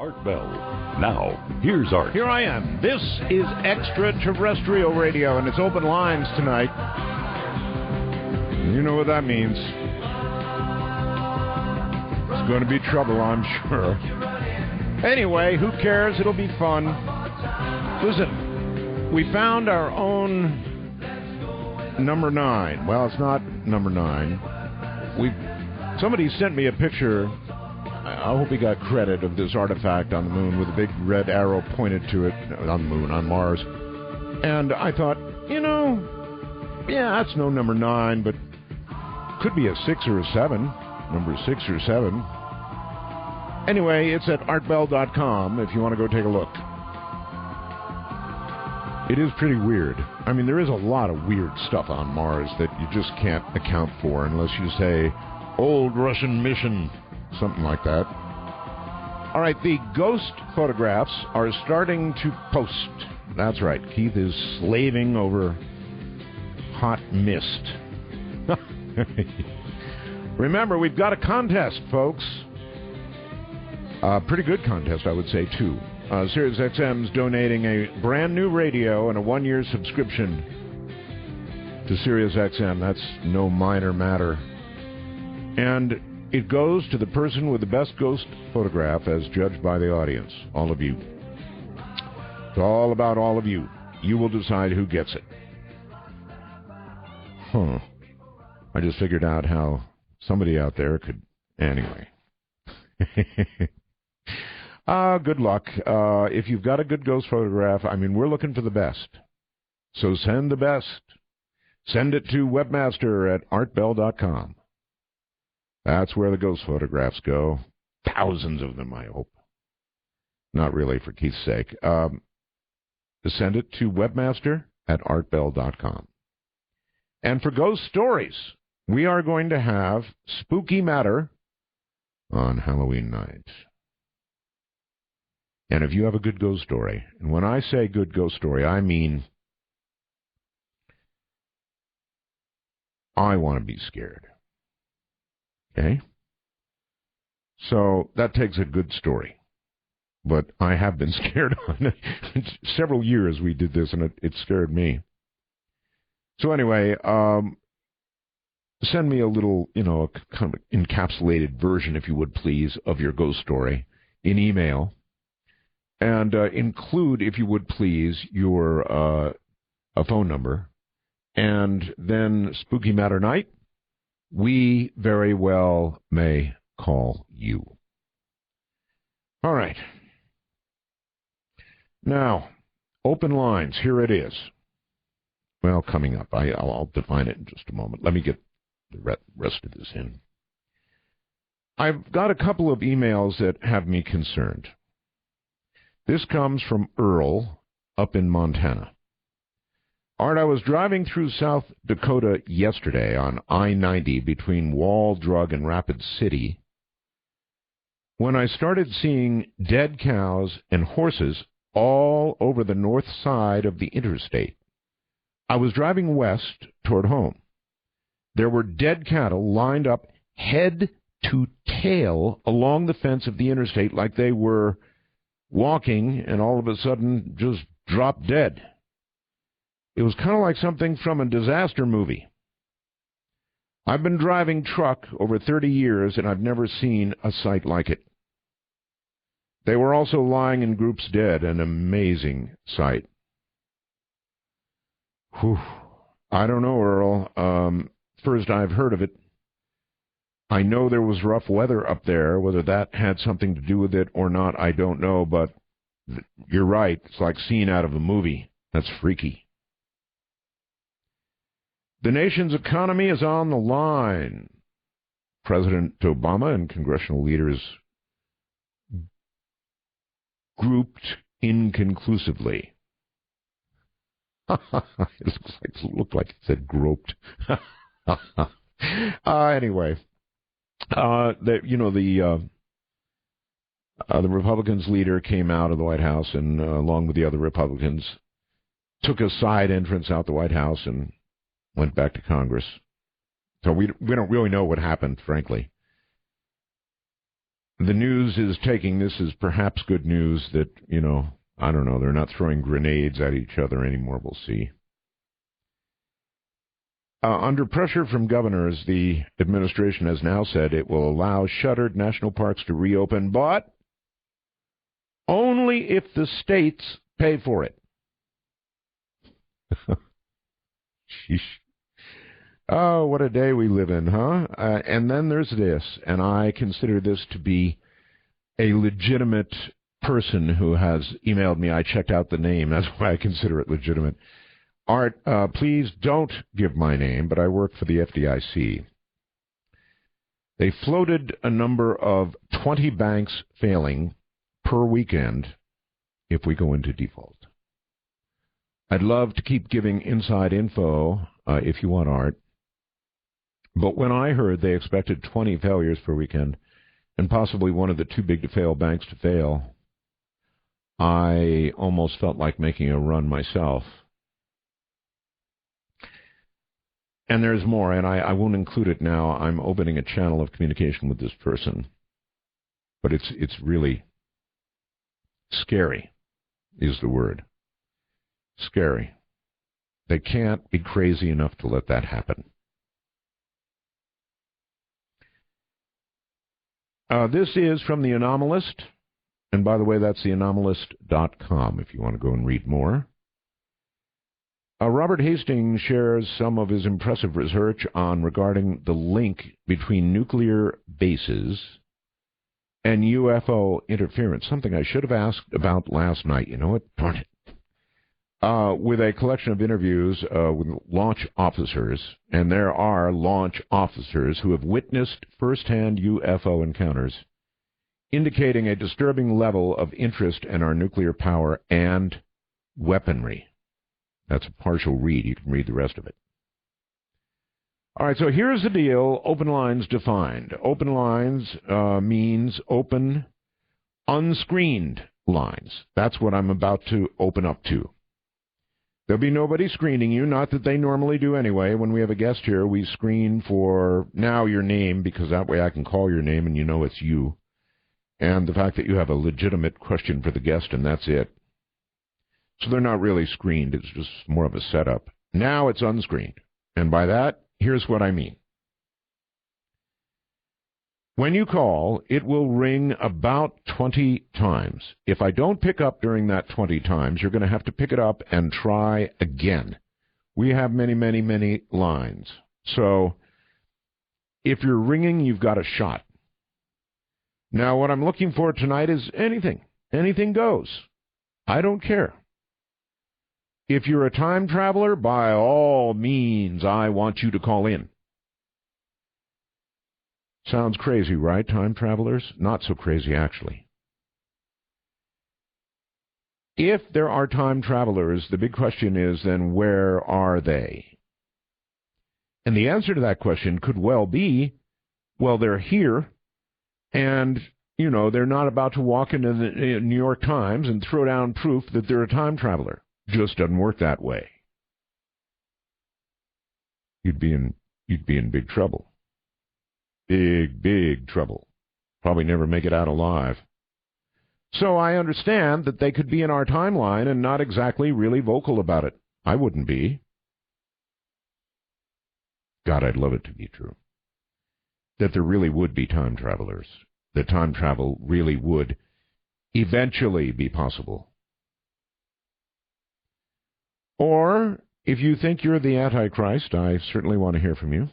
Art Bell. Now, here's Art. Here I am. This is extraterrestrial radio, and it's open lines tonight. You know what that means. It's going to be trouble, I'm sure. Anyway, who cares? It'll be fun. Listen, we found our own number 9. Well, it's not number 9. Somebody sent me a picture. I hope he got credit of this artifact on the moon with a big red arrow pointed to it on the moon, on Mars. And I thought, that's no number 9, but could be a 6 or a 7. Number 6 or 7. Anyway, it's at artbell.com if you want to go take a look. It is pretty weird. I mean, there is a lot of weird stuff on Mars that you just can't account for unless you say, old Russian mission, something like that. All right, the ghost photographs are starting to post. That's right. Keith is slaving over hot mist. Remember, we've got a contest, folks. A pretty good contest, I would say, too. SiriusXM's donating a brand new radio and a 1-year subscription to SiriusXM. That's no minor matter. And it goes to the person with the best ghost photograph as judged by the audience, all of you. It's all about all of you. You will decide who gets it. I just figured out how somebody out there could... Anyway. Good luck. If you've got a good ghost photograph, we're looking for the best. So send the best. Send it to webmaster@artbell.com. That's where the ghost photographs go. Thousands of them, I hope. Not really, for Keith's sake. Send it to webmaster@artbell.com. And for ghost stories, we are going to have Spooky Matter on Halloween night. And if you have a good ghost story, and when I say good ghost story, I mean I want to be scared. Okay? So that takes a good story. But I have been scared on several years we did this, and it scared me. So anyway, send me a little, a kind of encapsulated version, if you would please, of your ghost story in email. And include, if you would please, your a phone number. And then Spooky Matter night, we very well may call you. All right. Now, open lines. Here it is. Well, coming up. I'll define it in just a moment. Let me get the rest of this in. I've got a couple of emails that have me concerned. This comes from Earl up in Montana. Art, I was driving through South Dakota yesterday on I-90 between Wall, Drug, and Rapid City when I started seeing dead cows and horses all over the north side of the interstate. I was driving west toward home. There were dead cattle lined up head to tail along the fence of the interstate like they were walking and all of a sudden just dropped dead. It was kind of like something from a disaster movie. I've been driving truck over 30 years, and I've never seen a sight like it. They were also lying in groups dead, an amazing sight. Whew. I don't know, Earl. First, I've heard of it. I know there was rough weather up there. Whether that had something to do with it or not, I don't know, but you're right. It's like scene out of a movie. That's freaky. The nation's economy is on the line. President Obama and congressional leaders grouped inconclusively. It looked like it said groped. Anyway. The Republicans' leader came out of the White House and, along with the other Republicans, took a side entrance out the White House and went back to Congress. So we don't really know what happened, frankly. the news is taking this as perhaps good news that, I don't know, they're not throwing grenades at each other anymore. We'll see. Under pressure from governors, the administration has now said it will allow shuttered national parks to reopen, but only if the states pay for it. Sheesh. Oh, what a day we live in, huh? And then there's this, and I consider this to be a legitimate person who has emailed me. I checked out the name. That's why I consider it legitimate. Art, please don't give my name, but I work for the FDIC. They floated a number of 20 banks failing per weekend if we go into default. I'd love to keep giving inside info if you want, Art. But when I heard they expected 20 failures per weekend and possibly one of the too big to fail banks to fail, I almost felt like making a run myself. And there's more, and I won't include it now. I'm opening a channel of communication with this person. But it's really scary, is the word. Scary. They can't be crazy enough to let that happen. This is from The Anomalist. And by the way, that's theanomalist.com if you want to go and read more. Robert Hastings shares some of his impressive research regarding the link between nuclear bases and UFO interference, something I should have asked about last night. You know what? Darn it. With a collection of interviews with launch officers, and there are launch officers who have witnessed firsthand UFO encounters, indicating a disturbing level of interest in our nuclear power and weaponry. That's a partial read. You can read the rest of it. All right, so here's the deal. Open lines defined. Open lines means open, unscreened lines. That's what I'm about to open up to. There'll be nobody screening you, not that they normally do anyway. When we have a guest here, we screen for now your name, because that way I can call your name and you know it's you. And the fact that you have a legitimate question for the guest, and that's it. So they're not really screened. It's just more of a setup. Now it's unscreened. And by that, here's what I mean. When you call, it will ring about 20 times. If I don't pick up during that 20 times, you're going to have to pick it up and try again. We have many, many, many lines. So if you're ringing, you've got a shot. Now, what I'm looking for tonight is anything. Anything goes. I don't care. If you're a time traveler, by all means, I want you to call in. Sounds crazy, right, time travelers? Not so crazy, actually. If there are time travelers, the big question is then, where are they? And the answer to that question could well be, well, they're here, and, they're not about to walk into the New York Times and throw down proof that they're a time traveler. Just doesn't work that way. You'd be in big trouble. Big, big trouble. Probably never make it out alive. So I understand that they could be in our timeline and not exactly really vocal about it. I wouldn't be. God, I'd love it to be true. That there really would be time travelers. That time travel really would eventually be possible. Or, if you think you're the Antichrist, I certainly want to hear from you.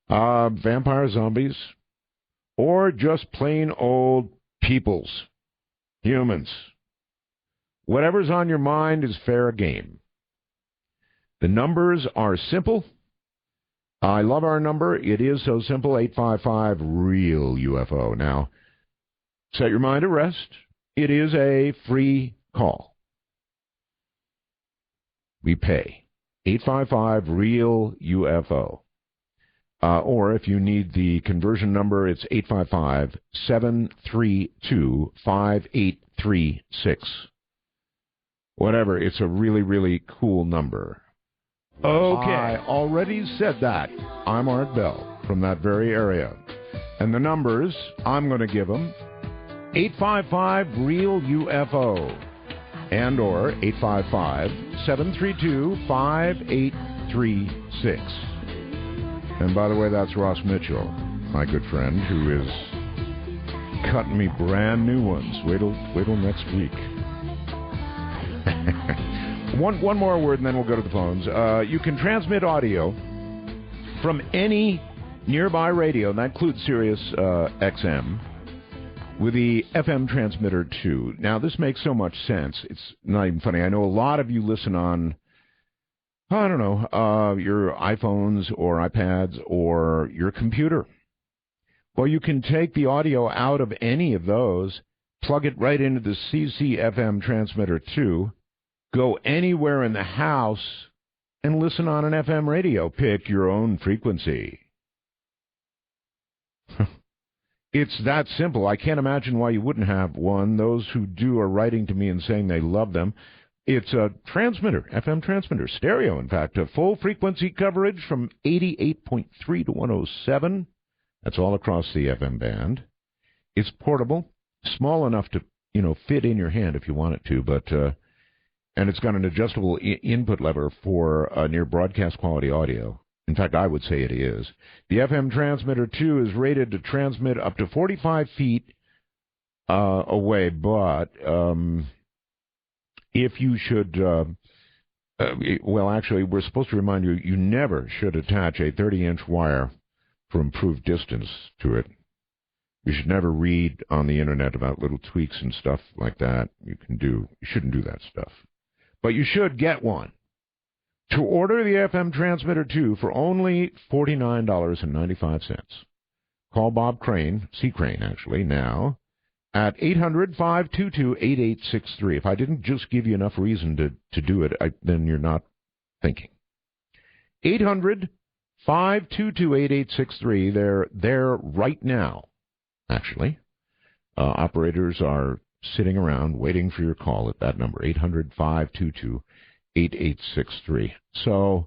Vampire zombies, or just plain old peoples, humans. Whatever's on your mind is fair game. The numbers are simple. I love our number. It is so simple, 855-REAL-UFO. Now, set your mind at rest. It is a free call. We pay. 855-REAL-UFO. Or if you need the conversion number, it's 855-732-5836. Whatever, it's a really, really cool number. Okay. I already said that. I'm Art Bell. from that very area. And the numbers, I'm going to give them, 855-REAL-UFO and or 855-732-5836. And by the way, that's Ross Mitchell, my good friend, who is cutting me brand new ones. Wait till next week. One more word, and then we'll go to the phones. You can transmit audio from any nearby radio, and that includes Sirius XM, with the FM transmitter, too. Now, this makes so much sense. It's not even funny. I know a lot of you listen on, I don't know, your iPhones or iPads or your computer. Well, you can take the audio out of any of those, plug it right into the CCFM transmitter, too, go anywhere in the house, and listen on an FM radio. Pick your own frequency. It's that simple. I can't imagine why you wouldn't have one. Those who do are writing to me and saying they love them. It's a transmitter, FM transmitter, stereo, in fact, a full frequency coverage from 88.3 to 107. That's all across the FM band. It's portable, small enough to, fit in your hand if you want it to, but and it's got an adjustable input lever for near broadcast quality audio. In fact, I would say it is. The FM transmitter, too, is rated to transmit up to 45 feet away, but if you should, actually, we're supposed to remind you, you never should attach a 30-inch wire for improved distance to it. You should never read on the Internet about little tweaks and stuff like that. You shouldn't do that stuff. But you should get one. To order the FM transmitter, too, for only $49.95. Call Bob Crane, C. Crane, actually, now, at 800-522-8863. If I didn't just give you enough reason to do it, then you're not thinking. 800-522-8863. They're there right now, actually. Operators are sitting around waiting for your call at that number, 800-522-8863. 8863. So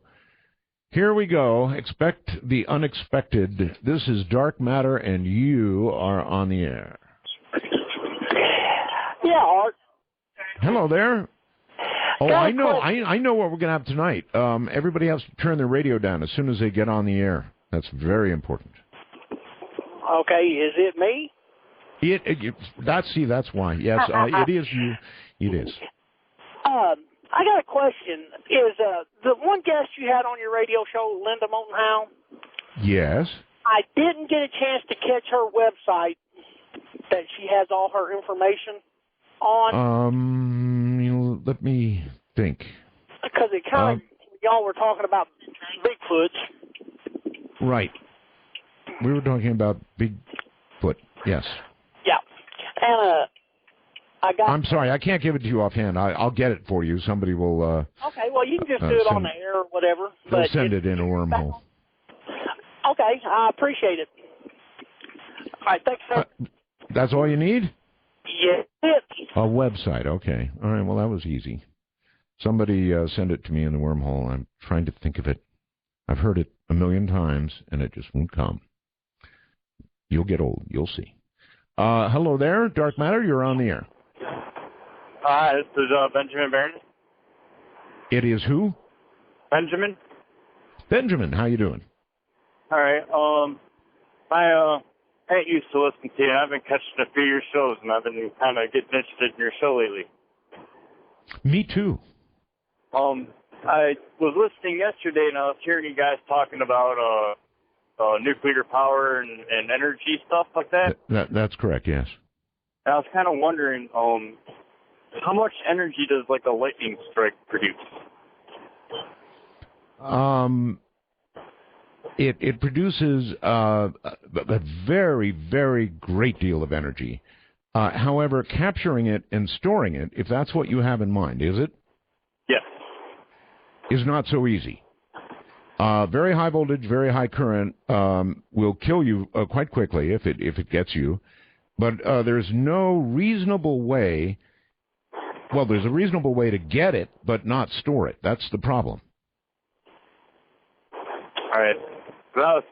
here we go. Expect the unexpected. This is Dark Matter, and you are on the air. Yeah, Art. Hello there. Oh, I know. I know what we're going to have tonight. Everybody has to turn their radio down as soon as they get on the air. That's very important. Okay, is it me? That's why. Yes, it is you. It is. I got a question. Is the one guest you had on your radio show, Linda Motenhow? Yes. I didn't get a chance to catch her website that she has all her information on. Let me think. Because it kind of, y'all were talking about Bigfoots. Right. We were talking about Bigfoot, yes. Yeah. And I'm sorry, I can't give it to you offhand. I'll get it for you. Somebody will... okay, well, you can just do it on the air or whatever. They'll send it in a wormhole. Okay, I appreciate it. All right, thanks, sir. That's all you need? Yes. A website, okay. All right, well, that was easy. Somebody send it to me in the wormhole. I'm trying to think of it. I've heard it a million times, and it just won't come. You'll get old. You'll see. Hello there, Dark Matter. You're on the air. Hi, this is Benjamin Barron. It is who? Benjamin. Benjamin, how you doing? All right. My aunt used to listen to you. I've been catching a few of your shows, and I've been kind of getting interested in your show lately. Me too. I was listening yesterday, and I was hearing you guys talking about nuclear power and energy stuff like that. That's correct, yes. And I was kind of wondering, how much energy does like a lightning strike produce? It produces a very, very great deal of energy. However, capturing it and storing it, if that's what you have in mind, is it? Yes. Is not so easy. Very high voltage, very high current will kill you quite quickly if it gets you. But there's no reasonable way. Well, there's a reasonable way to get it, but not store it. That's the problem. All right. So I was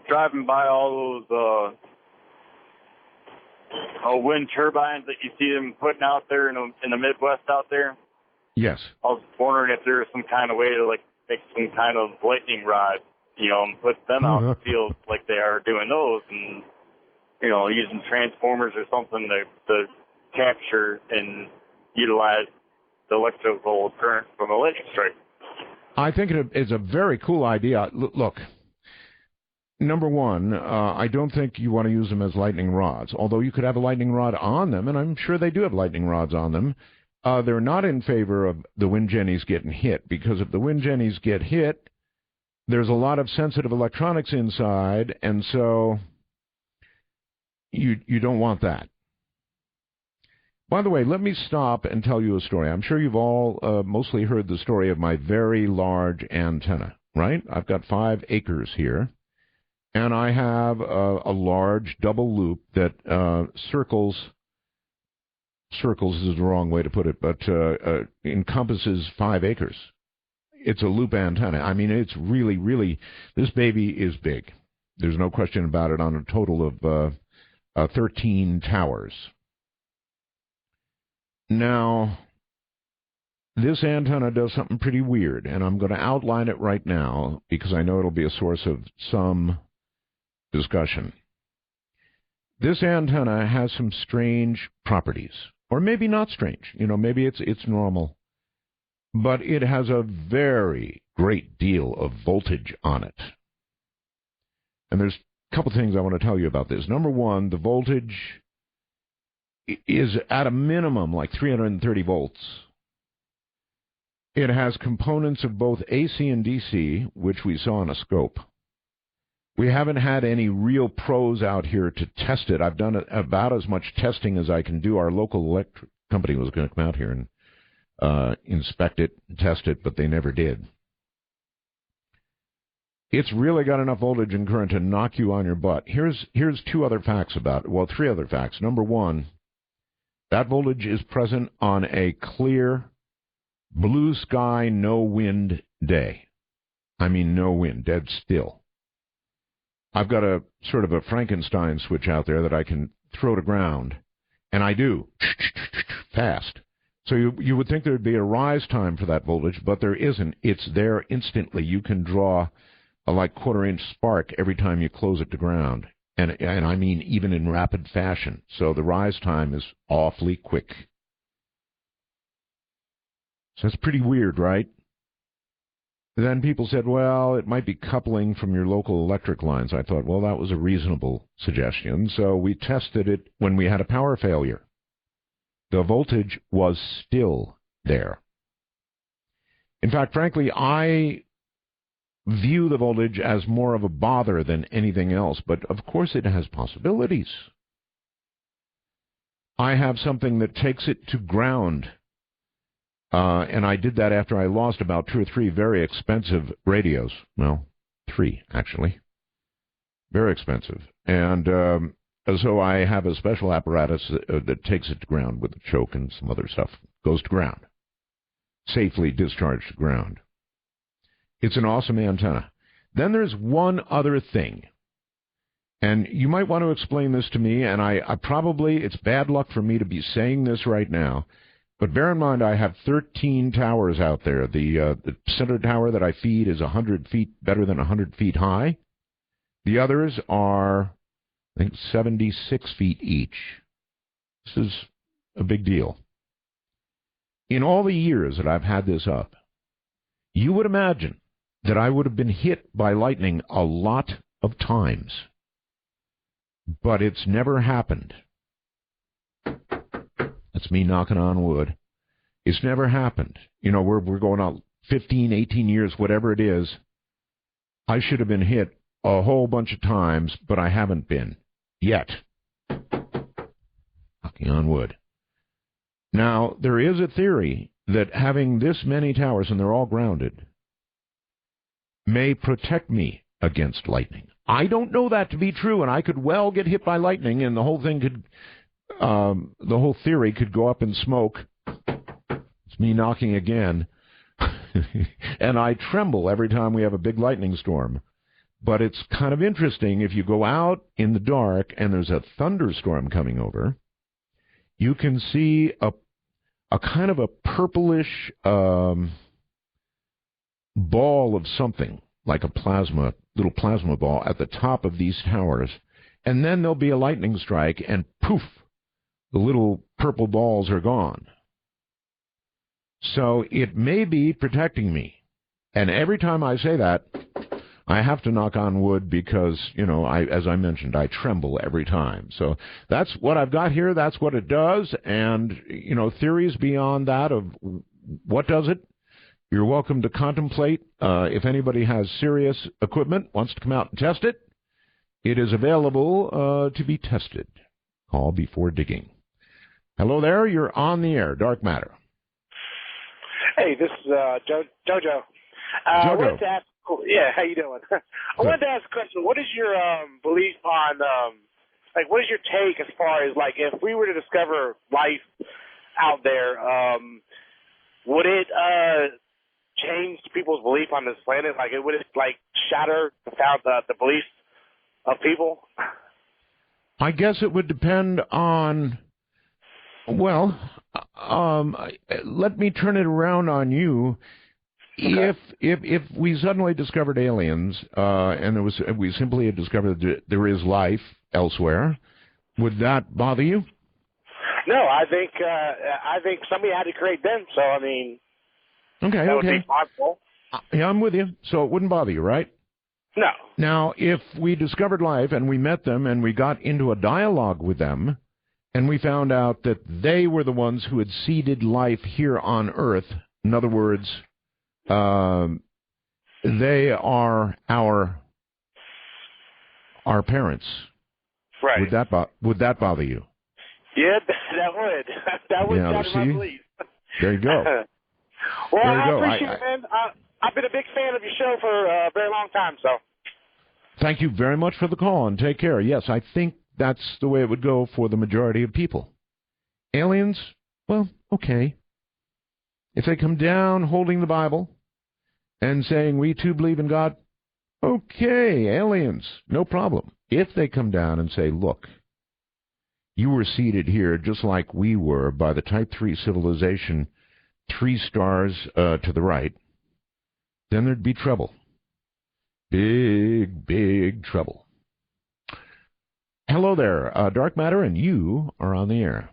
driving by all those wind turbines that you see them putting out there in the Midwest out there. Yes. I was wondering if there was some kind of way to make some kind of lightning rod, and put them out in the field like they are doing those, and using transformers or something to capture and utilize the electrical current from a lightning strike. I think it's a very cool idea. Look, number one, I don't think you want to use them as lightning rods, although you could have a lightning rod on them, and I'm sure they do have lightning rods on them. They're not in favor of the wind jennies getting hit, because if the wind jennies get hit, there's a lot of sensitive electronics inside, and so you don't want that. By the way, let me stop and tell you a story. I'm sure you've all mostly heard the story of my very large antenna, right? I've got 5 acres here, and I have a large double loop that circles is the wrong way to put it, but encompasses 5 acres. It's a loop antenna. I mean, it's really, really, this baby is big. There's no question about it, on a total of 13 towers. Now, this antenna does something pretty weird, and I'm going to outline it right now because I know it'll be a source of some discussion. This antenna has some strange properties, or maybe not strange. Maybe it's normal, but it has a very great deal of voltage on it. And there's a couple things I want to tell you about this. Number one, the voltage is at a minimum like 330 volts. It has components of both AC and DC, which we saw on a scope. We haven't had any real pros out here to test it. I've done about as much testing as I can do. Our local electric company was going to come out here and inspect it, test it, but they never did. It's really got enough voltage and current to knock you on your butt. Here's 2 other facts about it. Well, 3 other facts. Number one, that voltage is present on a clear, blue sky, no wind day. I mean, no wind, dead still. I've got a sort of a Frankenstein switch out there that I can throw to ground, and I do, fast. So you would think there would be a rise time for that voltage, but there isn't. It's there instantly. You can draw a like quarter-inch spark every time you close it to ground, and I mean even in rapid fashion. So the rise time is awfully quick. So that's pretty weird, right? Then people said, well, it might be coupling from your local electric lines. I thought, well, that was a reasonable suggestion. So we tested it when we had a power failure. The voltage was still there. In fact, frankly, I view the voltage as more of a bother than anything else, but of course it has possibilities. I have something that takes it to ground. And I did that after I lost about 2 or 3 very expensive radios. Well, 3, actually. Very expensive. And so I have a special apparatus that takes it to ground with a choke and some other stuff. Goes to ground. Safely discharged to ground. It's an awesome antenna. Then there's one other thing. And you might want to explain this to me, and I probably, it's bad luck for me to be saying this right now, but bear in mind, I have 13 towers out there. The center tower that I feed is 100 feet, better than 100 feet high. The others are, I think, 76 feet each. This is a big deal. In all the years that I've had this up, you would imagine that I would have been hit by lightning a lot of times. But it's never happened. That's me knocking on wood. It's never happened. We're going on 15, 18 years, whatever it is. I should have been hit a whole bunch of times, but I haven't been yet. Knocking on wood. Now, there is a theory that having this many towers, and they're all grounded, may protect me against lightning. I don't know that to be true, and I could well get hit by lightning, and the whole thing could, the whole theory could go up in smoke. It's me knocking again. And I tremble every time we have a big lightning storm. But it's kind of interesting. If you go out in the dark and there's a thunderstorm coming over, you can see a kind of a purplish ball of something, like a little plasma ball at the top of these towers. And then there'll be a lightning strike, and poof, the little purple balls are gone. So it may be protecting me. And every time I say that, I have to knock on wood because, as I mentioned, I tremble every time. So that's what I've got here. That's what it does. And, theories beyond that of what does it, you're welcome to contemplate. If anybody has serious equipment, wants to come out and test it, it is available to be tested. Call before digging. Hello there. You're on the air. Dark Matter. Hey, this is Jojo. Jojo. I wanted to ask, how you doing? I wanted to ask a question. What is your belief on, what is your take as far as, if we were to discover life out there, would it change people's belief on this planet? Would it shatter the beliefs of people? I guess it would depend on, let me turn it around on you. Okay. If we suddenly discovered aliens, and we simply had discovered that there is life elsewhere, would that bother you? No, I think somebody had to create them. So that would be possible. Yeah, I'm with you. So it wouldn't bother you, right? No. Now, if we discovered life and we met them and we got into a dialogue with them, and we found out that they were the ones who had seeded life here on Earth, in other words, they are our parents. Right. Would that bother you? Yeah, that would. That would shatter my belief. There you go. Well, I appreciate it, man. I've been a big fan of your show for a very long time, so. Thank you very much for the call, and take care. Yes, I think that's the way it would go for the majority of people. Aliens, well, okay. If they come down holding the Bible and saying, we too believe in God, okay, aliens, no problem. If they come down and say, look, you were seated here just like we were by the Type 3 civilization, 3 stars to the right, then there'd be trouble. Big, big trouble. Hello there, Dark Matter, and you are on the air.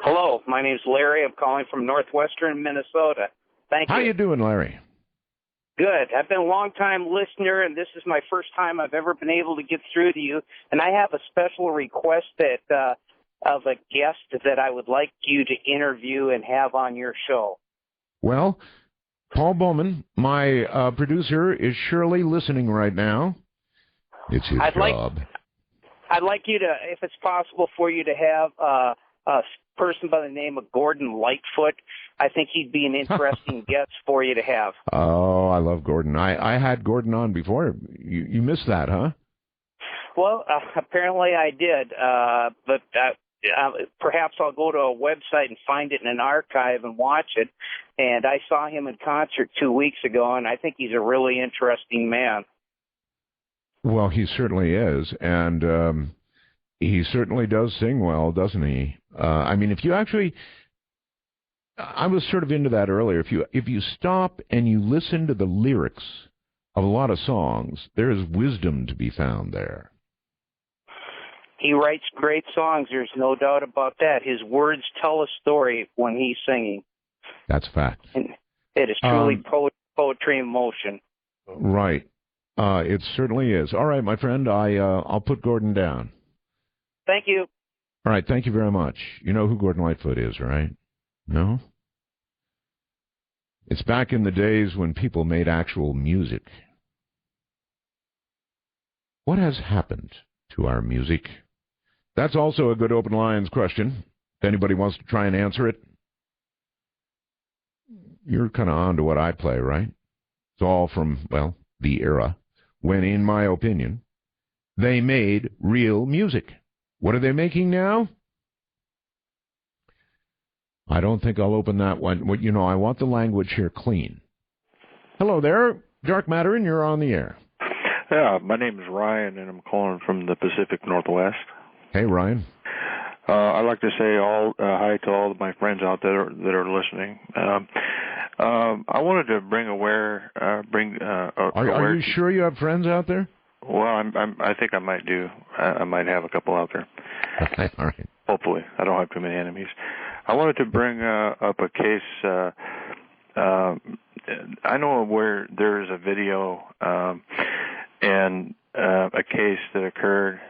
Hello, my name's Larry. I'm calling from northwestern Minnesota. Thank you. How you doing, Larry? Good. I've been a long-time listener, and this is my first time I've ever been able to get through to you. And I have a special request of a guest that I would like you to interview and have on your show. Well, Paul Bowman, my producer, is surely listening right now. It's his job. I'd like you to, if it's possible for you to have a person by the name of Gordon Lightfoot. I think he'd be an interesting guest for you to have. Oh, I love Gordon. I had Gordon on before. You missed that, huh? Well, apparently I did, but perhaps I'll go to a website and find it in an archive and watch it. And I saw him in concert 2 weeks ago, and I think he's a really interesting man. Well, he certainly is, and he certainly does sing well, doesn't he? I mean, if you actually, I was sort of into that earlier. If you stop and you listen to the lyrics of a lot of songs, there is wisdom to be found there. He writes great songs. There's no doubt about that. His words tell a story when he's singing. That's fact. And it is truly poetry in motion. Right. It certainly is. All right, my friend, I'll put Gordon down. Thank you. All right, thank you very much. You know who Gordon Lightfoot is, right? No? It's back in the days when people made actual music. What has happened to our music? That's also a good open lines question. If anybody wants to try and answer it, you're kind of on to what I play, right? It's all from, well, the era when, in my opinion, they made real music. What are they making now? I don't think I'll open that one. You know, I want the language here clean. Hello there, Dark Matter, and you're on the air. Yeah, my name is Ryan, and I'm calling from the Pacific Northwest. Hey, Ryan. I'd like to say hi to all of my friends out there that are listening. I wanted to bring Are you sure you have friends out there? Well, I think I might do. I might have a couple out there. All right. Hopefully, I don't have too many enemies. I wanted to bring up a case. I know where there is a video and a case that occurred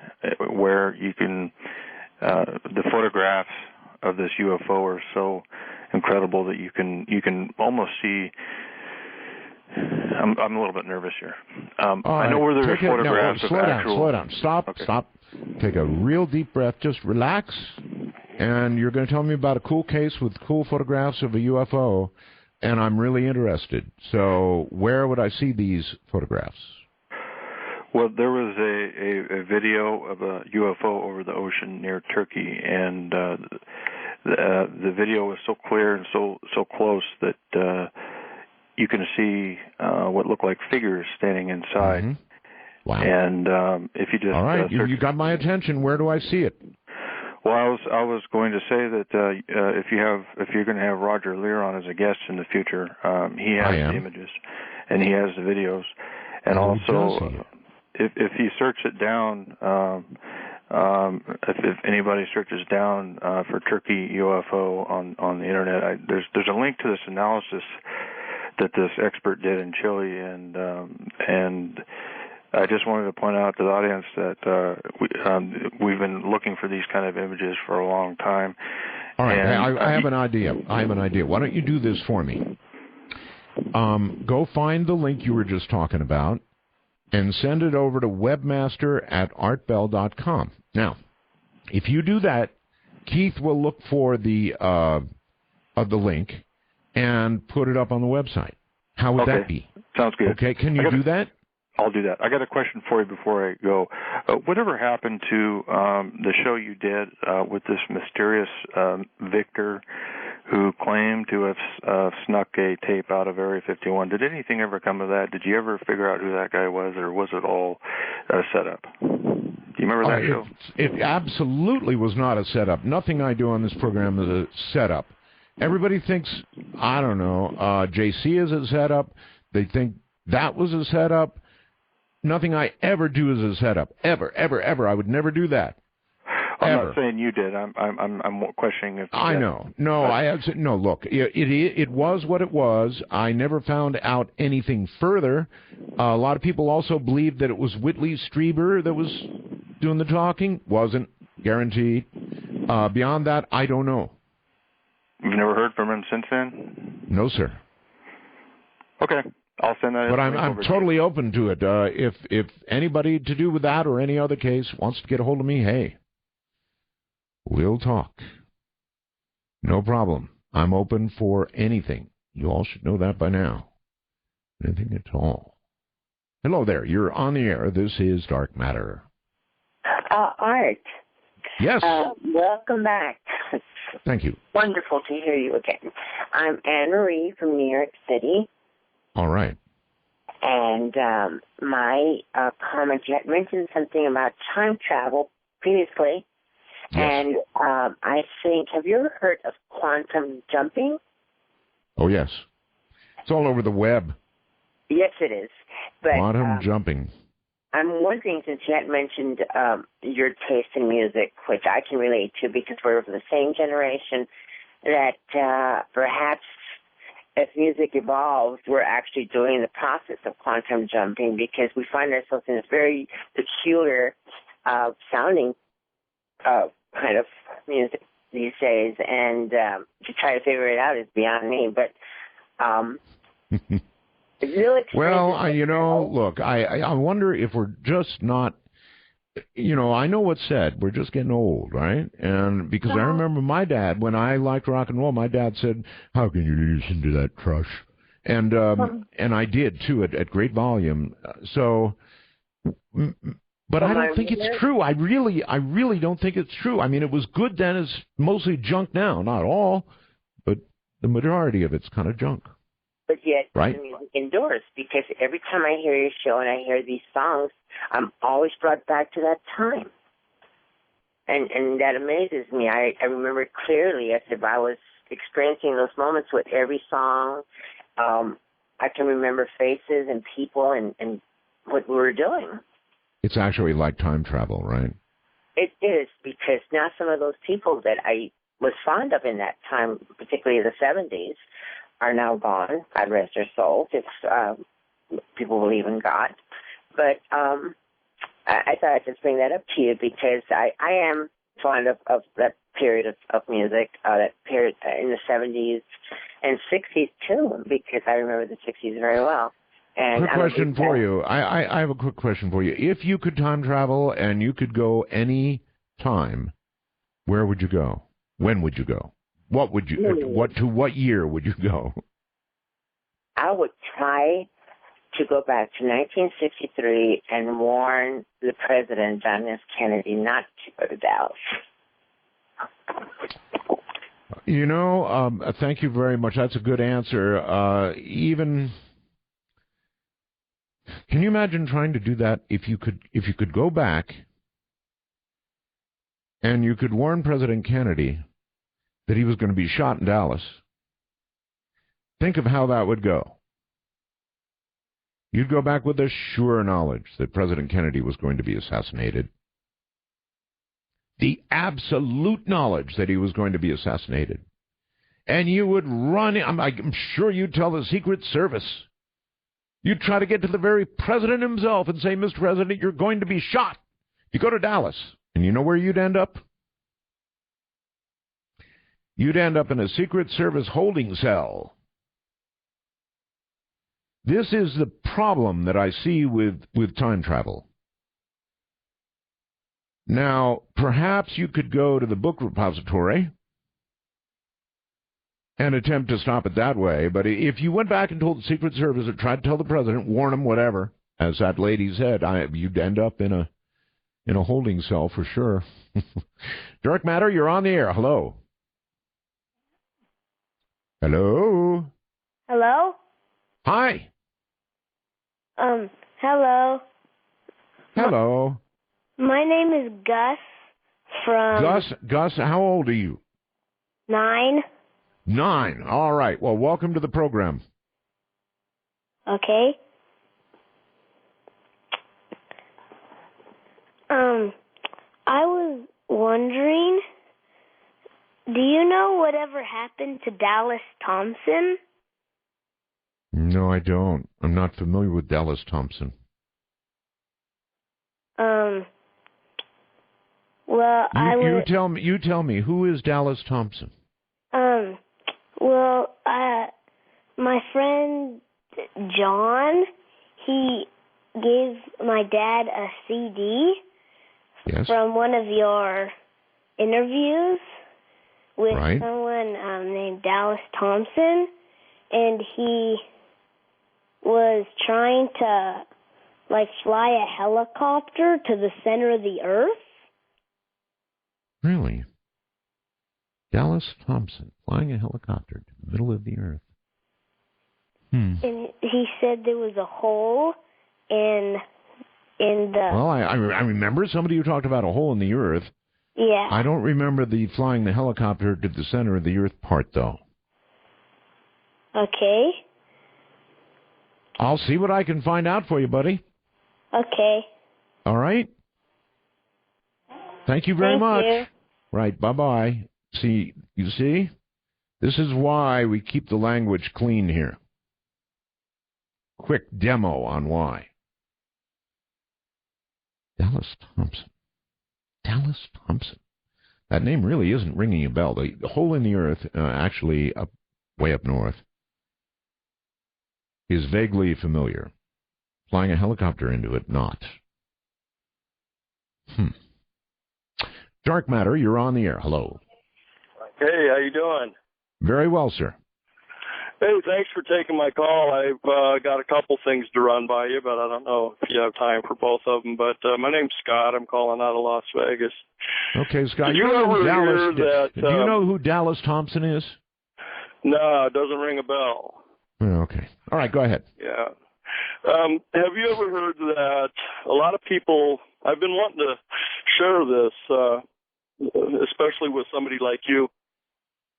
where you can. The photographs of this UFO are so incredible that you can almost see. I'm a little bit nervous here. I know where there's photographs of actual. Slow down. Stop. Take a real deep breath. Just relax. And you're going to tell me about a cool case with cool photographs of a UFO, and I'm really interested. So where would I see these photographs? Well, there was a video of a UFO over the ocean near Turkey, and the video was so clear and so close that you can see what looked like figures standing inside. Mm-hmm. Wow! And if you just all right, you got my attention. Where do I see it? Well, I was going to say that if you're going to have Roger Lear on as a guest in the future, he has the images and he has the videos, and also. If you search it down, if anybody searches down for Turkey UFO on the internet, there's a link to this analysis that this expert did in Chile, and I just wanted to point out to the audience that we've been looking for these kind of images for a long time. All right, I have an idea. Why don't you do this for me? Go find the link you were just talking about and send it over to webmaster@artbell.com. Now, if you do that, Keith will look for the link and put it up on the website. How would that be? Sounds good. Okay, can you do that? I'll do that. I got a question for you before I go. Whatever happened to the show you did with this mysterious Victor who claimed to have snuck a tape out of Area 51? Did anything ever come of that? Did you ever figure out who that guy was, or was it all set up? Do you remember that show? It absolutely was not a setup. Nothing I do on this program is a setup. Everybody thinks, I don't know, JC is a setup. They think that was a setup. Nothing I ever do is a setup. Ever. I would never do that. I'm not saying you did. I'm questioning if. I know. No, no. Look, it was what it was. I never found out anything further. A lot of people also believed that it was Whitley Strieber that was doing the talking. Wasn't, guaranteed. Beyond that, I don't know. You've never heard from him since then? No, sir. Okay. I'll send that. But I'm totally open to it. If anybody to do with that or any other case wants to get a hold of me, hey, we'll talk. No problem. I'm open for anything. You all should know that by now. Anything at all. Hello there. You're on the air. This is Dark Matter. Art. Yes. Welcome back. Thank you. Wonderful to hear you again. I'm Anne Marie from New York City. All right. And my comment, you had mentioned something about time travel previously. Yes. And I think, have you ever heard of quantum jumping? Oh, yes. It's all over the web. Yes, it is. But, quantum jumping. I'm wondering, since you had mentioned your taste in music, which I can relate to because we're of the same generation, that perhaps as music evolves, we're actually doing the process of quantum jumping because we find ourselves in a very peculiar sounding kind of music these days, and to try to figure it out is beyond me. But well, look, I wonder if we're just not, I know what's said. We're just getting old, right? And because I remember my dad, when I liked rock and roll, my dad said, "How can you listen to that trash?" And I did too at great volume. But I don't think it's true. I really don't think it's true. I mean, it was good then. It's mostly junk now. Not all, but the majority of it's kind of junk. but yet Right. the music endures, because every time I hear your show and I hear these songs, I'm always brought back to that time. And that amazes me. I remember clearly as if I was experiencing those moments with every song. I can remember faces and people and what we were doing. It's actually like time travel, right? It is, because now some of those people that I was fond of in that time, particularly the 70s, are now gone. God rest their souls. If people believe in God. But I thought I'd just bring that up to you, because I am fond of that period of music, that period in the 70s and 60s too, because I remember the 60s very well. And quick question for you. I have a quick question for you. If you could time travel and you could go any time, where would you go? When would you go? What would you? To what year would you go? I would try to go back to 1963 and warn the president, John F. Kennedy, not to go to Dallas. You know, thank you very much. That's a good answer. Can you imagine trying to do that if you could go back and you could warn President Kennedy that he was going to be shot in Dallas? Think of how that would go. You'd go back with the sure knowledge that President Kennedy was going to be assassinated. The absolute knowledge that he was going to be assassinated. And you would run, I'm sure you'd tell the Secret Service. You'd try to get to the very president himself and say, Mr. President, you're going to be shot. You go to Dallas. And you know where you'd end up? You'd end up in a Secret Service holding cell. This is the problem that I see with time travel. Now, perhaps you could go to the book repository and attempt to stop it that way, but if you went back and told the Secret Service or tried to tell the president, warn him, whatever, as that lady said, you'd end up in a holding cell for sure. Dark Matter, you're on the air. Hello. Hello. Hello? Hi. Hello. Hello. My name is Gus from... Gus, how old are you? 9. 9. All right. Well, welcome to the program. Okay. I was wondering, do you know whatever happened to Dallas Thompson? No, I don't. I'm not familiar with Dallas Thompson. Well, You tell me, who is Dallas Thompson? Well, my friend John, he gave my dad a CD from one of your interviews with someone named Dallas Thompson, and he was trying to, fly a helicopter to the center of the earth. Really? Dallas Thompson flying a helicopter to the middle of the earth. And he said there was a hole in the... Well, I remember somebody who talked about a hole in the earth. Yeah. I don't remember the flying the helicopter to the center of the earth part, though. Okay. I'll see what I can find out for you, buddy. Okay. All right? Thank you very much. You. Right, bye-bye. See, you see? This is why we keep the language clean here. Quick demo on why. Dallas Thompson. Dallas Thompson. That name really isn't ringing a bell. The hole in the earth, actually way up north, is vaguely familiar. Flying a helicopter into it, not. Dark Matter, you're on the air. Hello. Hey, how you doing? Very well, sir. Hey, thanks for taking my call. I've got a couple things to run by you, but I don't know if you have time for both of them. But my name's Scott. I'm calling out of Las Vegas. Okay, Scott. Did you ever hear that? Do you know who Dallas Thompson is? No, it doesn't ring a bell. Okay. All right, go ahead. Yeah. Have you ever heard that a lot of people, I've been wanting to share this, especially with somebody like you.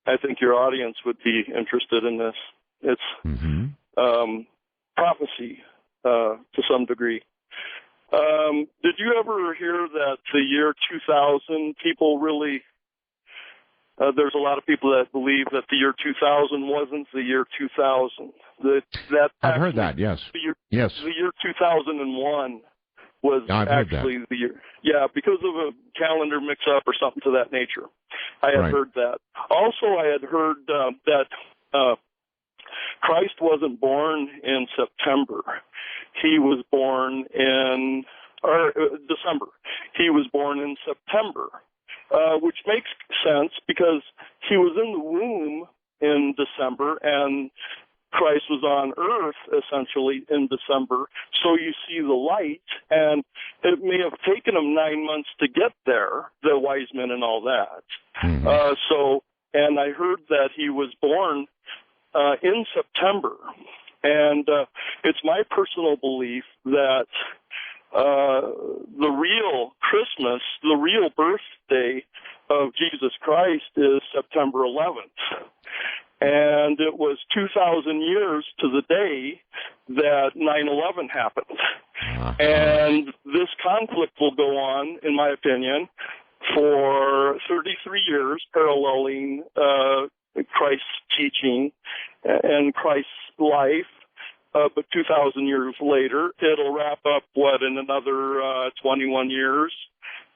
I think your audience would be interested in this. It's prophecy to some degree. Did you ever hear that the year 2000, people really, there's a lot of people that believe that the year 2000 wasn't the year 2000. I've heard that, yes. The year, yes. The year 2001 was actually the year. Yeah, because of a calendar mix-up or something to that nature. I had heard that. Also, I had heard that Christ wasn't born in September. He was born in December. He was born in September, which makes sense because he was in the womb in December and Christ was on earth essentially in December. So you see the light, and it may have taken him 9 months to get there, the wise men and all that. And I heard that he was born in September. And it's my personal belief that the real Christmas, the real birthday of Jesus Christ is September 11th. And it was 2,000 years to the day that 9/11 happened. And this conflict will go on, in my opinion, for 33 years, paralleling Christ's teaching and Christ's life. But 2,000 years later, it'll wrap up, in another 21 years.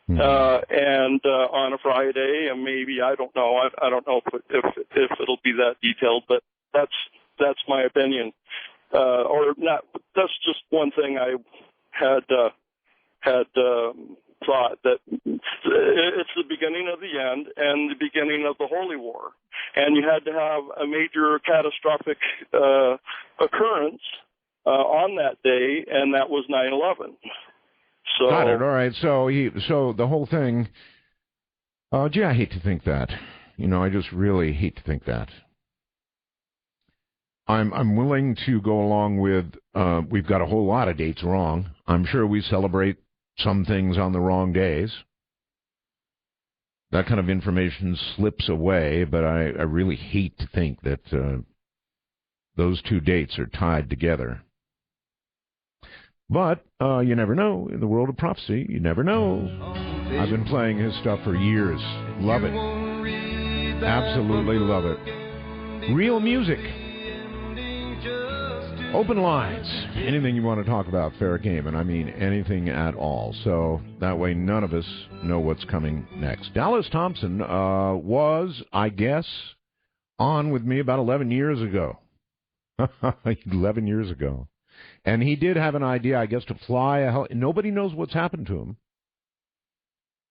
And on a Friday, and maybe, I don't know. I don't know if it'll be that detailed, but that's my opinion. Or not. That's just one thing I had thought, that it's the beginning of the end and the beginning of the Holy War, and you had to have a major catastrophic occurrence on that day, and that was 9/11. So, got it. All right. So the whole thing. Gee, I hate to think that. I just really hate to think that. I'm willing to go along with. We've got a whole lot of dates wrong. I'm sure we celebrate some things on the wrong days. That kind of information slips away, but I really hate to think that those two dates are tied together. But you never know. In the world of prophecy, you never know. I've been playing his stuff for years. Love it. Absolutely love it. Real music. Open lines. Anything you want to talk about, fair game. And I mean anything at all. So that way none of us know what's coming next. Dallas Thompson was, I guess, on with me about 11 years ago. 11 years ago. And he did have an idea, I guess, to fly a nobody knows what's happened to him.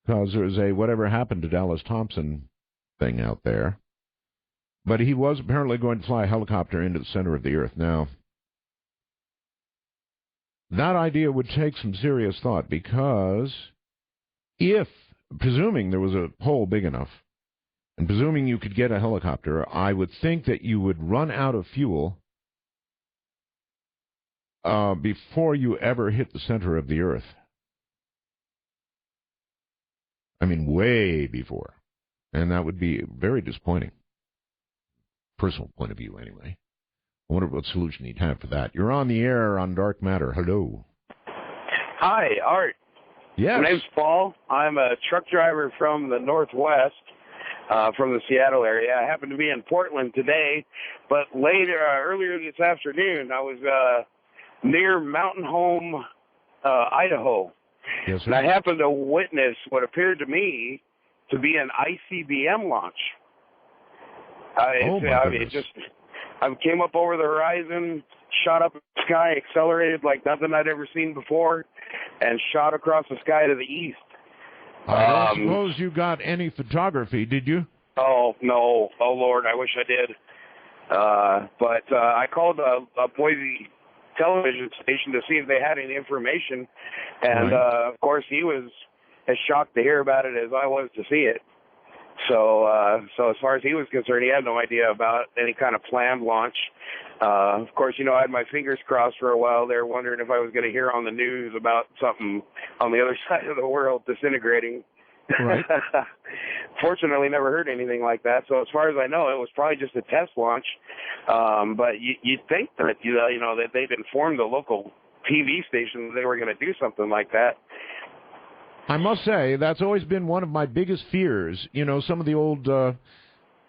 Because there's a whatever happened to Dallas Thompson thing out there. But he was apparently going to fly a helicopter into the center of the earth. Now, that idea would take some serious thought, because if, presuming there was a hole big enough, and presuming you could get a helicopter, I would think that you would run out of fuel before you ever hit the center of the earth. I mean, way before. And that would be very disappointing. Personal point of view, anyway. I wonder what solution he'd have for that. You're on the air on Dark Matter. Hello. Hi, Art. Yes. My name's Paul. I'm a truck driver from the Northwest, from the Seattle area. I happen to be in Portland today, but earlier this afternoon, I was near Mountain Home, Idaho. Yes, sir. And I happened to witness what appeared to me to be an ICBM launch. I came up over the horizon, shot up in the sky, accelerated like nothing I'd ever seen before, and shot across the sky to the east. I don't suppose you got any photography, did you? Oh, no. Oh, Lord, I wish I did. But I called a Boise television station to see if they had any information, and, of course, he was as shocked to hear about it as I was to see it. So as far as he was concerned, he had no idea about any kind of planned launch. Of course, I had my fingers crossed for a while there, wondering if I was going to hear on the news about something on the other side of the world disintegrating. Right. Fortunately, never heard anything like that. So as far as I know, it was probably just a test launch. But you'd think that that they'd informed the local TV station that they were going to do something like that. I must say that's always been one of my biggest fears. Some of the old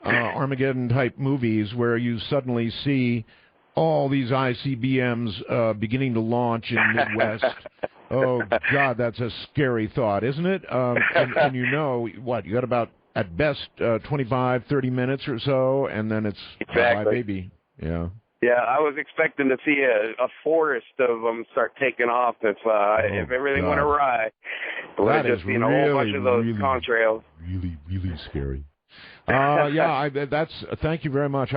Armageddon-type movies where you suddenly see all these ICBMs beginning to launch in the Midwest. Oh, God, that's a scary thought, isn't it? And you got about, at best, 25, 30 minutes or so, and then it's bye, baby. Yeah. Yeah, I was expecting to see a forest of them start taking off if everything went awry. It would have just been a whole bunch of those contrails. Really, really scary. Thank you very much.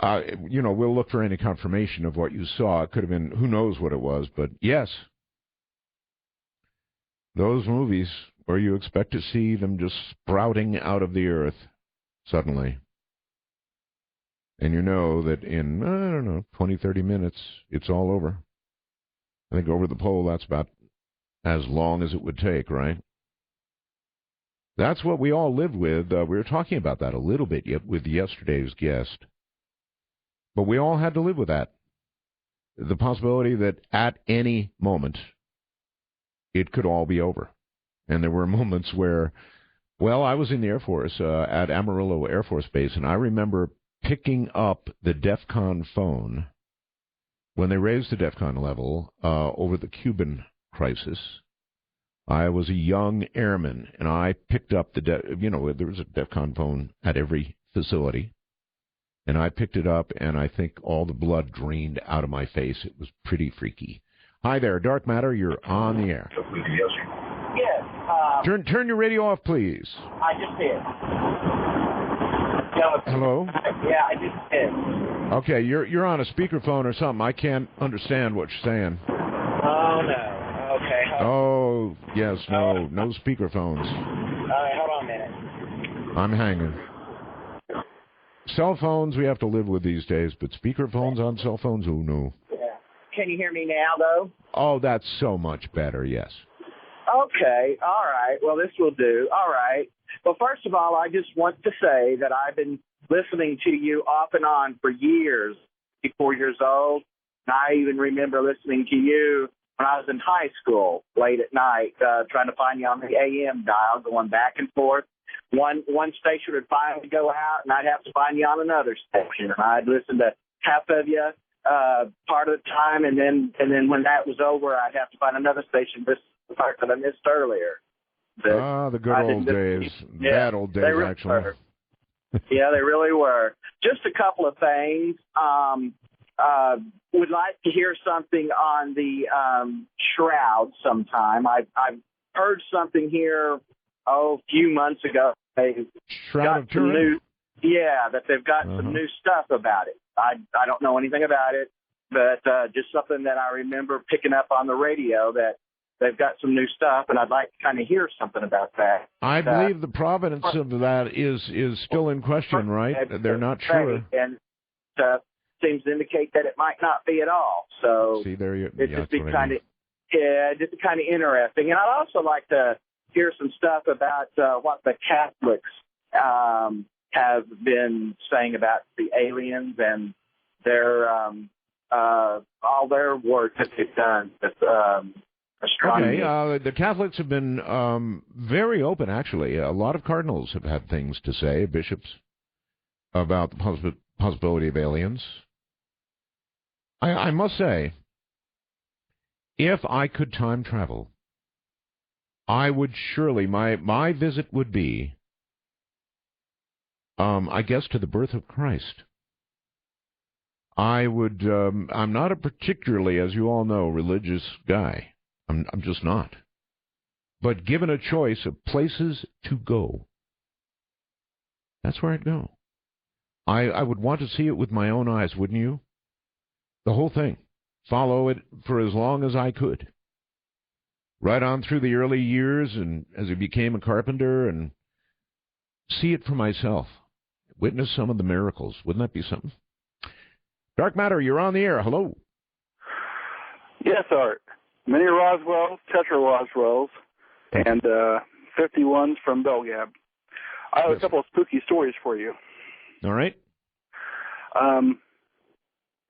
We'll look for any confirmation of what you saw. It could have been, who knows what it was, but yes. Those movies where you expect to see them just sprouting out of the earth suddenly. And you know that in, 20, 30 minutes, it's all over. I think over the pole, that's about as long as it would take, right? That's what we all live with. We were talking about that a little bit with yesterday's guest. But we all had to live with that. The possibility that at any moment, it could all be over. And there were moments where, I was in the Air Force at Amarillo Air Force Base, and I remember picking up the DEFCON phone when they raised the DEFCON level over the Cuban crisis. I was a young airman, and I picked up there was a DEFCON phone at every facility. And I picked it up, and I think all the blood drained out of my face. It was pretty freaky. Hi there, Dark Matter. You're on the air. Yes. Turn your radio off, please. I just did. Hello? Yeah, I just did. Okay, you're on a speakerphone or something. I can't understand what you're saying. Oh, no. Okay. Oh, yes, no speakerphones. All right, hold on a minute. I'm hanging. Cell phones we have to live with these days, but speakerphones on cell phones, oh no. Yeah. Can you hear me now, though? Oh, that's so much better, yes. Okay, all right. Well, this will do. All right. Well, first of all, I just want to say that I've been listening to you off and on for years, 54 years old. And I even remember listening to you when I was in high school, late at night, trying to find you on the AM dial, going back and forth. One station would finally go out, and I'd have to find you on another station, and I'd listen to half of you part of the time, and then when that was over, I'd have to find another station, this part that I missed earlier. The good old days. Yeah, bad old days, really actually. Yeah, they really were. Just a couple of things. Would like to hear something on the shroud sometime. I've heard something here, a few months ago. They've got some new, that they've got some new stuff about it. I don't know anything about it, but just something that I remember picking up on the radio that they've got some new stuff, and I'd like to kind of hear something about that. I believe the provenance of that is still in question, right? They're not sure. And seems to indicate that it might not be at all. So see, there you, it's just kind of interesting. And I'd also like to hear some stuff about what the Catholics have been saying about the aliens and their all their work that they've done with astronomy. Okay, the Catholics have been very open, actually. A lot of cardinals have had things to say, bishops, about the possibility of aliens. I must say, if I could time travel, I would surely, my visit would be, I guess, to the birth of Christ. I would, I'm not a particularly, as you all know, religious guy. I'm just not. But given a choice of places to go, that's where I'd go. I would want to see it with my own eyes, wouldn't you? The whole thing. Follow it for as long as I could. Right on through the early years and as I became a carpenter and see it for myself. Witness some of the miracles. Wouldn't that be something? Dark Matter, you're on the air. Hello. Yes, Art. Mini Roswells, Tetra Roswells, and 51s from Belgab. I have a couple of spooky stories for you. All right. When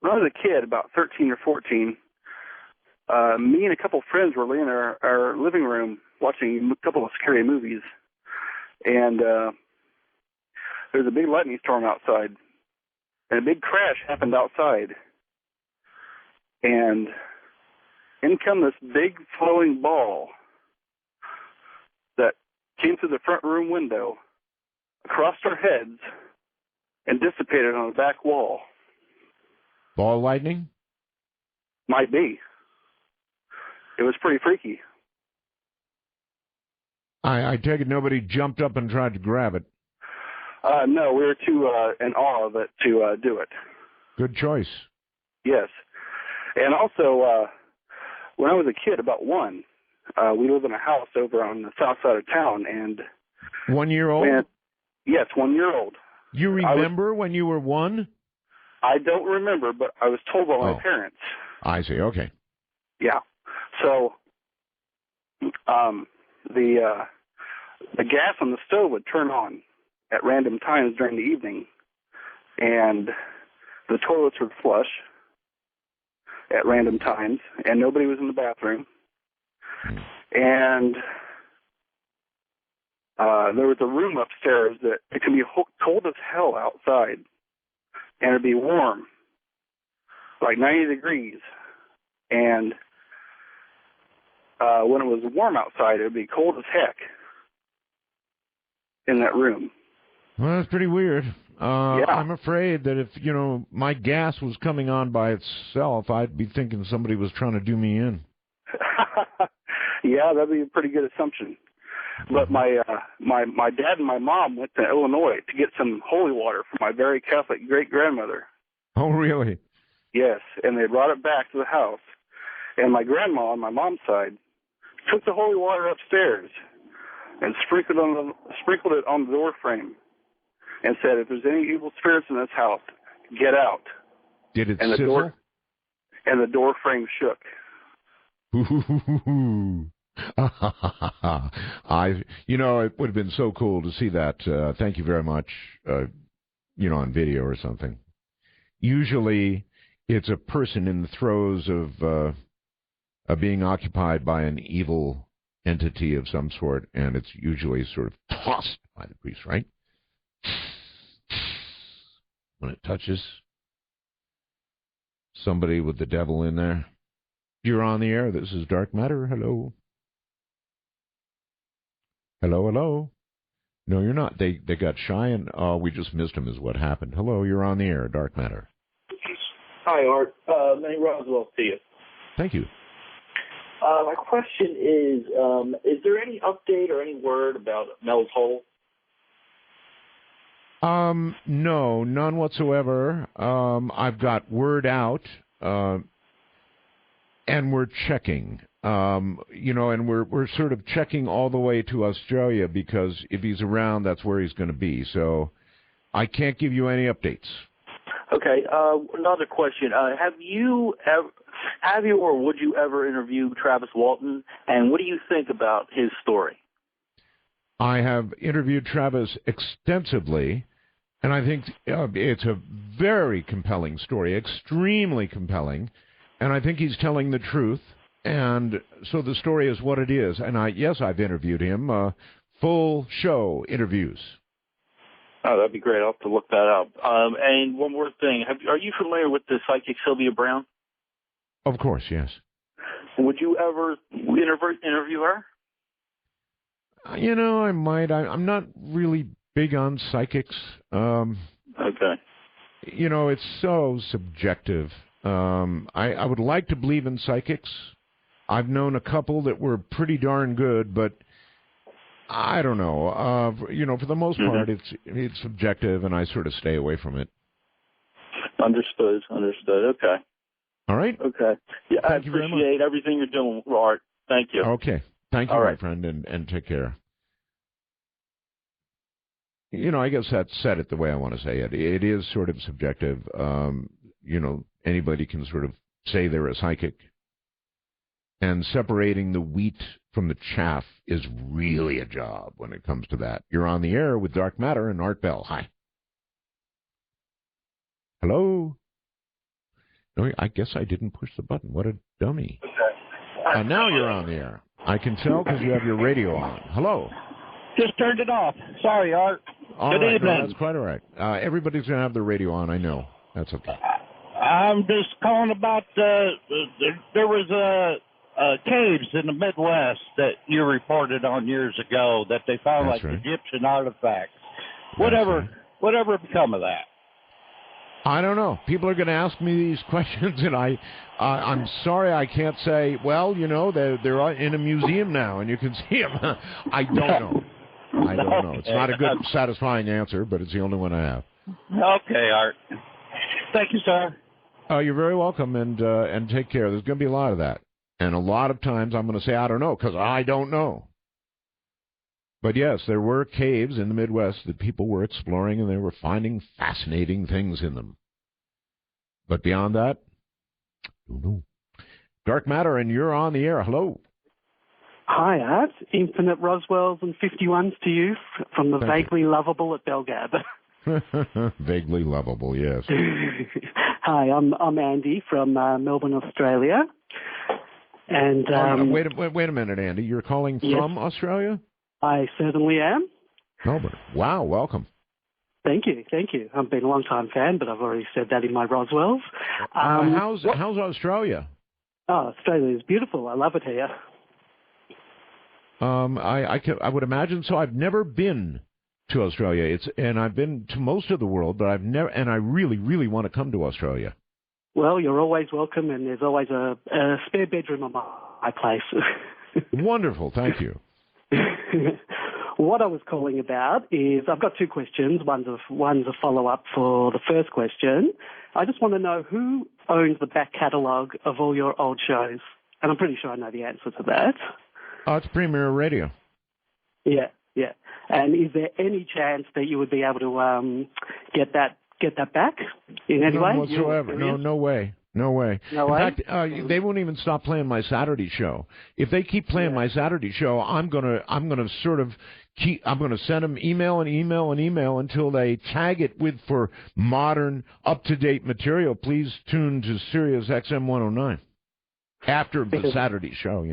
I was a kid, about 13 or 14, me and a couple of friends were in our living room watching a couple of scary movies. And there was a big lightning storm outside. And a big crash happened outside. And in come this big flowing ball that came through the front room window, across our heads, and dissipated on the back wall. Ball lightning? Might be. It was pretty freaky. I take it nobody jumped up and tried to grab it. No, we were too in awe of it to do it. Good choice. Yes. And also, when I was a kid, about one, we lived in a house over on the south side of town. And 1 year old? Yes, 1 year old. You remember when you were one? I don't remember, but I was told by my parents. I see, okay. Yeah. So, the gas on the stove would turn on at random times during the evening, and the toilets would flush at random times, and nobody was in the bathroom. And there was a room upstairs that it can be cold as hell outside, and it'd be warm, like 90 degrees. And when it was warm outside, it would be cold as heck in that room. Well, that's pretty weird. Yeah. I'm afraid that if, my gas was coming on by itself, I'd be thinking somebody was trying to do me in. Yeah, that'd be a pretty good assumption. But my dad and my mom went to Illinois to get some holy water for my very Catholic great-grandmother. Oh, really? Yes, and they brought it back to the house. And my grandma on my mom's side took the holy water upstairs and sprinkled it on the door frame and said, if there's any evil spirits in this house, get out. Did it and sizzle? And the door frame shook. It would have been so cool to see that. Thank you very much. On video or something. Usually, it's a person in the throes of being occupied by an evil entity of some sort, and it's usually sort of tossed by the priest, right? When it touches somebody with the devil in there. You're on the air. This is Dark Matter. Hello. Hello, hello. No, you're not. They got shy, and we just missed him is what happened. Hello, you're on the air. Dark Matter. Hi, Art. Many Roswell to you. Thank you. My question is there any update or any word about Mel's Hole? No, none whatsoever. I've got word out, and we're checking. And we're sort of checking all the way to Australia because if he's around, that's where he's going to be. So I can't give you any updates. Okay. Another question: have you or would you ever interview Travis Walton? And what do you think about his story? I have interviewed Travis extensively, and I think it's a very compelling story, extremely compelling, and I think he's telling the truth. And so the story is what it is. And I've interviewed him, full show interviews. Oh, that'd be great. I'll have to look that up. And one more thing. Are you familiar with the psychic Sylvia Brown? Of course, yes. Would you ever interview her? I might. I'm not really big on psychics. Okay. It's so subjective. I would like to believe in psychics. I've known a couple that were pretty darn good, but I don't know. For the most part, it's subjective, and I sort of stay away from it. Understood. Okay. All right. Okay. Yeah, I appreciate everything you're doing, Art. Thank you. Okay. Thank you, All right. my friend, and take care. I guess that said it the way I want to say it. It is sort of subjective. anybody can sort of say they're a psychic. And separating the wheat from the chaff is really a job when it comes to that. You're on the air with Dark Matter and Art Bell. Hi. Hello? No, I guess I didn't push the button. What a dummy. Now you're on the air. I can tell because you have your radio on. Hello. Just turned it off. Sorry, Art. Good evening. No, that's quite all right. Everybody's going to have their radio on, I know. That's okay. I'm just calling about there was caves in the Midwest that you reported on years ago that they found That's right. Egyptian artifacts. Whatever become of that? I don't know. People are going to ask me these questions, and I'm sorry I can't say, well, they're in a museum now, and you can see them. I don't know. I don't know. It's not a good, satisfying answer, but it's the only one I have. Okay, Art. Thank you, sir. You're very welcome, and take care. There's going to be a lot of that. And a lot of times I'm going to say, I don't know, because I don't know. But yes, there were caves in the Midwest that people were exploring, and they were finding fascinating things in them. But beyond that, I don't know. Dark Matter, and you're on the air. Hello. Hi, Art. Infinite Roswells and 51s to you from the Vaguely Lovable at Belgab. Vaguely Lovable, yes. Hi, I'm Andy from Melbourne, Australia. And wait a minute, Andy. You're calling from Australia? I certainly am. Melbourne. Wow, welcome. Thank you. I've been a long-time fan, but I've already said that in my Roswells. How's Australia? Oh, Australia is beautiful. I love it here. I would imagine so. I've never been to Australia. And I've been to most of the world, but I've never. And I really, really want to come to Australia. Well, you're always welcome, and there's always a spare bedroom on my place. Wonderful, thank you. What I was calling about is I've got two questions. One's a follow-up for the first question. I just want to know who owns the back catalogue of all your old shows, and I'm pretty sure I know the answer to that. It's Premier Radio. Yeah. And is there any chance that you would be able to get that back in any way? None whatsoever. No way. In fact, they won't even stop playing my Saturday show. If they keep playing my Saturday show, I'm gonna send them email until they tag it with, for modern, up-to-date material, please tune to Sirius XM 109 after the Saturday show,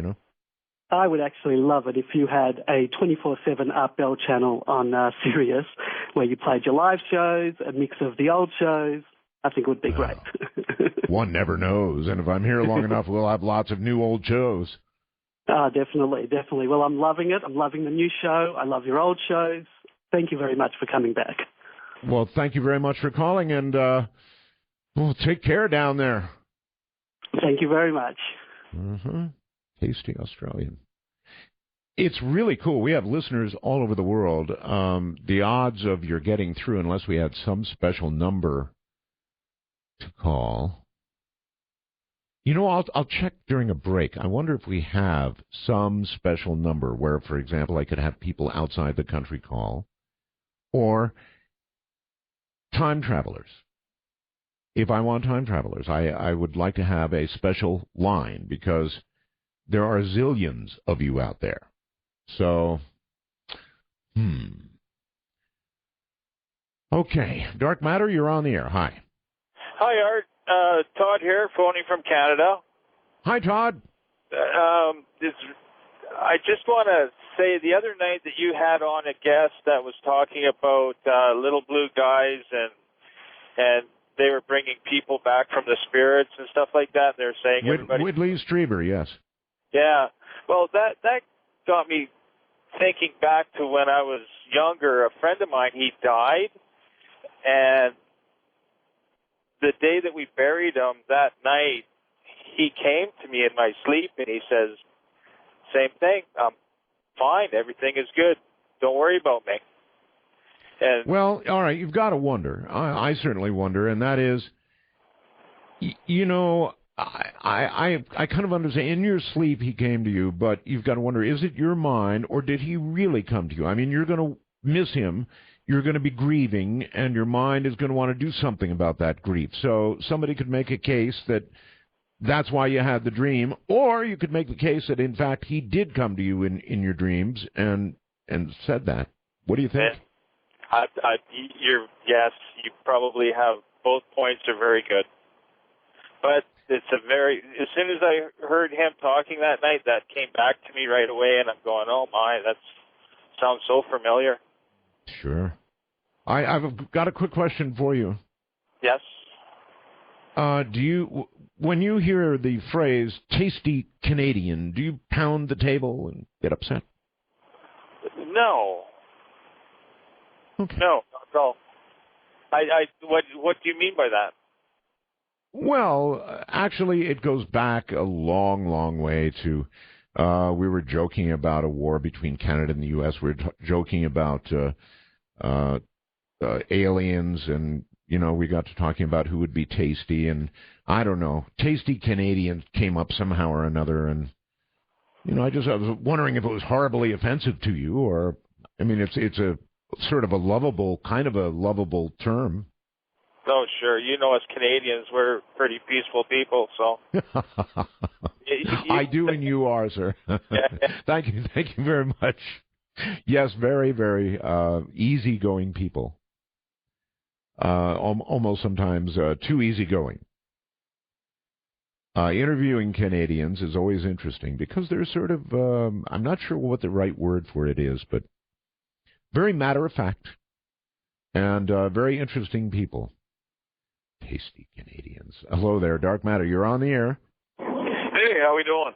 I would actually love it if you had a 24/7 Art Bell channel on Sirius where you played your live shows, a mix of the old shows. I think it would be great. One never knows, and if I'm here long enough, we'll have lots of new old shows. Definitely. Well, I'm loving it. I'm loving the new show. I love your old shows. Thank you very much for coming back. Well, thank you very much for calling, and take care down there. Thank you very much. Tasty Australian. It's really cool. We have listeners all over the world. The odds of your getting through, unless we had some special number to call. I'll check during a break. I wonder if we have some special number where, for example, I could have people outside the country call, or time travelers. If I want time travelers, I would like to have a special line, because there are zillions of you out there. So, Okay. Dark Matter, you're on the air. Hi. Hi, Art. Todd here, phoning from Canada. Hi, Todd. I just want to say, the other night that you had on a guest that was talking about little blue guys, and they were bringing people back from the spirits and stuff like that. They're saying everybody. Whitley Strieber, yes. Yeah. Well, that got me thinking back to when I was younger. A friend of mine, he died, and the day that we buried him, that night, he came to me in my sleep, and he says, same thing, I'm fine, everything is good, don't worry about me. And, well, all right, you've got to wonder. I certainly wonder, and that is, I kind of understand. In your sleep, he came to you, but you've got to wonder, is it your mind, or did he really come to you? I mean, you're going to miss him. you're going to be grieving, and your mind is going to want to do something about that grief. So somebody could make a case that that's why you had the dream, or you could make the case that, in fact, he did come to you in your dreams and said that. What do you think? Yes, you probably have both points are very good. But as soon as I heard him talking that night, that came back to me right away, and I'm going, oh my, that sounds so familiar. Sure. I've got a quick question for you. Yes. When you hear the phrase "tasty Canadian," do you pound the table and get upset? No. Okay. No, not at all. What do you mean by that? Well, actually, it goes back a long, long way to. We were joking about a war between Canada and the U.S. We were joking about aliens, and we got to talking about who would be tasty, and I don't know, tasty Canadian came up somehow or another, and I was wondering if it was horribly offensive to you, or it's a sort of a lovable term. Oh, sure. As Canadians, we're pretty peaceful people, so. I do, and you are, sir. Thank you very much. Yes, very, very easygoing people. Almost sometimes too easygoing. Interviewing Canadians is always interesting because they're sort of, I'm not sure what the right word for it is, but very matter-of-fact and very interesting people. Tasty Canadians. Hello there, Dark Matter. You're on the air. Hey, how we doing?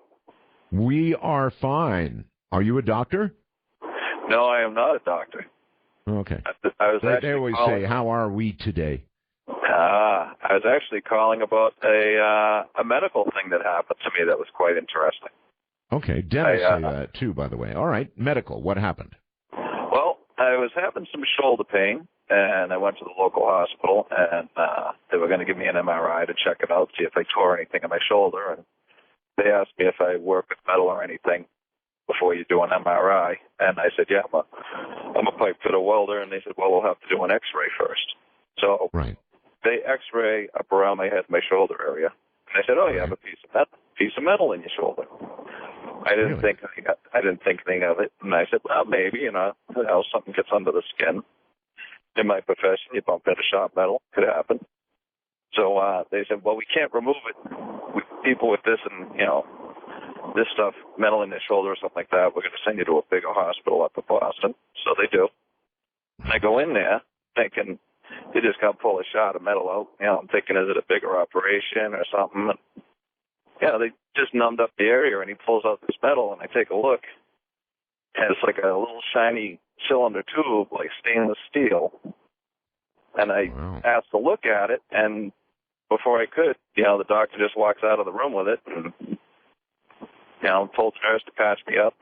We are fine. Are you a doctor? No, I am not a doctor. Okay. They always say, "How are we today?" I was actually calling about a medical thing that happened to me that was quite interesting. Okay, Dennis say that too, by the way. All right, medical. What happened? Well, I was having some shoulder pain, and I went to the local hospital, and they were going to give me an MRI to check it out, see if I tore anything in my shoulder, and they asked me if I work with metal or anything before you do an MRI, and I said, yeah, I'm a pipe fitter welder, and they said, well, we'll have to do an X-ray first. So they X-ray up around my head, my shoulder area, and I said, oh, you have a piece of metal in your shoulder. I didn't think anything of it, and I said, well, maybe, something gets under the skin. In my profession, you bump into sharp metal, could happen. So they said, well, we can't remove it. People with this and, this stuff, metal in their shoulder or something like that, we're going to send you to a bigger hospital up in Boston. So they do. And I go in there thinking they just got to pull a shot of metal out. I'm thinking, is it a bigger operation or something? And, they just numbed up the area, and he pulls out this metal, and I take a look, and it's like a little shiny cylinder tube, like stainless steel. And I asked to look at it, and before I could, the doctor just walks out of the room with it, and told the nurse to patch me up,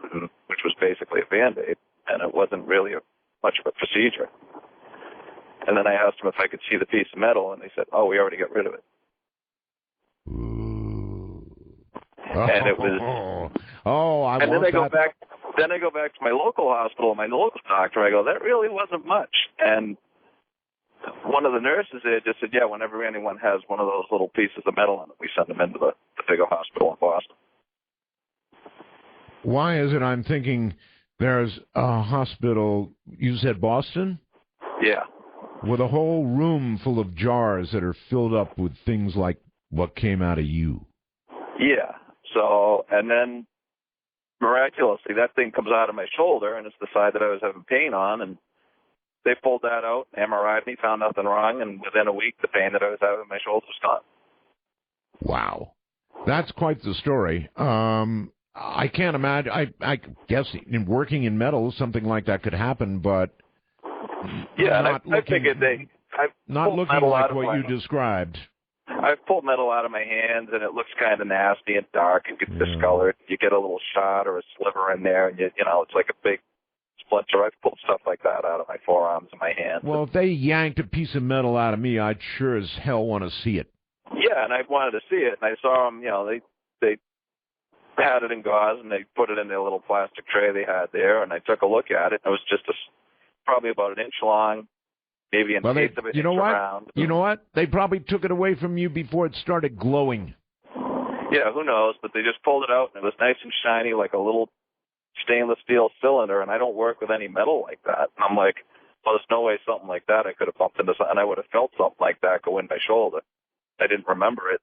which was basically a Band-Aid, and it wasn't really much of a procedure. And then I asked him if I could see the piece of metal, and they said, oh, we already got rid of it. And it was. And then I go back to my local hospital, my local doctor. I go, that really wasn't much. And one of the nurses there just said, yeah, whenever anyone has one of those little pieces of metal in it, we send them into the bigger hospital in Boston. Why is it I'm thinking there's a hospital, you said Boston? Yeah. With a whole room full of jars that are filled up with things like what came out of you. Yeah. So, and then miraculously, that thing comes out of my shoulder, and it's the side that I was having pain on, and they pulled that out, MRI'd me, found nothing wrong, and within a week, the pain that I was having in my shoulder was gone. Wow. That's quite the story. I can't imagine. I guess in working in metal, something like that could happen, but yeah, I figured not looking like what you described. I've pulled metal out of my hands, and it looks kind of nasty and dark and gets discolored. You get a little shot or a sliver in there, and it's like a big splinter. I've pulled stuff like that out of my forearms and my hands. Well, if they yanked a piece of metal out of me, I'd sure as hell want to see it. Yeah, and I wanted to see it, and I saw them. They had it in gauze, and they put it in their little plastic tray they had there, and I took a look at it. It was just probably about an inch long, maybe an eighth of an inch around. You know what? They probably took it away from you before it started glowing. Yeah, who knows? But they just pulled it out, and it was nice and shiny, like a little stainless steel cylinder, and I don't work with any metal like that. And I'm like, well, there's no way something like that I could have bumped into, and I would have felt something like that go in my shoulder. I didn't remember it.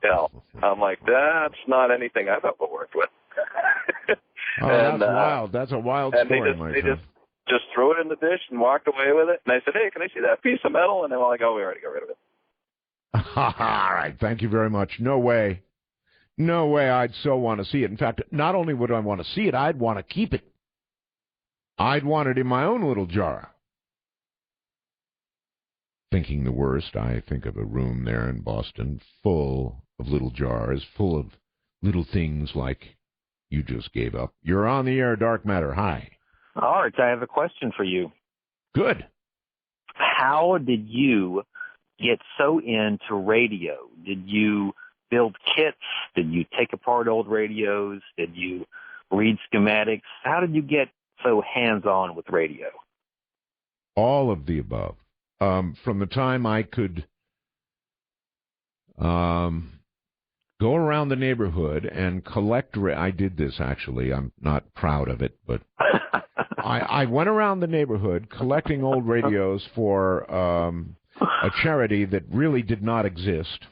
You know, I'm like, that's not anything I've ever worked with. Oh, and, that's wild. That's a wild story, my friend. They just threw it in the dish and walked away with it. And I said, hey, can I see that piece of metal? And they were like, oh, we already got rid of it. All right. Thank you very much. No way. No way I'd so want to see it. In fact, not only would I want to see it, I'd want to keep it. I'd want it in my own little jar. Thinking the worst, I think of a room there in Boston full of little jars, full of little things like you just gave up. You're on the air, Dark Matter. Hi. Art, I have a question for you. Good. How did you get so into radio? Did you build kits? Did you take apart old radios? Did you read schematics? How did you get so hands-on with radio? All of the above. From the time I could go around the neighborhood and collect... I did this, actually. I'm not proud of it, but I went around the neighborhood collecting old radios for a charity that really did not exist.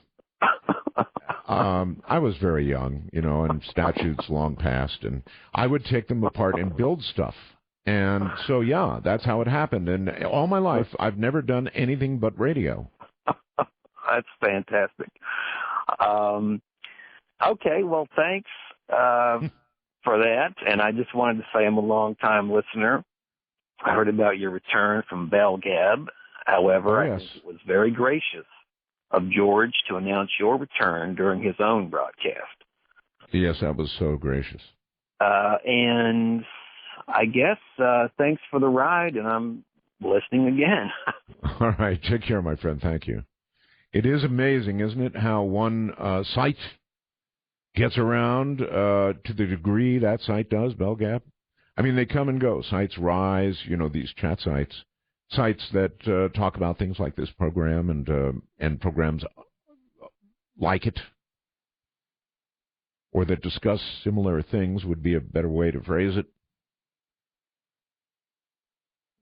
I was very young, you know, and statutes long past, and I would take them apart and build stuff. And so, yeah, that's how it happened. And all my life, I've never done anything but radio. That's fantastic. Okay, well, thanks for that. And I just wanted to say I'm a long-time listener. I heard about your return from Bell Gab. However, I think it was very gracious of George to announce your return during his own broadcast. Yes, that was so gracious. And I guess thanks for the ride, and I'm listening again. All right. Take care, my friend. Thank you. It is amazing, isn't it, how one site gets around to the degree that site does, Bell Gap? I mean, they come and go. Sites rise, you know, these chat sites. Sites that talk about things like this program and programs like it, or that discuss similar things would be a better way to phrase it.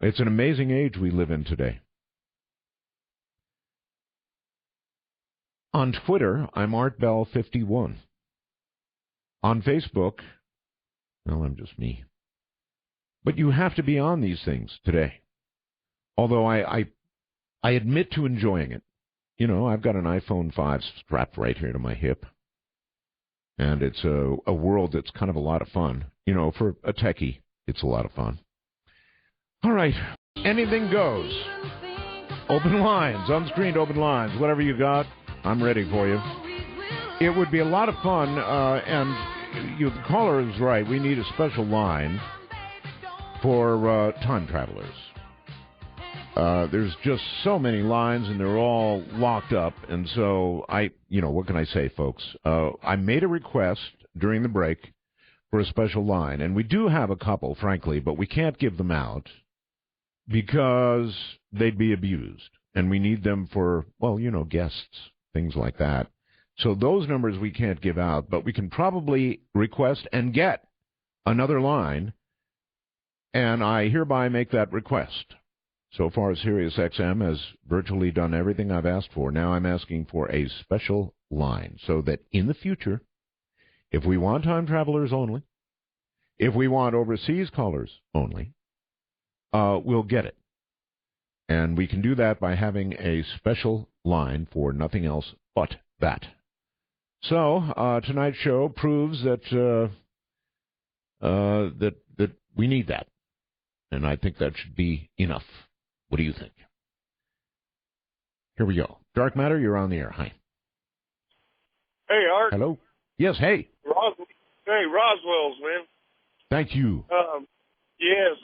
It's an amazing age we live in today. On Twitter, I'm ArtBell51. On Facebook, well, I'm just me. But you have to be on these things today. Although I admit to enjoying it. You know, I've got an iPhone 5 strapped right here to my hip. And it's a world that's kind of a lot of fun. You know, for a techie, it's a lot of fun. All right. Anything goes. Open lines, unscreened open lines, whatever you got, I'm ready for you. It would be a lot of fun, and the caller is right. We need a special line for time travelers. There's just so many lines, and they're all locked up. And so what can I say, folks? I made a request during the break for a special line, and we do have a couple, frankly, but we can't give them out because they'd be abused, and we need them for, well, you know, guests, things like that. So those numbers we can't give out, but we can probably request and get another line, and I hereby make that request. So far, SiriusXM has virtually done everything I've asked for. Now I'm asking for a special line so that in the future, if we want time travelers only, if we want overseas callers only, we'll get it. And we can do that by having a special line for nothing else but that. So tonight's show proves that that we need that. And I think that should be enough. What do you think? Here we go. Dark Matter, you're on the air. Hi. Hey, Art. Hello. Yes, hey. Hey, Roswell's, man. Thank you. Yes,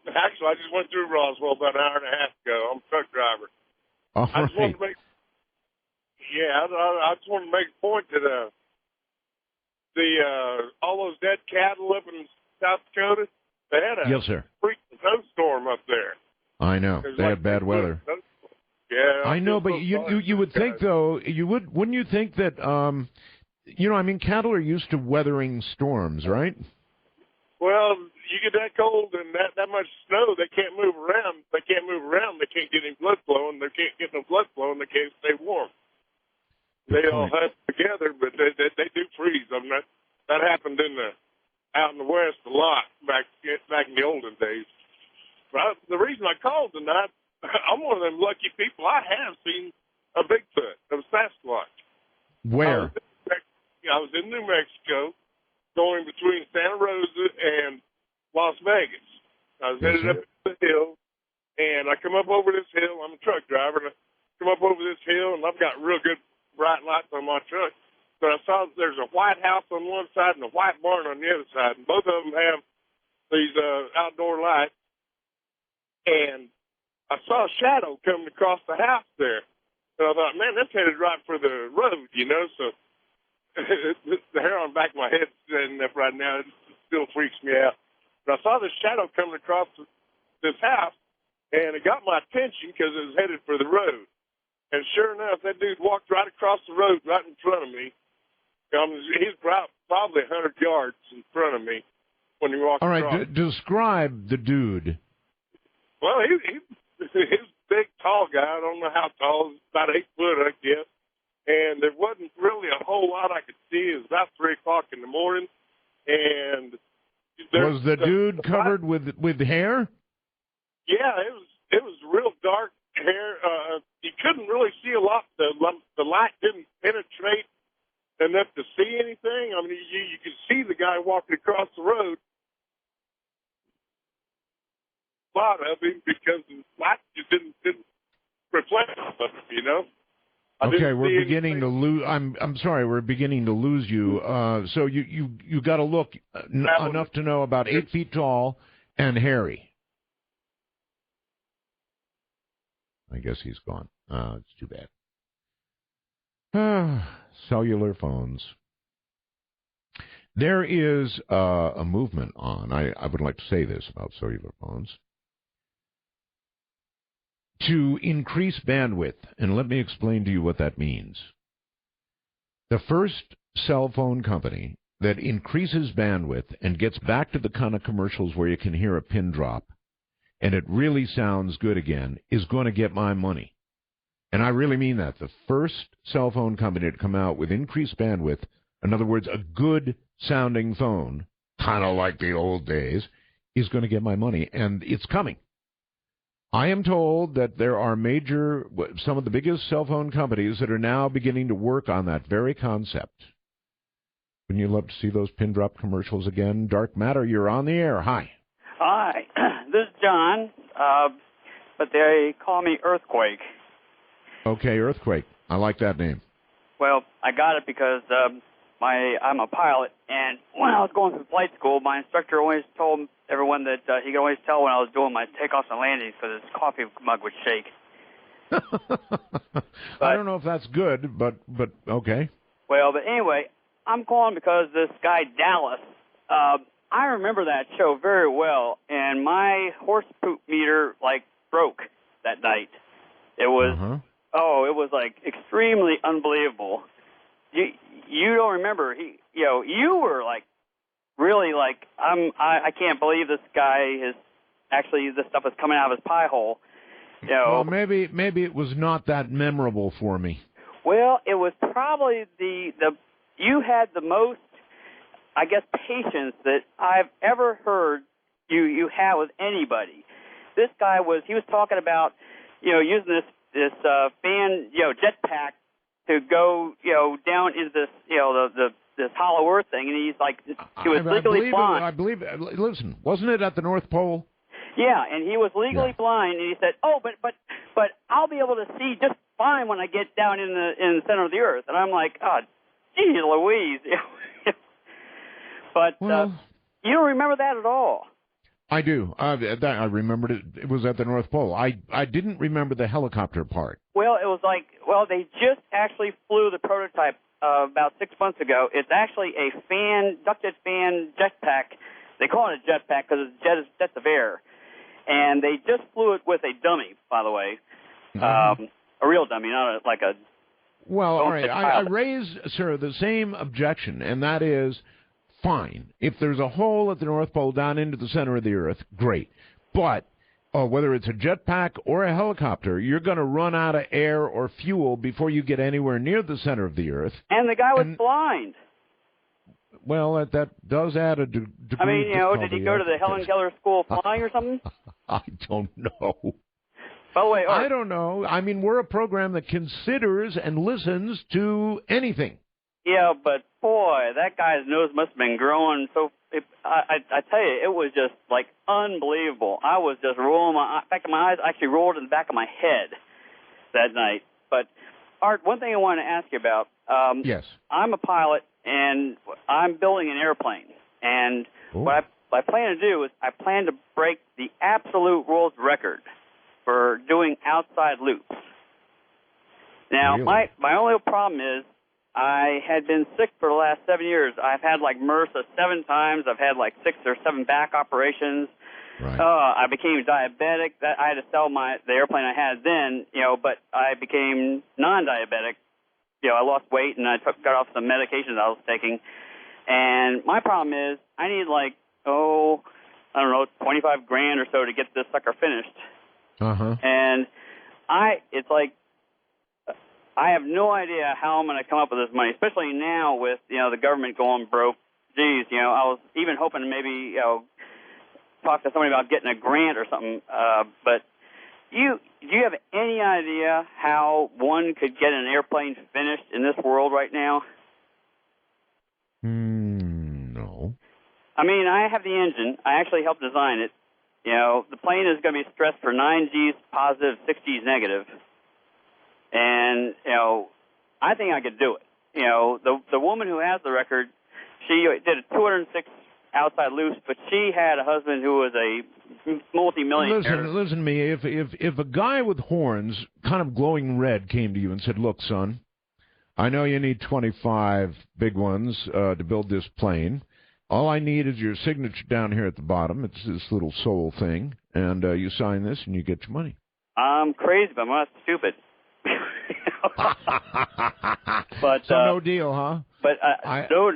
actually, I just went through Roswell about an hour and a half ago. I'm a truck driver. All I just wanted to make, I just wanted to make a point that all those dead cattle up in South Dakota, They had a yes, sir. freaking snowstorm up there. I know. They had bad weather. Yeah, I know, but you would think though wouldn't you think that cattle are used to weathering storms, right? Well, you get that cold and that much snow, they can't move around. They can't move around. They can't get any blood flowing. They can't get no blood flowing. They can't stay warm. They all huddle together, but they do freeze. I mean, that happened out in the West a lot back in the olden days. But the reason I called tonight, I'm one of them lucky people. I have seen a Bigfoot, a Sasquatch. Where? I was in New Mexico, going between Santa Rosa and Las Vegas. I was headed up the hill, and I come up over this hill. I'm a truck driver, and I come up over this hill, and I've got real good bright lights on my truck. But I saw there's a white house on one side and a white barn on the other side, and both of them have these outdoor lights. And I saw a shadow coming across the house there. And I thought, man, that's headed right for the road, So the hair on the back of my head standing up right now, it still freaks me out. But I saw this shadow coming across this house, and it got my attention because it was headed for the road. And sure enough, that dude walked right across the road right in front of me. He's probably 100 yards in front of me when he walked across. All right, describe the dude. Well, he's a big, tall guy. I don't know how tall. He's about 8 foot, I guess. And there wasn't really a whole lot I could see. It was about 3 o'clock in the morning. And was the dude covered with hair? Yeah, it was real dark hair. You couldn't really see a lot. The light didn't penetrate enough to see anything. I mean, you could see the guy walking across the road. A lot of him because the light just didn't reflect on him, Okay, we're beginning to lose. I'm sorry, we're beginning to lose you. So you got to look enough to know about 8 feet tall and hairy. I guess he's gone. It's too bad. Cellular phones. There is a movement on. I would like to say this about cellular phones. To increase bandwidth, and let me explain to you what that means. The first cell phone company that increases bandwidth and gets back to the kind of commercials where you can hear a pin drop and it really sounds good again is going to get my money. And I really mean that. The first cell phone company to come out with increased bandwidth, in other words, a good sounding phone, kind of like the old days, is going to get my money, and it's coming. I am told that there are some of the biggest cell phone companies that are now beginning to work on that very concept. Wouldn't you love to see those pin drop commercials again? Dark Matter, you're on the air. Hi. Hi. This is John, but they call me Earthquake. Okay, Earthquake. I like that name. Well, I got it because I'm a pilot, and when I was going through flight school, my instructor always told everyone that he could always tell when I was doing my takeoffs and landings because his coffee mug would shake. I don't know if that's good, but okay. Well, but anyway, I'm calling because this guy Dallas, I remember that show very well, and my horse poop meter broke that night. It was it was extremely unbelievable. You don't remember? You were really I can't believe this guy is actually this stuff is coming out of his pie hole. Well, maybe it was not that memorable for me. Well, it was probably you had the most, I guess, patience that I've ever heard you have with anybody. This guy was talking about using this fan jetpack to go down into this this hollow earth thing, and he was legally blind. I believe. Listen, wasn't it at the North Pole? Yeah, and he was legally blind, and he said, "Oh, but I'll be able to see just fine when I get down in the center of the earth." And I'm like, "Oh, gee, Louise!" But you don't remember that at all. I do. I remembered it. It was at the North Pole. I didn't remember the helicopter part. Well, it was they just actually flew the prototype about 6 months ago. It's actually a ducted fan jetpack They call it a jetpack because it's jets of air. And they just flew it with a dummy, by the way. A real dummy, not like a... Well, all right. I raise, sir, the same objection, and that is, fine. If there's a hole at the North Pole down into the center of the Earth, great. But whether it's a jetpack or a helicopter, you're going to run out of air or fuel before you get anywhere near the center of the Earth. And the guy was blind. Well, that does add a degree I mean, did he go to the Helen Keller School of Flying or something? I don't know. By the way, I don't know. I mean, we're a program that considers and listens to anything. Yeah, but boy, that guy's nose must have been growing. So I tell you, it was just like unbelievable. I was just rolling back of my eyes. Actually, rolled in the back of my head that night. But Art, one thing I wanted to ask you about. Yes. I'm a pilot, and I'm building an airplane. And what I plan to do is I plan to break the absolute world record for doing outside loops. Now, really? my only problem is I had been sick for the last 7 years. I've had like MRSA 7 times. I've had like 6 or 7 back operations. Right. I became diabetic. I had to sell the airplane I had then, but I became non-diabetic. I lost weight and I got off some medications I was taking. And my problem is I need like, I don't know, $25,000 or so to get this sucker finished. And it's like, I have no idea how I'm going to come up with this money, especially now with, the government going broke. Geez, I was even hoping to maybe, talk to somebody about getting a grant or something. But do you have any idea how one could get an airplane finished in this world right now? No. I mean, I have the engine. I actually helped design it. The plane is going to be stressed for 9 Gs positive, 6 Gs negative. And, I think I could do it. The woman who has the record, she did a 206 outside loops, but she had a husband who was a multi-millionaire. Listen to me. If a guy with horns, kind of glowing red, came to you and said, look, son, I know you need 25 big ones to build this plane. All I need is your signature down here at the bottom. It's this little soul thing, and you sign this and you get your money. I'm crazy, but I'm not stupid. But so no deal, huh? But no.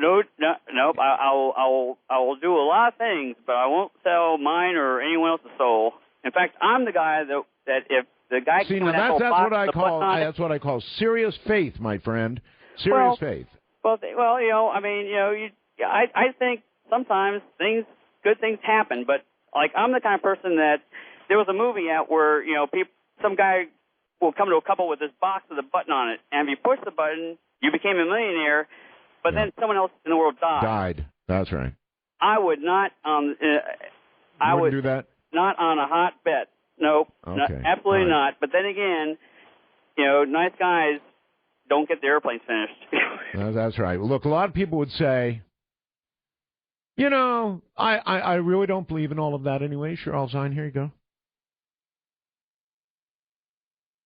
I will do a lot of things, but I won't sell mine or anyone else's soul. In fact, I'm the guy that if the guy see, now that's what I call serious faith, my friend. Serious faith. Well, I think sometimes good things happen, but like I'm the kind of person that there was a movie out where some guy will come to a couple with this box with a button on it, and if you push the button, you became a millionaire, but then someone else in the world died. That's right. I would not. I would do that. Not on a hot bet. Nope. Okay. Absolutely not. But then again, nice guys don't get the airplanes finished. That's right. Look, a lot of people would say, I really don't believe in all of that anyway. Sure, I'll sign. Here you go.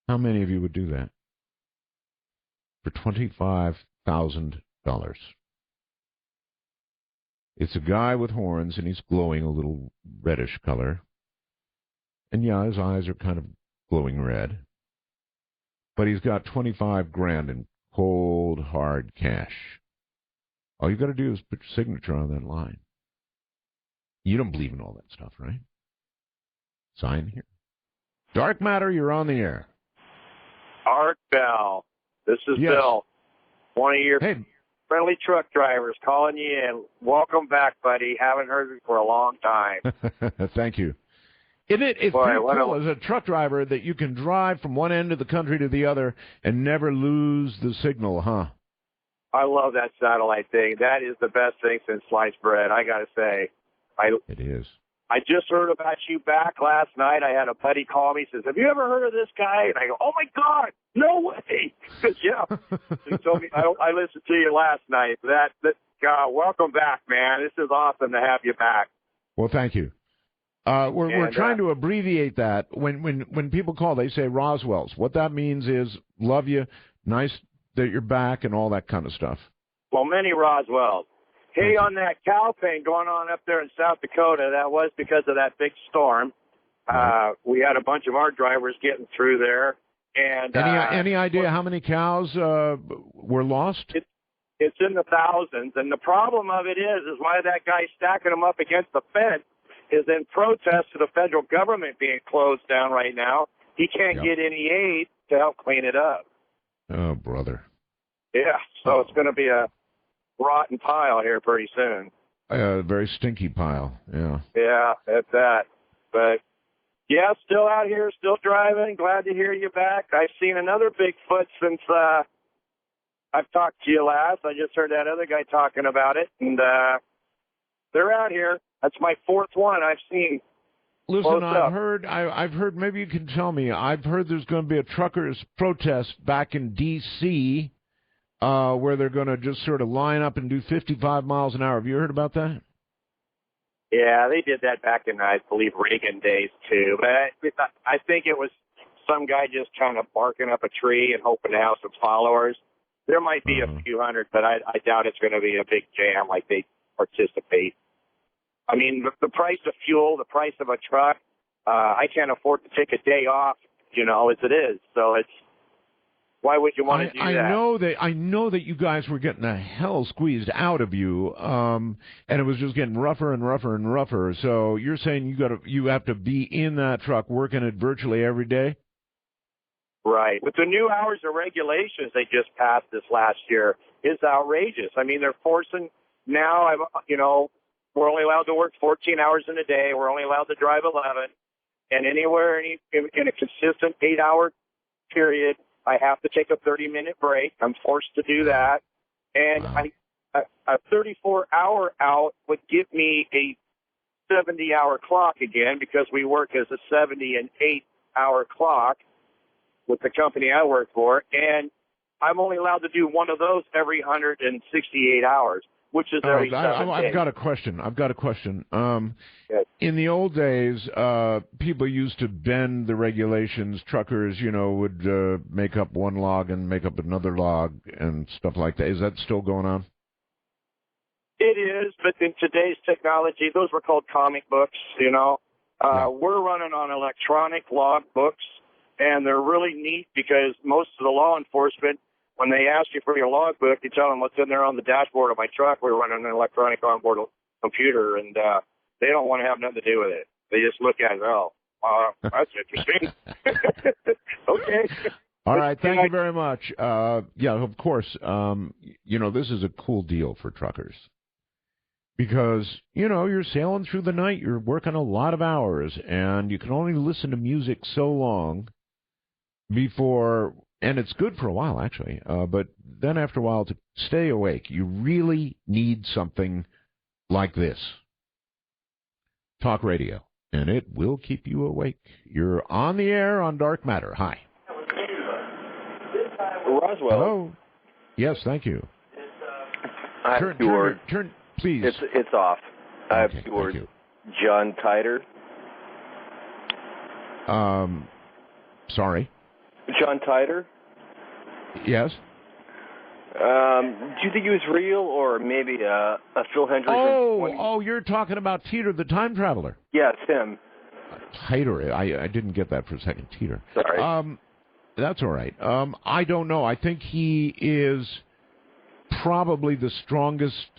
How many of you would do that for $25,000? It's a guy with horns, and he's glowing a little reddish color. And, yeah, his eyes are kind of glowing red. But he's got $25,000 in cold, hard cash. All you got to do is put your signature on that line. You don't believe in all that stuff, right? Sign here. Dark Matter, you're on the air. Art Bell. This is Bill, one of your friendly truck drivers calling you in. Welcome back, buddy. Haven't heard you for a long time. Thank you. It's pretty cool as a truck driver that you can drive from one end of the country to the other and never lose the signal, huh? I love that satellite thing. That is the best thing since sliced bread, I got to say. It is. I just heard about you back last night. I had a buddy call me. He says, have you ever heard of this guy? And I go, oh, my God, no way. Because, he told me, I listened to you last night. God, welcome back, man. This is awesome to have you back. Well, thank you. We're trying to abbreviate that. When people call, they say Roswell's. What that means is love you, nice that you're back, and all that kind of stuff. Well, many Roswells. Hey, on that cow thing going on up there in South Dakota, that was because of that big storm. We had a bunch of our drivers getting through there. And any idea how many cows were lost? It's in the thousands, and the problem of it is why that guy's stacking them up against the fence is in protest to the federal government being closed down right now. He can't get any aid to help clean it up. Oh, brother. Yeah, so it's going to be a rotten pile here pretty soon. A very stinky pile, yeah. Yeah, that's that. But, yeah, still out here, still driving. Glad to hear you back. I've seen another Bigfoot since I've talked to you last. I just heard that other guy talking about it, and they're out here. That's my fourth one I've seen. Listen, I've heard, maybe you can tell me, I've heard there's going to be a truckers' protest back in D.C., where they're going to just sort of line up and do 55 miles an hour. Have you heard about that? Yeah, they did that back in, I believe, Reagan days, too. But I think it was some guy just kind of barking up a tree and hoping to have some followers. There might be a few hundred, but I doubt it's going to be a big jam like they participate. I mean, the price of fuel, the price of a truck, I can't afford to take a day off, as it is. So why would you want to do that? I know that you guys were getting the hell squeezed out of you, and it was just getting rougher and rougher and rougher. So you're saying you have to be in that truck working it virtually every day? Right. With the new hours of regulations they just passed this last year, it's outrageous. I mean, they're forcing now. We're only allowed to work 14 hours in a day. We're only allowed to drive 11, and anywhere in a consistent 8-hour period, I have to take a 30-minute break. I'm forced to do that. And a 34-hour out would give me a 70-hour clock again because we work as a 70 and 8-hour clock with the company I work for. And I'm only allowed to do one of those every 168 hours, which is every 7 days. I've got a question. Yes. In the old days, people used to bend the regulations. Truckers, would make up one log and make up another log and stuff like that. Is that still going on? It is, but in today's technology, those were called comic books, We're running on electronic log books, and they're really neat because most of the law enforcement, when they ask you for your logbook, you tell them what's in there on the dashboard of my truck. We're running an electronic onboard computer, and they don't want to have nothing to do with it. They just look at it, that's interesting. Okay. All right, thank you very much. Yeah, of course, this is a cool deal for truckers because, you're sailing through the night, you're working a lot of hours, and you can only listen to music so long before... And it's good for a while, actually. But then after a while, to stay awake, you really need something like this. Talk radio. And it will keep you awake. You're on the air on Dark Matter. Hi. Roswell. Hello. Yes, thank you. I have two words. Turn, please. It's off. I have two words. John Titor. Sorry. John Titor? Yes. Do you think he was real or maybe a Phil Hendricks? Oh, you're talking about Teeter, the time traveler. Yes, him. Titor. I didn't get that for a second. Teeter. Sorry. That's all right. I don't know. I think he is probably the strongest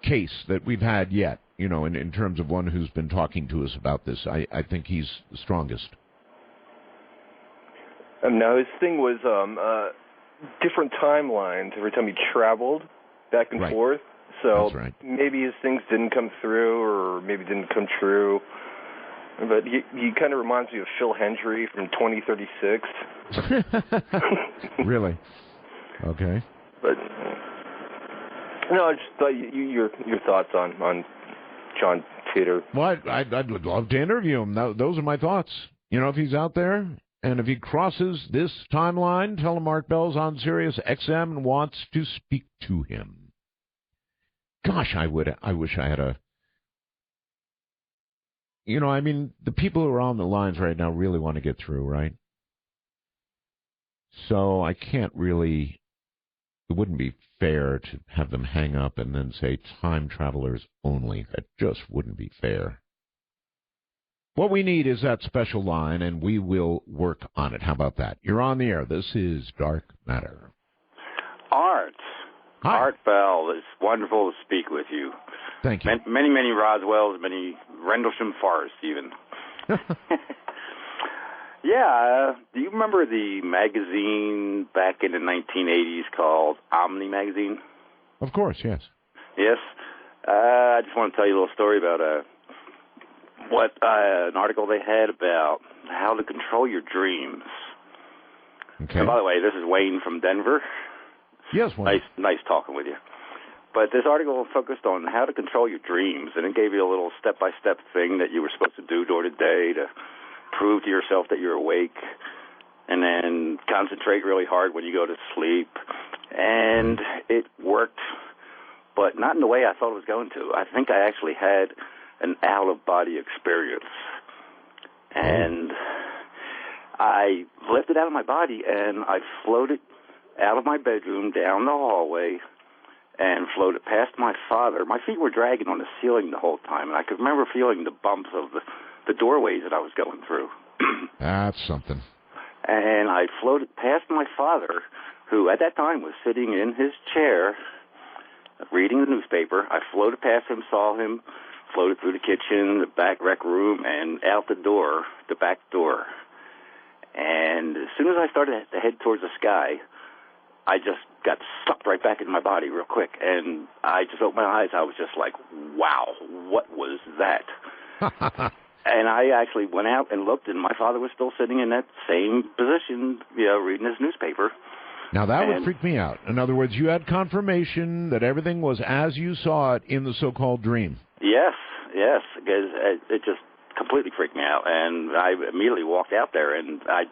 case that we've had yet, in terms of one who's been talking to us about this. I think he's the strongest. Now, his thing was different timelines every time he traveled back and forth. So maybe his things didn't come through or maybe didn't come true. But he kind of reminds me of Phil Hendry from 2036. Really? Okay. But no, I just thought your thoughts on John Titor. Well, I'd love to interview him. Those are my thoughts. If he's out there, and if he crosses this timeline, tell him Art Bell's on Sirius XM and wants to speak to him. Gosh, I wish I had a... the people who are on the lines right now really want to get through, right? So I can't really It wouldn't be fair to have them hang up and then say time travelers only. That just wouldn't be fair. What we need is that special line, and we will work on it. How about that? You're on the air. This is Dark Matter. Art. Hi. Art Bell, it's wonderful to speak with you. Thank you. Many, many Roswells, many Rendlesham Forests, even. Yeah, do you remember the magazine back in the 1980s called Omni Magazine? Of course, yes. Yes. I just want to tell you a little story about an article they had about how to control your dreams. Okay. And by the way, this is Wayne from Denver. Yes, Wayne. Nice talking with you. But this article focused on how to control your dreams, and it gave you a little step-by-step thing that you were supposed to do during the day to prove to yourself that you're awake, and then concentrate really hard when you go to sleep. And it worked, but not in the way I thought it was going to. I think I actually had an out-of-body experience. And I lifted out of my body, and I floated out of my bedroom down the hallway and floated past my father. My feet were dragging on the ceiling the whole time, and I could remember feeling the bumps of the doorways that I was going through. That's something. And I floated past my father, who at that time was sitting in his chair reading the newspaper. I floated past him, saw him, floated through the kitchen, the back rec room, and out the door, the back door. And as soon as I started to head towards the sky, I just got sucked right back into my body real quick. And I just opened my eyes. I was just like, wow, what was that? And I actually went out and looked, and my father was still sitting in that same position, reading his newspaper. Now, that would freak me out. In other words, you had confirmation that everything was as you saw it in the so-called dream. Yes, because it just completely freaked me out. And I immediately walked out there, and I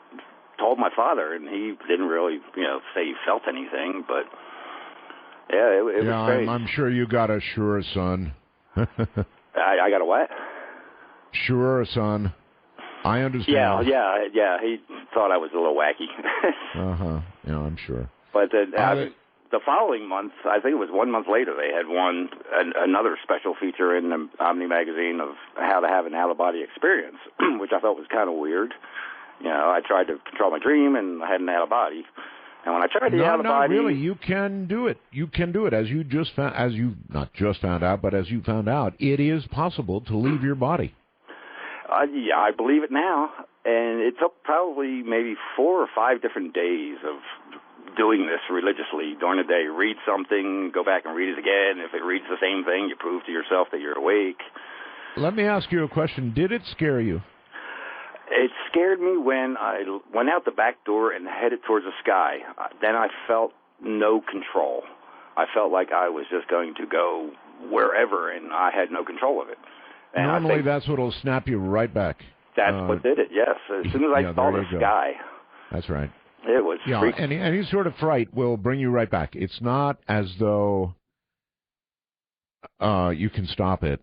told my father, and he didn't really, say he felt anything, but, yeah, it was strange. I'm sure you got a sure, son. I got a what? Sure, son. I understand. Yeah. He thought I was a little wacky. Yeah, I'm sure. But the following month, I think it was 1 month later, they had another special feature in the Omni magazine of how to have an out-of-body experience, which I thought was kind of weird. I tried to control my dream, and I had an out-of-body. And when I tried the out-of-body... No, really, you can do it. You can do it. As you not just found out, but as you found out, it is possible to leave your body. Yeah, I believe it now. And it took probably maybe 4 or 5 different days of doing this religiously during the day. Read something, go back and read it again. If it reads the same thing, you prove to yourself that you're awake. Let me ask you a question. Did it scare you? It scared me when I went out the back door and headed towards the sky. Then I felt no control. I felt like I was just going to go wherever, and I had no control of it. And normally that's what will snap you right back. That's what did it, yes. As soon as I saw the sky. That's right. It was freaky. Any sort of fright will bring you right back. It's not as though you can stop it,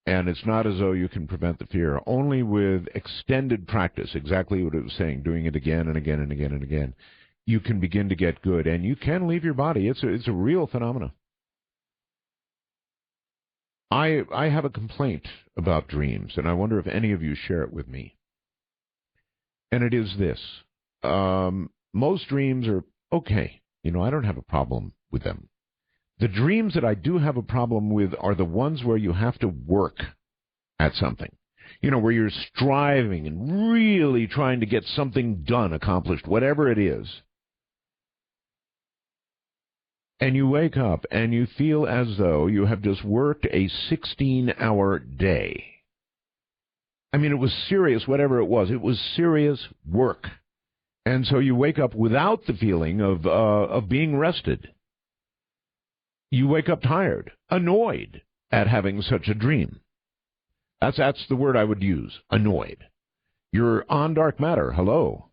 and it's not as though you can prevent the fear. Only with extended practice, exactly what it was saying, doing it again and again and again and again, you can begin to get good, and you can leave your body. It's a real phenomenon. I have a complaint about dreams, and I wonder if any of you share it with me. And it is this. Most dreams are okay. I don't have a problem with them. The dreams that I do have a problem with are the ones where you have to work at something. Where you're striving and really trying to get something done, accomplished, whatever it is. And you wake up and you feel as though you have just worked a 16-hour day. I mean, it was serious, whatever it was. It was serious work. And so you wake up without the feeling of being rested. You wake up tired, annoyed at having such a dream. That's the word I would use, annoyed. You're on Dark Matter. Hello.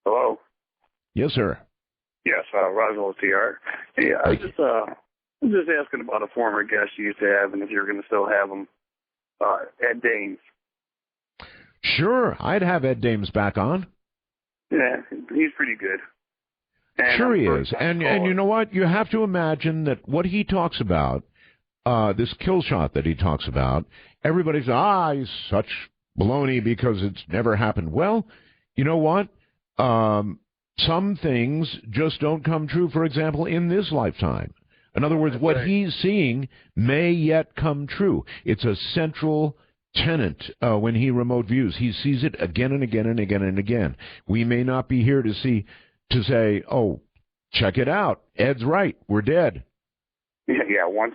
Hello. Yes, sir. Yes, Roswell TR. Hey, I was just asking about a former guest you used to have, and if you're going to still have him, Ed Dames. Sure, I'd have Ed Dames back on. Yeah, he's pretty good. And sure he is. And you know what? You have to imagine that what he talks about, this kill shot that he talks about, everybody's, he's such baloney because it's never happened. Well, you know what? Some things just don't come true, for example, in this lifetime. In other words, what he's seeing may yet come true. It's a central tenet when he remote views. He sees it again and again and again and again. We may not be here to say, oh, check it out. Ed's right. We're dead. Yeah, once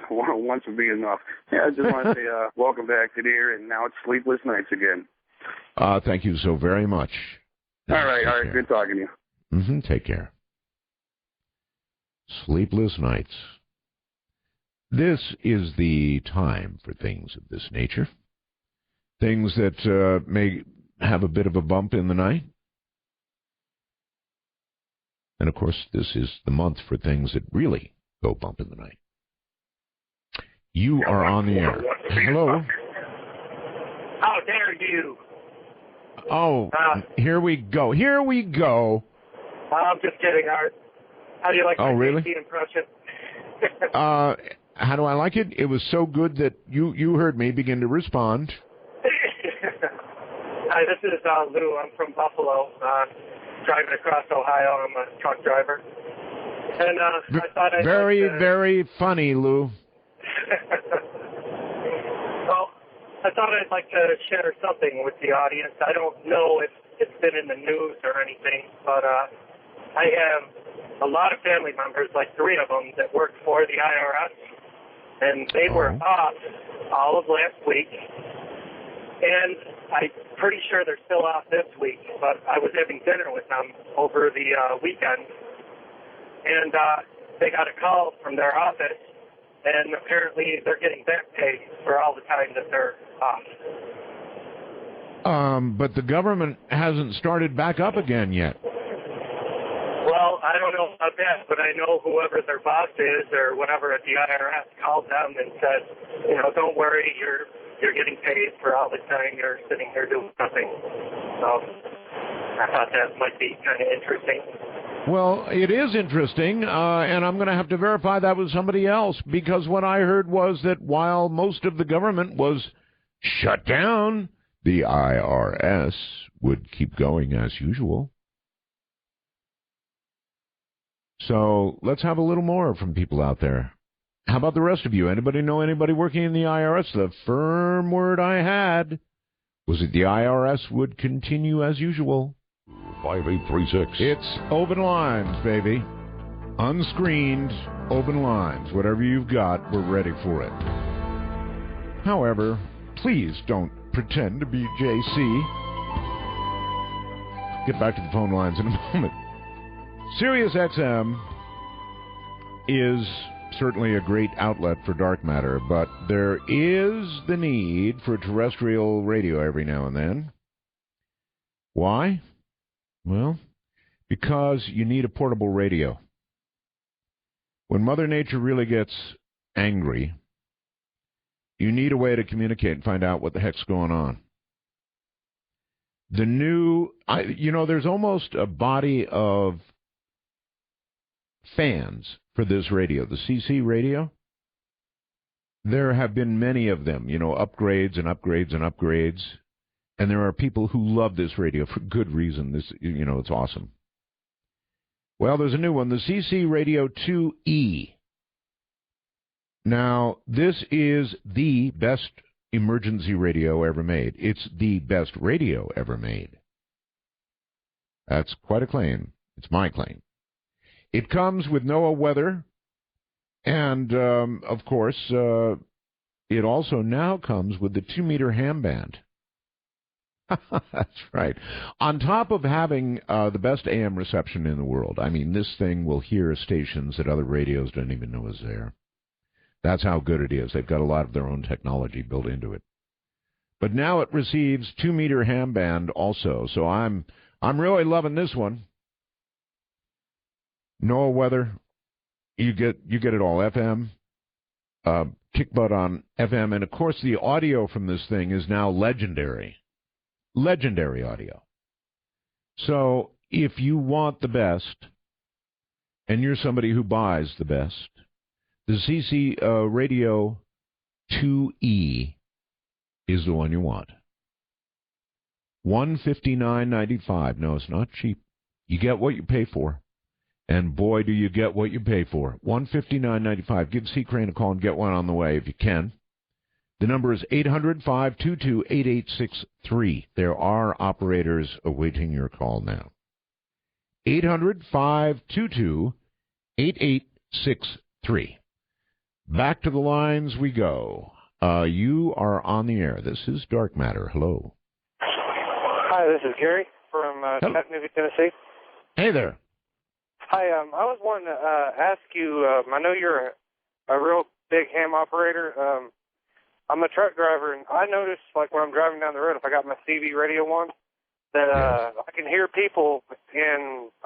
would be enough. Yeah, I just want to say welcome back to the air, and now it's Sleepless Nights again. Thank you so very much. All right. Good talking to you. Take care. Sleepless Nights. This is the time for things of this nature. Things that may have a bit of a bump in the night. And, of course, this is the month for things that really go bump in the night. You are on the air. Hello? How dare you? Oh, here we go. Here we go. I'm just kidding, Art. How do you like my really? impression? How do I like it? It was so good that you heard me begin to respond. Hi, this is Lou. I'm from Buffalo, driving across Ohio. I'm a truck driver. And I thought I'd very funny, Lou. Well, I thought I'd like to share something with the audience. I don't know if it's been in the news or anything, but I have a lot of family members, like 3 of them, that work for the IRS, and they were off all of last week, and I'm pretty sure they're still off this week, but I was having dinner with them over the weekend, and they got a call from their office, and apparently they're getting back pay for all the time that they're off. But the government hasn't started back up again yet. Well, I don't know about that, but I know whoever their boss is or whatever at the IRS called them and said, don't worry, you're getting paid for all the time you're sitting here doing nothing. So I thought that might be kind of interesting. Well, it is interesting, and I'm going to have to verify that with somebody else, because what I heard was that while most of the government was shut down, the IRS would keep going as usual. So let's have a little more from people out there. How about the rest of you? Anybody know anybody working in the IRS? The firm word I had was that the IRS would continue as usual. 5836. It's open lines, baby. Unscreened open lines. Whatever you've got, we're ready for it. However, please don't pretend to be JC. Get back to the phone lines in a moment. Sirius XM is certainly a great outlet for dark matter, but there is the need for terrestrial radio every now and then. Why? Well, because you need a portable radio. When Mother Nature really gets angry, you need a way to communicate and find out what the heck's going on. The new, there's almost a body of fans for this radio, the CC radio. There have been many of them, upgrades and upgrades and upgrades. And there are people who love this radio for good reason. This, it's awesome. Well, there's a new one, the CC Radio 2E. Now, this is the best emergency radio ever made. It's the best radio ever made. That's quite a claim. It's my claim. It comes with NOAA weather, and, of course, it also now comes with the 2-meter ham band. That's right. On top of having the best AM reception in the world, I mean, this thing will hear stations that other radios don't even know is there. That's how good it is. They've got a lot of their own technology built into it. But now it receives 2-meter ham band also, so I'm really loving this one. NOAA weather, you get it all. FM, kick butt on FM, and of course the audio from this thing is now legendary. Legendary audio. So if you want the best, and you're somebody who buys the best, the CC Radio 2E is the one you want. $159.95. No, it's not cheap. You get what you pay for. And boy, do you get what you pay for. $159.95. Give C. Crane a call and get one on the way if you can. The number is 800-522-8863. There are operators awaiting your call now. 800-522-8863. Back to the lines we go. You are on the air. This is Dark Matter. Hello. Hi, this is Gary from Chattanooga, Tennessee. Hey there. Hi, I was wanting to ask you, I know you're a real big ham operator. I'm a truck driver, and I noticed, like, when I'm driving down the road, if I got my CB radio on, that I can hear people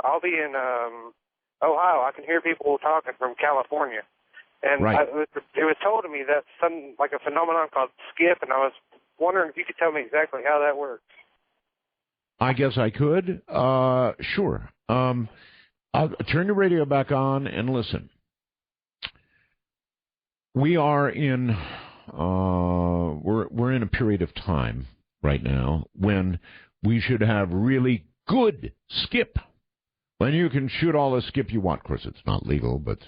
I'll be in Ohio, I can hear people talking from California. And it was told to me that's like a phenomenon called skip, and I was wondering if you could tell me exactly how that works. I guess I could. Sure. I'll turn your radio back on and listen. We are in we're in a period of time right now when we should have really good skip. When you can shoot all the skip you want. Of course, it's not legal, but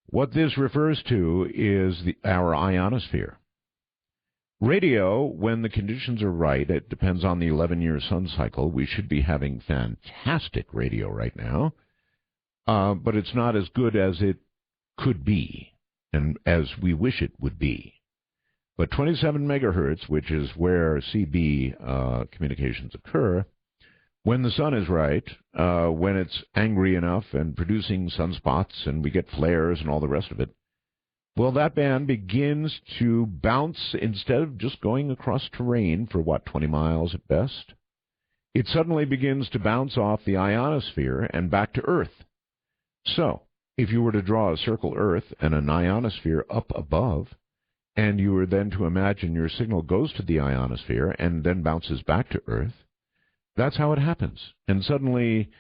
what this refers to is our ionosphere. Radio, when the conditions are right, it depends on the 11-year sun cycle. We should be having fantastic radio right now, but it's not as good as it could be and as we wish it would be. But 27 megahertz, which is where CB communications occur, when the sun is right, when it's angry enough and producing sunspots and we get flares and all the rest of it, well, that band begins to bounce instead of just going across terrain for, 20 miles at best? It suddenly begins to bounce off the ionosphere and back to Earth. So, if you were to draw a circle Earth and an ionosphere up above, and you were then to imagine your signal goes to the ionosphere and then bounces back to Earth, that's how it happens. And suddenly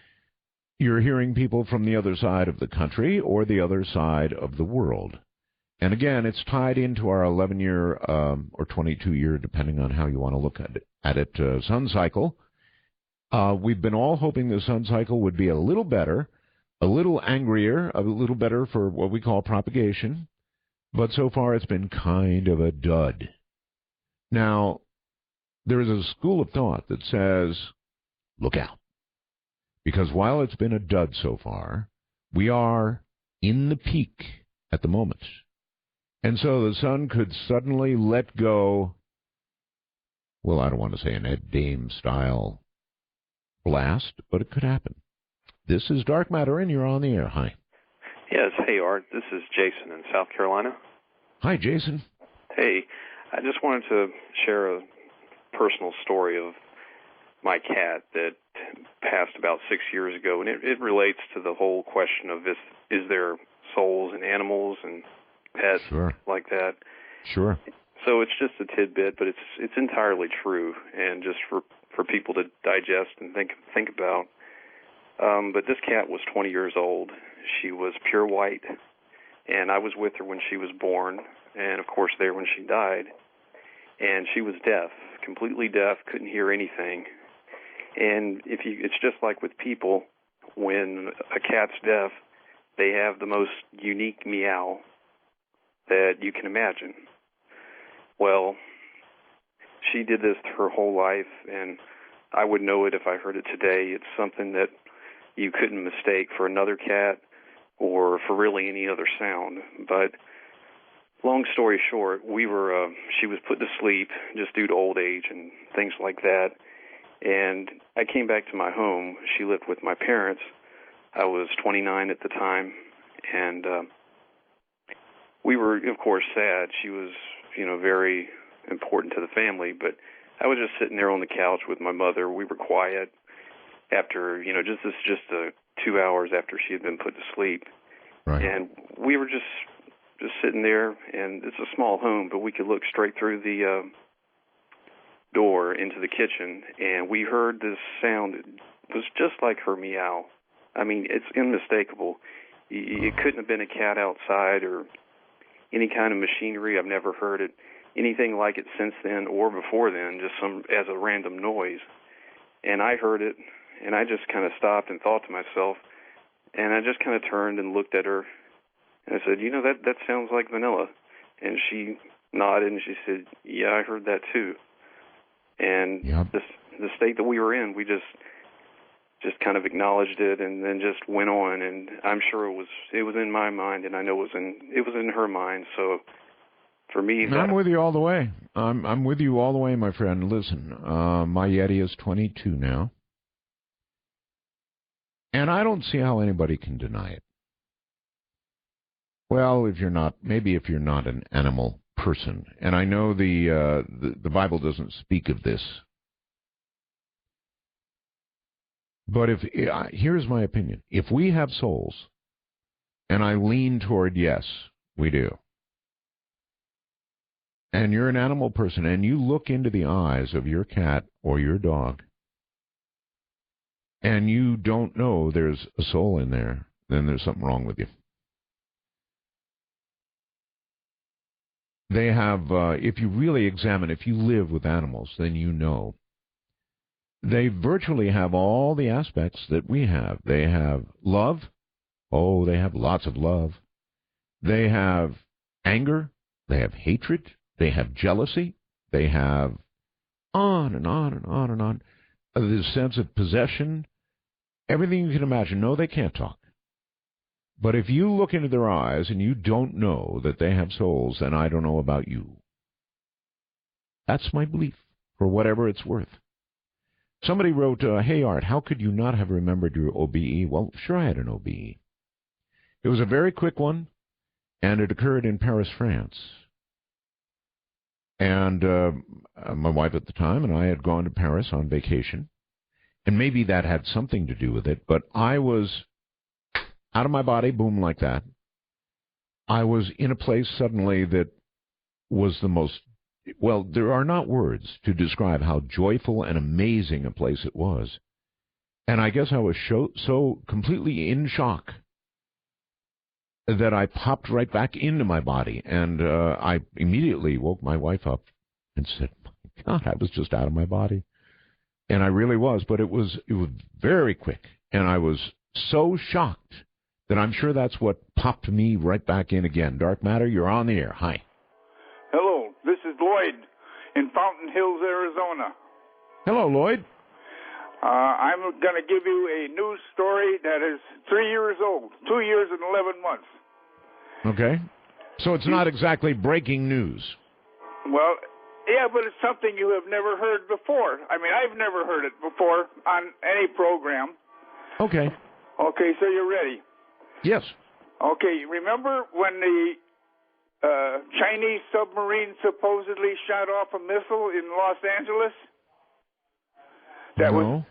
you're hearing people from the other side of the country or the other side of the world. And again, it's tied into our 11-year or 22-year, depending on how you want to look at it, sun cycle. We've been all hoping the sun cycle would be a little better, a little angrier, a little better for what we call propagation. But so far, it's been kind of a dud. Now, there is a school of thought that says, look out. Because while it's been a dud so far, we are in the peak at the moment. And so the sun could suddenly let go, well, I don't want to say an Ed Dame style blast, but it could happen. This is Dark Matter, and you're on the air. Hi. Yes. Hey, Art. This is Jason in South Carolina. Hi, Jason. Hey. I just wanted to share a personal story of my cat that passed about 6 years ago, and it relates to the whole question of is there souls in animals and pets like that. Sure. So it's just a tidbit, but it's entirely true, and just for people to digest and think about. But this cat was 20 years old. She was pure white, and I was with her when she was born, and of course there when she died. And she was deaf, completely deaf, couldn't hear anything. And it's just like with people, when a cat's deaf, they have the most unique meow that you can imagine. Well, she did this her whole life, and I would know it if I heard it today. It's something that you couldn't mistake for another cat or for really any other sound. But long story short, she was put to sleep just due to old age and things like that. And I came back to my home. She lived with my parents. I was 29 at the time, and we were, of course, sad. She was, very important to the family, but I was just sitting there on the couch with my mother. We were quiet after, just 2 hours after she had been put to sleep. Right. And we were just sitting there, and it's a small home, but we could look straight through the door into the kitchen, and we heard this sound. It was just like her meow, I mean, it's unmistakable. It couldn't have been a cat outside or any kind of machinery. I've never heard anything like it since then or before then, just as a random noise. And I heard it, and I just kind of stopped and thought to myself, and I just kind of turned and looked at her, and I said, that sounds like Vanilla. And she nodded, and she said, yeah, I heard that too. And the state that we were in, we just kind of acknowledged it and then just went on. And I'm sure it was in my mind, and I know it was in her mind. So for me, I'm with you all the way. I'm with you all the way, my friend. Listen, my Yeti is 22 now, and I don't see how anybody can deny it. Well, if you're not an animal person, and I know the Bible doesn't speak of this, but here's my opinion: if we have souls, and I lean toward yes, we do, and you're an animal person, and you look into the eyes of your cat or your dog, and you don't know there's a soul in there, then there's something wrong with you. They have, if you really examine, if you live with animals, then you know. They virtually have all the aspects that we have. They have love. Oh, they have lots of love. They have anger. They have hatred. They have jealousy. They have on and on and on and on. The sense of possession. Everything you can imagine. No, they can't talk. But if you look into their eyes and you don't know that they have souls, then I don't know about you. That's my belief, for whatever it's worth. Somebody wrote, hey, Art, how could you not have remembered your OBE? Well, sure, I had an OBE. It was a very quick one, and it occurred in Paris, France. And my wife at the time and I had gone to Paris on vacation, and maybe that had something to do with it, but I was out of my body, boom, like that. I was in a place suddenly that was the most, well, there are not words to describe how joyful and amazing a place it was. And I guess I was so completely in shock that I popped right back into my body. And I immediately woke my wife up and said, my God, I was just out of my body. And I really was, but it was very quick. And I was so shocked that I'm sure that's what popped me right back in again. Dark Matter, you're on the air. Hi. Hello, this is Lloyd in Fountain Hills, Arizona. Hello, Lloyd. I'm going to give you a news story that is 3 years old, 2 years and 11 months. Okay. So it's not exactly breaking news. Well, yeah, but it's something you have never heard before. I mean, I've never heard it before on any program. Okay. Okay, so you're ready. Yes. Okay, remember when the Chinese submarine supposedly shot off a missile in Los Angeles? That was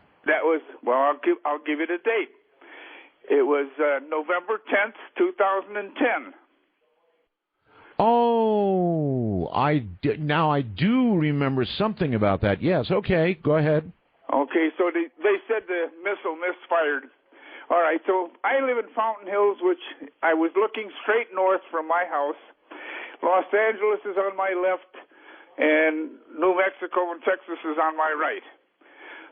well, I'll give you the date. It was November 10th, 2010. Oh, now I do remember something about that. Yes, okay, go ahead. Okay, so they said the missile misfired. All right, so I live in Fountain Hills, which I was looking straight north from my house. Los Angeles is on my left, and New Mexico and Texas is on my right.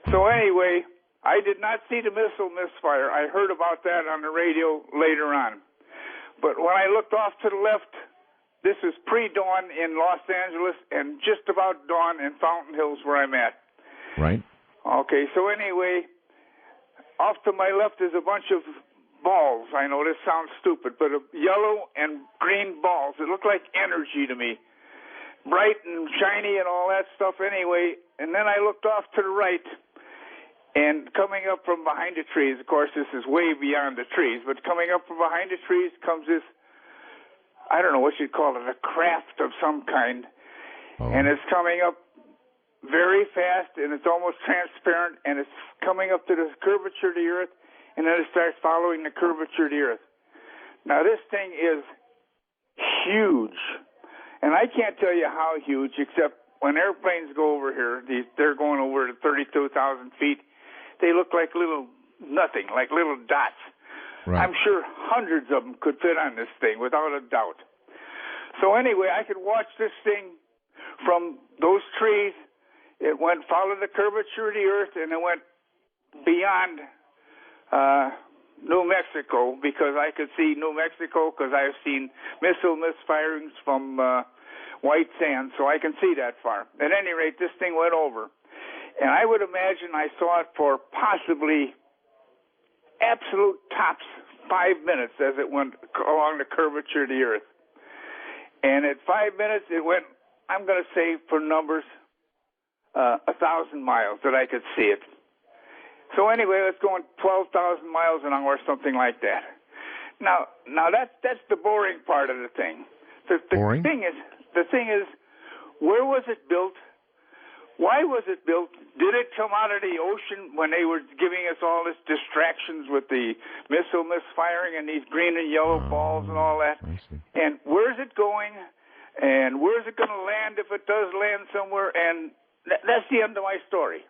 So anyway, I did not see the missile misfire. I heard about that on the radio later on. But when I looked off to the left, this is pre-dawn in Los Angeles and just about dawn in Fountain Hills where I'm at. Right. Okay, so anyway, off to my left is a bunch of balls. I know this sounds stupid, but yellow and green balls. It looked like energy to me. Bright and shiny and all that stuff anyway. And then I looked off to the right, and coming up from behind the trees, of course this is way beyond the trees, but coming up from behind the trees comes this, I don't know what you'd call it, a craft of some kind. Oh. And it's coming up very fast, and it's almost transparent, and it's coming up to the curvature of the earth, and then it starts following the curvature of the earth. Now, this thing is huge, and I can't tell you how huge, except when airplanes go over here, they're going over to 32,000 feet, they look like little nothing, like little dots. Right. I'm sure hundreds of them could fit on this thing without a doubt. So anyway, I could watch this thing from those trees. It went, followed the curvature of the earth, and it went beyond New Mexico, because I could see New Mexico, because I've seen missile misfirings from White Sands, so I can see that far. At any rate, this thing went over. And I would imagine I saw it for possibly absolute tops 5 minutes as it went along the curvature of the earth. And at 5 minutes, it went, I'm going to say for numbers, 1,000 miles that I could see it. So anyway, it's going 12,000 miles an hour, something like that. Now that's the boring part of the thing. The thing is, where was it built? Why was it built? Did it come out of the ocean when they were giving us all this distractions with the missile misfiring and these green and yellow balls and all that? And where's it going? And where's it going to land if it does land somewhere? And that's the end of my story.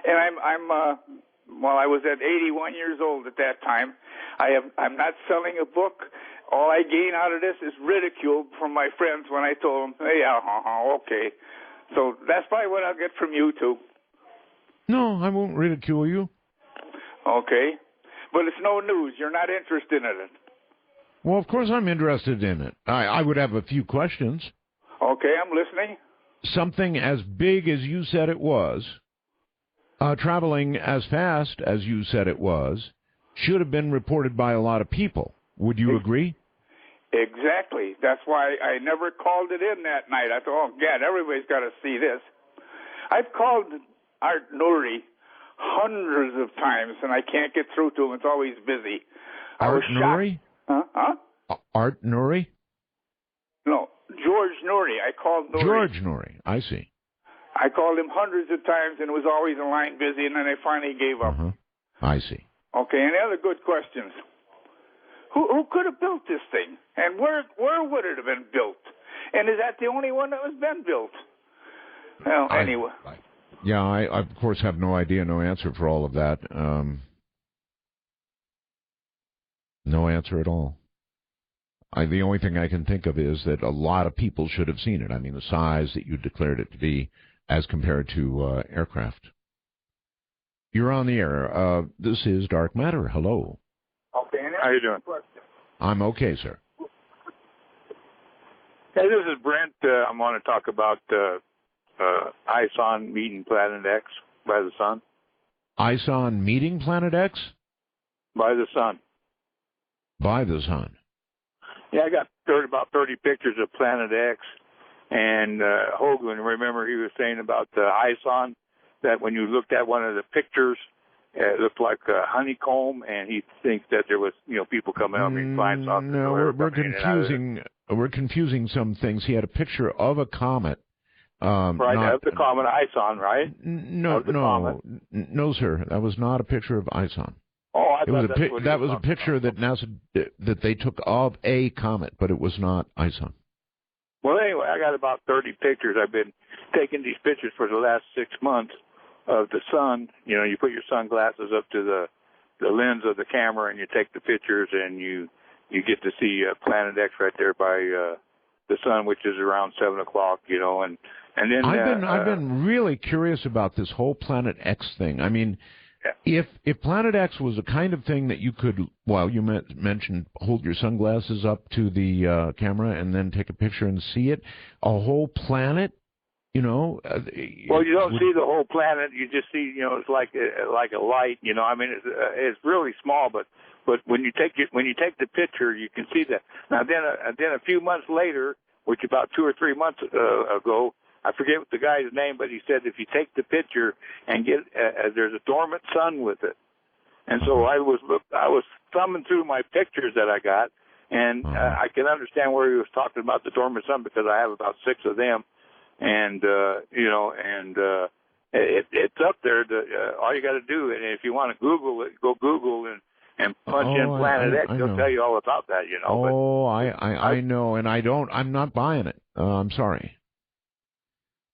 And I was at 81 years old at that time. I'm not selling a book. All I gain out of this is ridicule from my friends when I told them, hey, okay. So that's probably what I'll get from you, too. No, I won't ridicule you. Okay. But it's no news. You're not interested in it. Well, of course I'm interested in it. I would have a few questions. Okay, I'm listening. Something as big as you said it was, traveling as fast as you said it was, should have been reported by a lot of people. Would you agree? Exactly. That's why I never called it in that night. I thought, oh, God, everybody's got to see this. I've called Art Nuri hundreds of times, and I can't get through to him. It's always busy. Art Nuri? Huh? Art Nuri? No, George Nuri. I called Nuri. George Nuri. I see. I called him hundreds of times, and it was always a line busy, and then I finally gave up. I see. Okay, any other good questions? Who could have built this thing? And where would it have been built? And is that the only one that was been built? Well, anyway. I of course have no idea, no answer for all of that. No answer at all. The only thing I can think of is that a lot of people should have seen it. I mean, the size that you declared it to be as compared to aircraft. You're on the air. This is Dark Matter. Hello. Okay. How you doing? I'm okay, sir. Hey, this is Brent. I want to talk about ISON meeting Planet X by the sun. ISON meeting Planet X? By the sun. By the sun. Yeah, I got about 30 pictures of Planet X. And Hoagland, remember he was saying about the ISON, that when you looked at one of the pictures, it looked like a honeycomb, and he thinks that there was, people coming out and flying saucers. No, we're confusing some things. He had a picture of a comet. Right, of the comet ISON, right? No, sir. That was not a picture of ISON. Oh, I thought that was a picture that NASA that they took of a comet, but it was not ISON. Well, anyway, I got about 30 pictures. I've been taking these pictures for the last 6 months of the sun. You put your sunglasses up to the lens of the camera, and you take the pictures, and you get to see Planet X right there by the sun, which is around 7 o'clock. And then I've been really curious about this whole Planet X thing. I mean, if Planet X was the kind of thing that you could, you mentioned hold your sunglasses up to the camera and then take a picture and see it, a whole planet. Well, you don't see the whole planet. You just see, it's like a light. I mean, it's really small, but when you take the picture, you can see that. Now, then a few months later, which about 2 or 3 months ago, I forget the guy's name, but he said if you take the picture and get there's a dormant sun with it, and so I was thumbing through my pictures that I got, and I can understand where he was talking about the dormant sun because I have about 6 of them. And it's up there. All you got to do, and if you want to Google it, go Google and punch in Planet X. They'll tell you all about that. I know, and I'm not buying it. I'm sorry.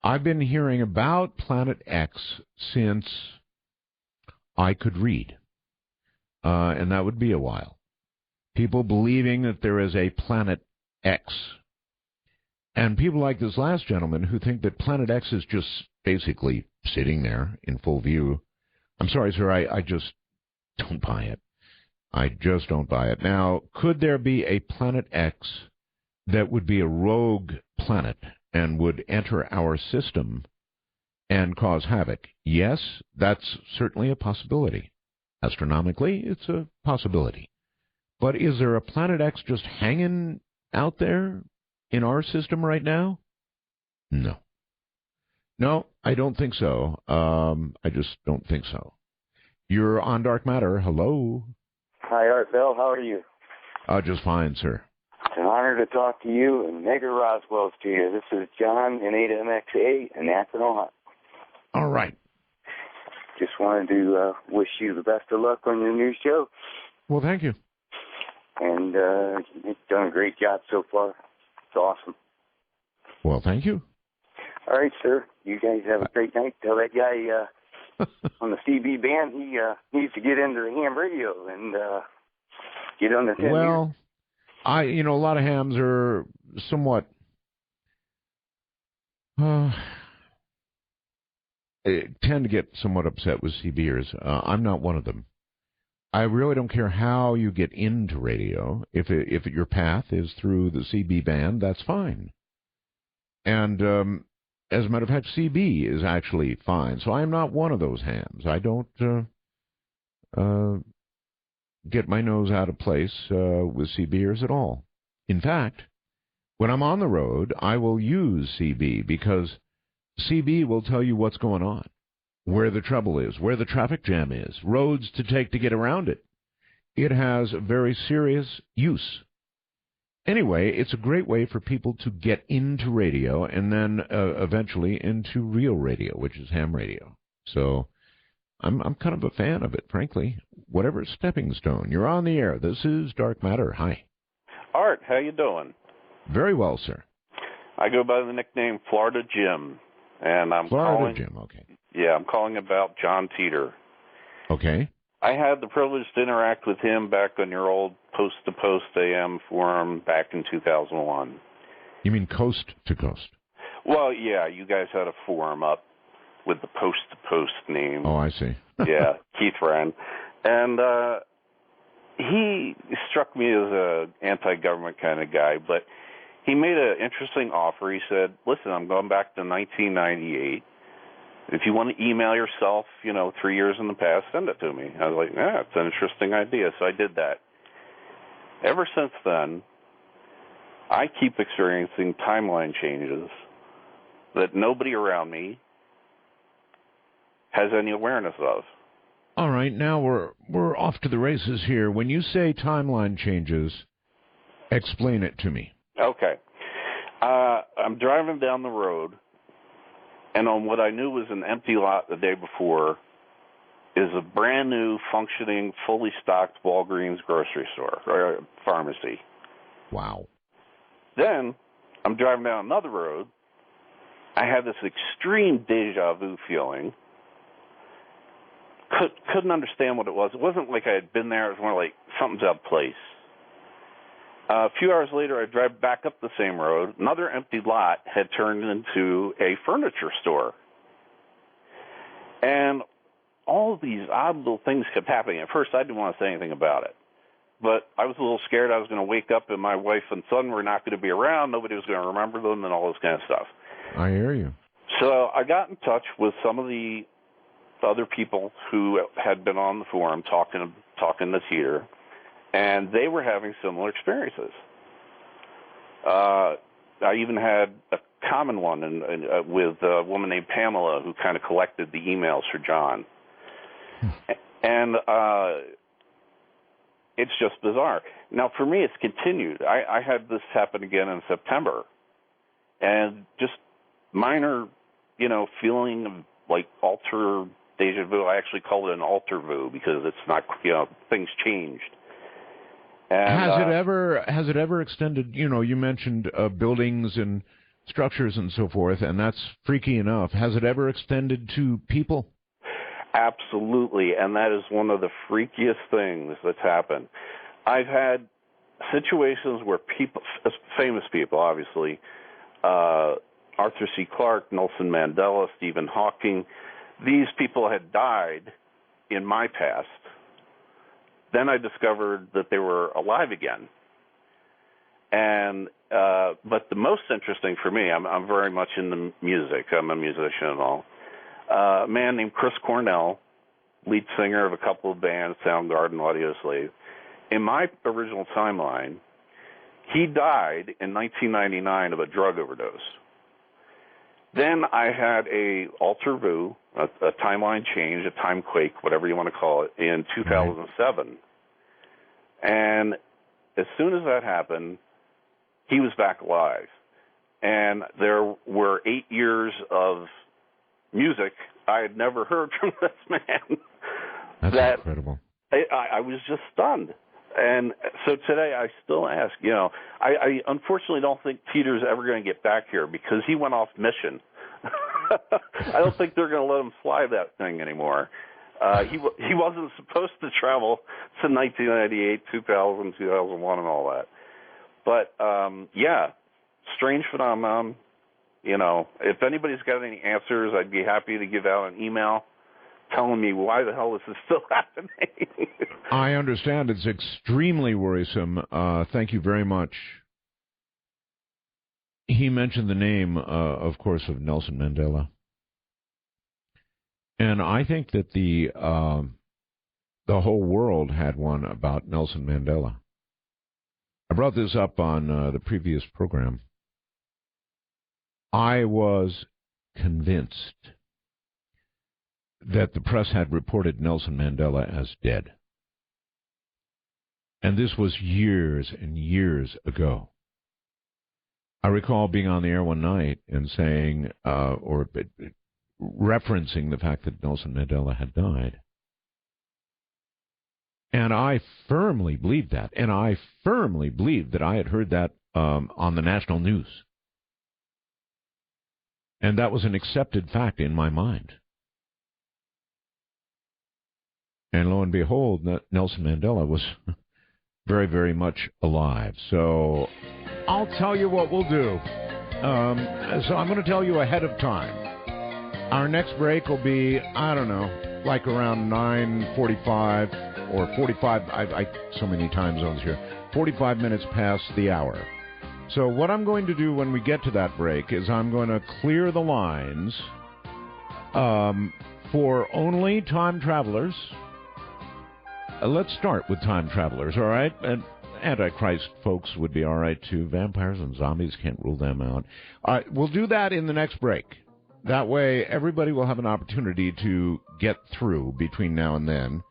I've been hearing about Planet X since I could read. and that would be a while. People believing that there is a Planet X. And people like this last gentleman who think that Planet X is just basically sitting there in full view. I'm sorry, sir, I just don't buy it. I just don't buy it. Now, could there be a Planet X that would be a rogue planet and would enter our system and cause havoc? Yes, that's certainly a possibility. Astronomically, it's a possibility. But is there a Planet X just hanging out there in our system right now? No. No, I don't think so. I just don't think so. You're on Dark Matter. Hello. Hi, Art Bell. How are you? Just fine, sir. It's an honor to talk to you and Megger Roswell's to you. This is John in AMXA in Akron, Ohio. All right. Just wanted to wish you the best of luck on your new show. Well, thank you. And you've done a great job so far. It's awesome. Well, thank you. All right, sir. You guys have a great night. Tell that guy on the CB band he needs to get into the ham radio and get on the 10 Well, a lot of hams are somewhat tend to get somewhat upset with CBers. I'm not one of them. I really don't care how you get into radio. If your path is through the CB band, that's fine. And as a matter of fact, CB is actually fine. So I'm not one of those hams. I don't get my nose out of place with CBers at all. In fact, when I'm on the road, I will use CB because CB will tell you what's going on, where the trouble is, where the traffic jam is, roads to take to get around it. It has very serious use. Anyway, it's a great way for people to get into radio and then eventually into real radio, which is ham radio. So I'm kind of a fan of it, frankly. Whatever stepping stone. You're on the air. This is Dark Matter. Hi. Art, how you doing? Very well, sir. I go by the nickname Florida Jim, and I'm Florida Jim, okay. Yeah, I'm calling about John Teeter. Okay. I had the privilege to interact with him back on your old Post to Post AM forum back in 2001. You mean Coast to Coast? Well, yeah, you guys had a forum up with the Post to Post name. Oh, I see. Yeah, Keith ran. And he struck me as a anti-government kind of guy, but he made an interesting offer. He said, listen, I'm going back to 1998. If you want to email yourself, 3 years in the past, send it to me. I was like, yeah, it's an interesting idea. So I did that. Ever since then, I keep experiencing timeline changes that nobody around me has any awareness of. All right, now we're off to the races here. When you say timeline changes, explain it to me. Okay. I'm driving down the road, and on what I knew was an empty lot the day before is a brand new, functioning, fully stocked Walgreens grocery store or pharmacy. Wow. Then I'm driving down another road. I had this extreme deja vu feeling. Couldn't understand what it was. It wasn't like I had been there. It was more like something's out of place. A few hours later, I drive back up the same road. Another empty lot had turned into a furniture store. And all of these odd little things kept happening. At first, I didn't want to say anything about it. But I was a little scared I was going to wake up and my wife and son were not going to be around. Nobody was going to remember them and all this kind of stuff. I hear you. So I got in touch with some of the other people who had been on the forum talking to Teeter, and they were having similar experiences. I even had a common one with a woman named Pamela who kind of collected the emails for John. And it's just bizarre. Now, for me, it's continued. I had this happen again in September, and just minor, feeling of like alter deja vu. I actually call it an alter vu because it's not, things changed. And, has it ever extended? You mentioned buildings and structures and so forth, and that's freaky enough. Has it ever extended to people? Absolutely, and that is one of the freakiest things that's happened. I've had situations where people, famous people, obviously, Arthur C. Clarke, Nelson Mandela, Stephen Hawking, these people had died in my past. Then I discovered that they were alive again. And but the most interesting for me, I'm very much into music. I'm a musician and all. A man named Chris Cornell, lead singer of a couple of bands, Soundgarden, Audioslave. In my original timeline, he died in 1999 of a drug overdose. Then I had a alter vu, a timeline change, a time quake, whatever you want to call it, in 2007. And as soon as that happened, he was back alive. And there were 8 years of music I had never heard from this man. That's incredible. I was just stunned. And so today I still ask, I unfortunately don't think Peter's ever going to get back here because he went off mission. I don't think they're going to let him fly that thing anymore. He wasn't supposed to travel to 1998, 2000, 2001 and all that. But, strange phenomenon. If anybody's got any answers, I'd be happy to give out an email telling me why the hell this is still happening. I understand it's extremely worrisome. Thank you very much. He mentioned the name, of course, of Nelson Mandela. And I think that the whole world had one about Nelson Mandela. I brought this up on the previous program. I was convinced that the press had reported Nelson Mandela as dead. And this was years and years ago. I recall being on the air one night and saying, or referencing the fact that Nelson Mandela had died. And I firmly believed that. And I firmly believed that I had heard that on the national news. And that was an accepted fact in my mind. And lo and behold, Nelson Mandela was very, very much alive. So I'll tell you what we'll do. So I'm going to tell you ahead of time. Our next break will be, I don't know, like around 9:45 or 45. I so many time zones here. 45 minutes past the hour. So what I'm going to do when we get to that break is I'm going to clear the lines for only time travelers. Let's start with time travelers, all right? And Antichrist folks would be all right, too. Vampires and zombies, can't rule them out. All right, we'll do that in the next break. That way, everybody will have an opportunity to get through between now and then.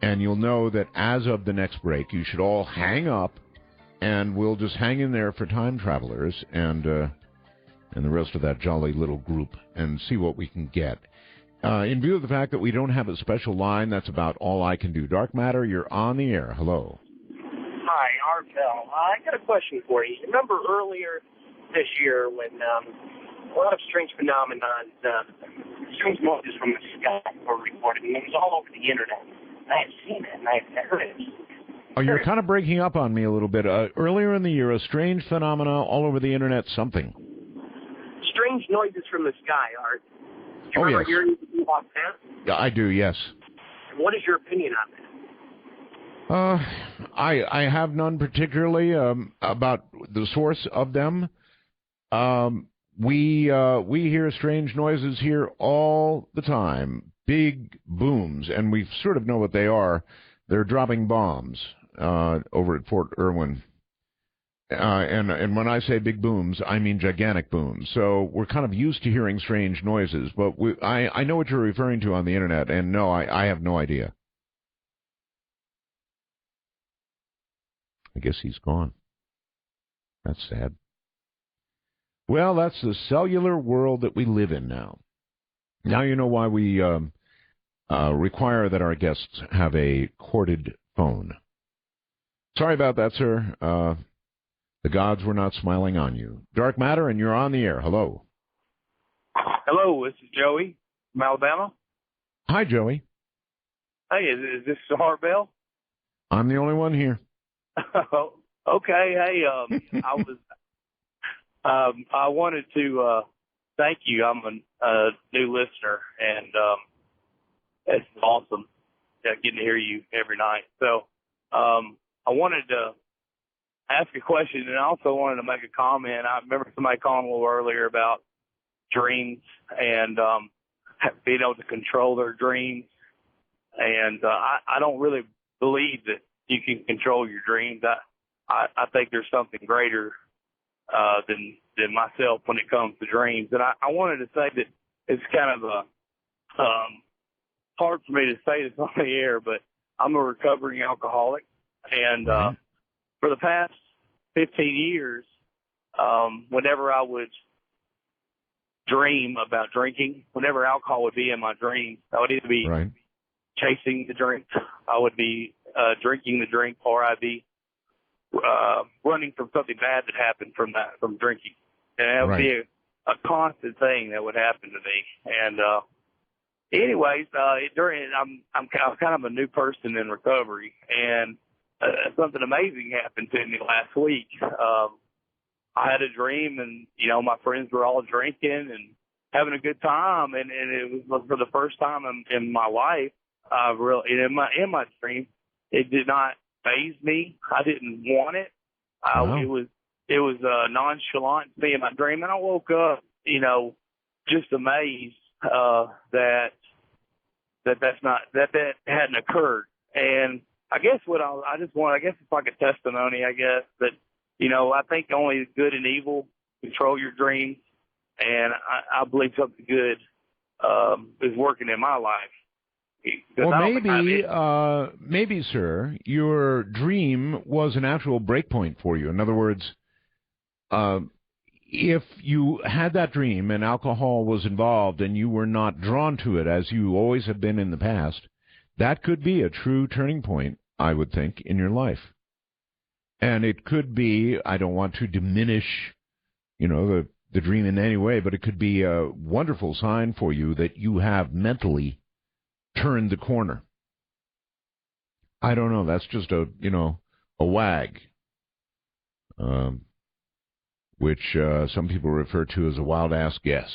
And you'll know that as of the next break, you should all hang up, and we'll just hang in there for time travelers and the rest of that jolly little group and see what we can get. In view of the fact that we don't have a special line, that's about all I can do. Dark Matter, you're on the air. Hello. Hi, Artel. I got a question for you. Remember earlier this year when a lot of strange phenomena, strange noises from the sky were reported, and it was all over the internet. I had seen it, and I had heard it. Oh, you're kind of breaking up on me a little bit. Earlier in the year, a strange phenomena all over the internet, something. Strange noises from the sky, Art. Do you remember hearing about that? Yeah, I do, yes. What is your opinion on that? I have none particularly about the source of them. We hear strange noises here all the time, big booms, and we sort of know what they are. They're dropping bombs over at Fort Irwin. And when I say big booms, I mean gigantic booms. So we're kind of used to hearing strange noises, but I know what you're referring to on the internet, and no, I have no idea. I guess he's gone. That's sad. Well, that's the cellular world that we live in now. Now you know why we require that our guests have a corded phone. Sorry about that, sir. The gods were not smiling on you. Dark Matter, and you're on the air. Hello. Hello, this is Joey from Alabama. Hi, Joey. Hey, is this Hart Bell? I'm the only one here. Okay. Hey, I wanted to thank you. I'm a new listener, and it's awesome getting to hear you every night. So I wanted to ask a question, and I also wanted to make a comment. I remember somebody calling a little earlier about dreams and being able to control their dreams. And I don't really believe that you can control your dreams. I think there's something greater than myself when it comes to dreams. And I wanted to say that it's kind of hard for me to say this on the air, but I'm a recovering alcoholic. And for the past 15 years, whenever I would dream about drinking, whenever alcohol would be in my dreams, I would either be chasing the drink, I would be drinking the drink, or I'd be running from something bad that happened from drinking. And that would be a constant thing that would happen to me. And anyways, I'm kind of a new person in recovery, and something amazing happened to me last week. I had a dream, and my friends were all drinking and having a good time, and it was for the first time in my life. In my dream, it did not faze me. I didn't want it. It was nonchalant to me in my dream, and I woke up, just amazed that hadn't occurred. And I guess I guess it's like a testimony, I guess, that I think only good and evil control your dreams, and I believe something good is working in my life. Well, maybe, sir, your dream was an actual breakpoint for you. In other words, if you had that dream and alcohol was involved and you were not drawn to it as you always have been in the past, that could be a true turning point, I would think, in your life. And it could be, I don't want to diminish, the dream in any way, but it could be a wonderful sign for you that you have mentally turned the corner. I don't know. That's just a wag, which some people refer to as a wild-ass guess.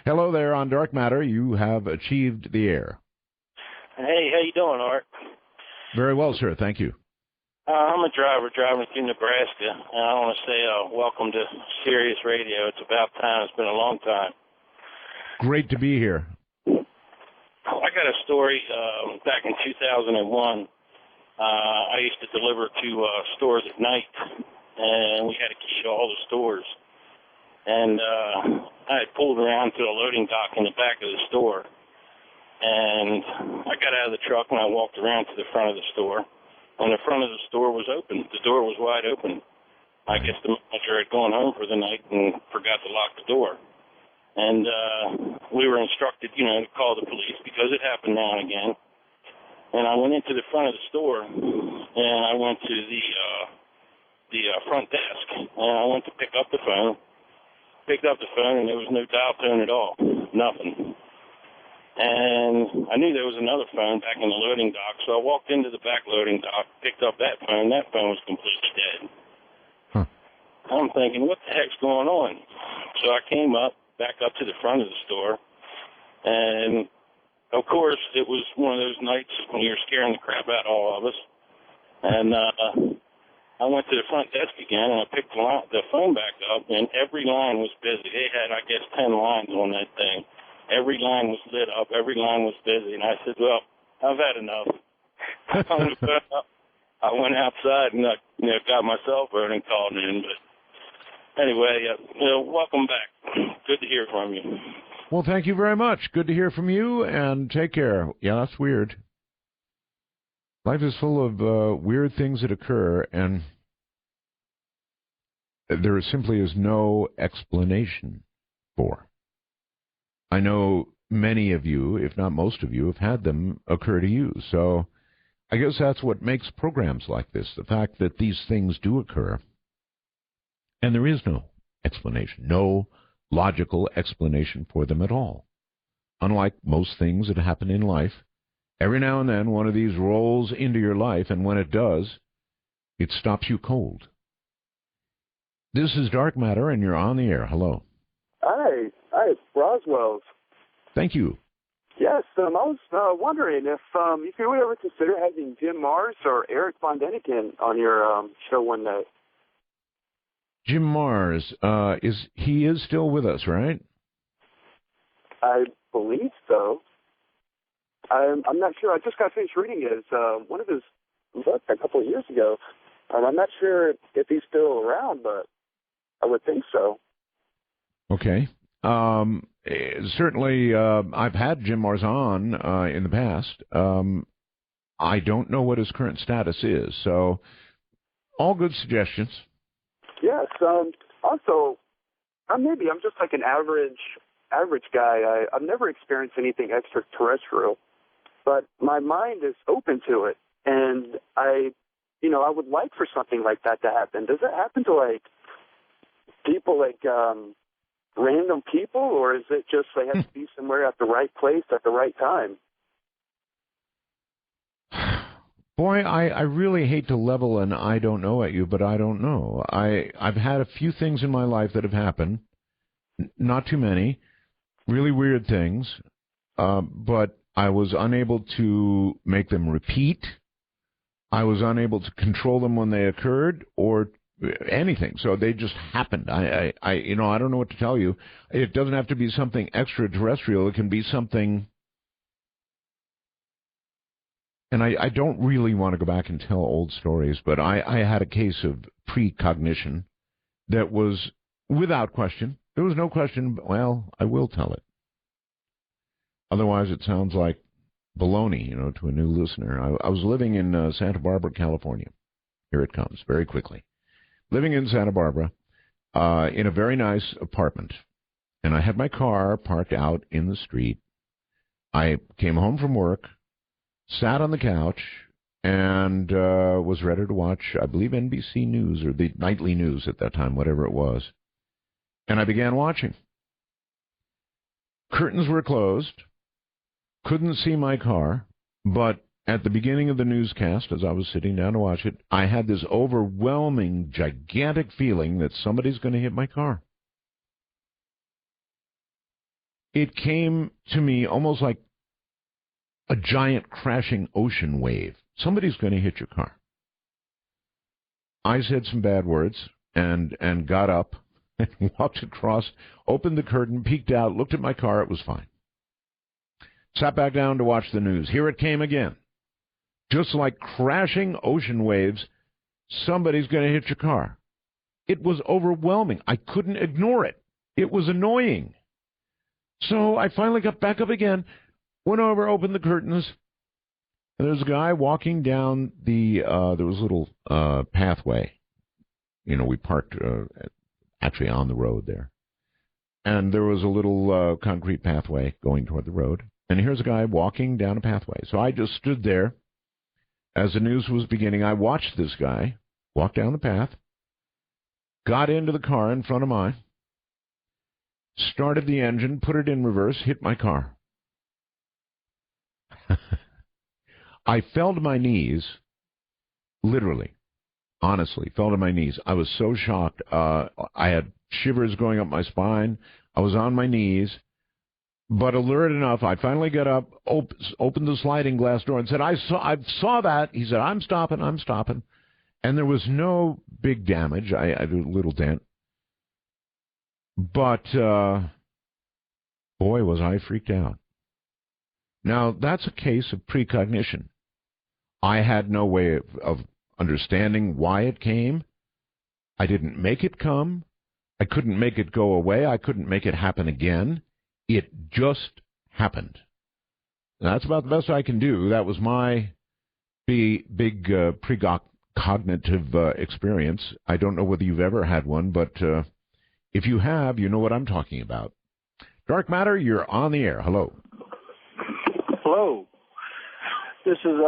Hello there on Dark Matter. You have achieved the air. Hey, how you doing, Art? Very well, sir. Thank you. I'm a driver driving through Nebraska, and I want to say welcome to Sirius Radio. It's about time. It's been a long time. Great to be here. I got a story back in 2001. I used to deliver to stores at night, and we had a key to all the stores. And I had pulled around to a loading dock in the back of the store, and I got out of the truck and I walked around to the front of the store, and the front of the store was open. The door was wide open. I guess the manager had gone home for the night and forgot to lock the door. And we were instructed, to call the police because it happened now and again. And I went into the front of the store, and I went to the front desk, and I went to pick up the phone. Picked up the phone, and there was no dial tone at all, nothing. And I knew there was another phone back in the loading dock, so I walked into the back loading dock, picked up that phone. That phone was completely dead. Huh. I'm thinking, what the heck's going on? So I came back up to the front of the store, and of course it was one of those nights when you're scaring the crap out of all of us. And I went to the front desk again, and I picked the phone back up, and every line was busy. They had, I guess, 10 lines on that thing. Every line was lit up. Every line was busy. And I said, well, I've had enough. I went outside and got my cell phone and called in. But anyway, welcome back. Good to hear from you. Well, thank you very much. Good to hear from you, and take care. Yeah, that's weird. Life is full of weird things that occur, and there simply is no explanation for. I know many of you, if not most of you, have had them occur to you. So I guess that's what makes programs like this, the fact that these things do occur, and there is no explanation, no logical explanation for them at all. unlike most things that happen in life, every now and then one of these rolls into your life, and when it does, it stops you cold. This is Dark Matter, and you're on the air. Hello. Hi, Roswell's. Thank you. Yes, I was wondering if you would ever consider having Jim Mars or Eric Von Däniken on your show one night. Jim Mars, he is still with us, right? I believe so. I'm not sure. I just got finished reading one of his books a couple of years ago. I'm not sure if he's still around, but I would think so. Okay. Certainly, I've had Jim Mars on in the past. I don't know what his current status is, so all good suggestions. Yes. Also, maybe I'm just like an average guy. I've never experienced anything extraterrestrial, but my mind is open to it, and I would like for something like that to happen. Does it happen to like people like random people, or is it just they have to be somewhere at the right place at the right time? Boy, I really hate to level an I don't know at you, but I don't know. I've had a few things in my life that have happened, not too many, really weird things, but I was unable to make them repeat. I was unable to control them when they occurred or anything. So they just happened. I don't know what to tell you. It doesn't have to be something extraterrestrial. It can be something. And I don't really want to go back and tell old stories, but I had a case of precognition that was without question. There was no question. Well, I will tell it. Otherwise, it sounds like baloney, to a new listener. I was living in Santa Barbara, California. Here it comes, very quickly. Living in Santa Barbara in a very nice apartment. And I had my car parked out in the street. I came home from work, sat on the couch, and was ready to watch, I believe, NBC News or the nightly news at that time, whatever it was. And I began watching. Curtains were closed. Couldn't see my car, but at the beginning of the newscast, as I was sitting down to watch it, I had this overwhelming, gigantic feeling that somebody's going to hit my car. It came to me almost like a giant crashing ocean wave. Somebody's going to hit your car. I said some bad words and got up and walked across, opened the curtain, peeked out, looked at my car. It was fine. Sat back down to watch the news. Here it came again. Just like crashing ocean waves, somebody's going to hit your car. It was overwhelming. I couldn't ignore it. It was annoying. So I finally got back up again, went over, opened the curtains, and there's a guy walking down there was a little pathway. We parked actually on the road there. And there was a little concrete pathway going toward the road. And here's a guy walking down a pathway. So I just stood there. As the news was beginning, I watched this guy walk down the path, got into the car in front of mine, started the engine, put it in reverse, hit my car. I fell to my knees, literally, honestly, fell to my knees. I was so shocked. I had shivers going up my spine. I was on my knees. But alert enough, I finally got up, opened the sliding glass door, and said, I saw that. He said, I'm stopping. And there was no big damage. I had a little dent. But, boy, was I freaked out. Now, that's a case of precognition. I had no way of understanding why it came. I didn't make it come. I couldn't make it go away. I couldn't make it happen again. It just happened. That's about the best I can do. That was my big precognitive experience. I don't know whether you've ever had one, but if you have, you know what I'm talking about. Dark Matter, you're on the air. Hello. Hello. This is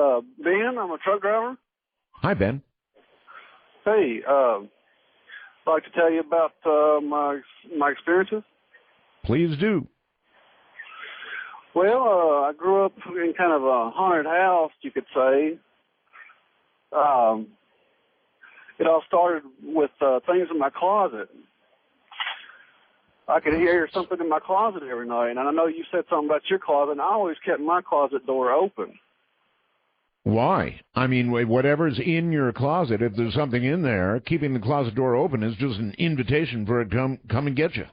Ben. I'm a truck driver. Hi, Ben. Hey, I'd like to tell you about my experiences. Please do. Well, I grew up in kind of a haunted house, you could say. It all started with things in my closet. I could hear something in my closet every night, and I know you said something about your closet, and I always kept my closet door open. Why? I mean, whatever's in your closet, if there's something in there, keeping the closet door open is just an invitation for it to come and get you.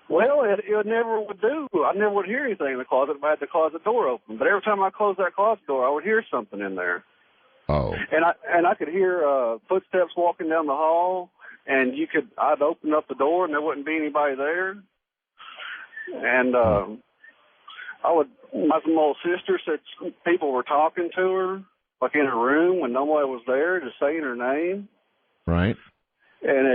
Well, it never would do. I never would hear anything in the closet if I had the closet door open. But every time I closed that closet door, I would hear something in there. Oh. And I could hear footsteps walking down the hall, and I'd open up the door and there wouldn't be anybody there. And my little sister said people were talking to her, like in her room when nobody was there, just saying her name. Right. And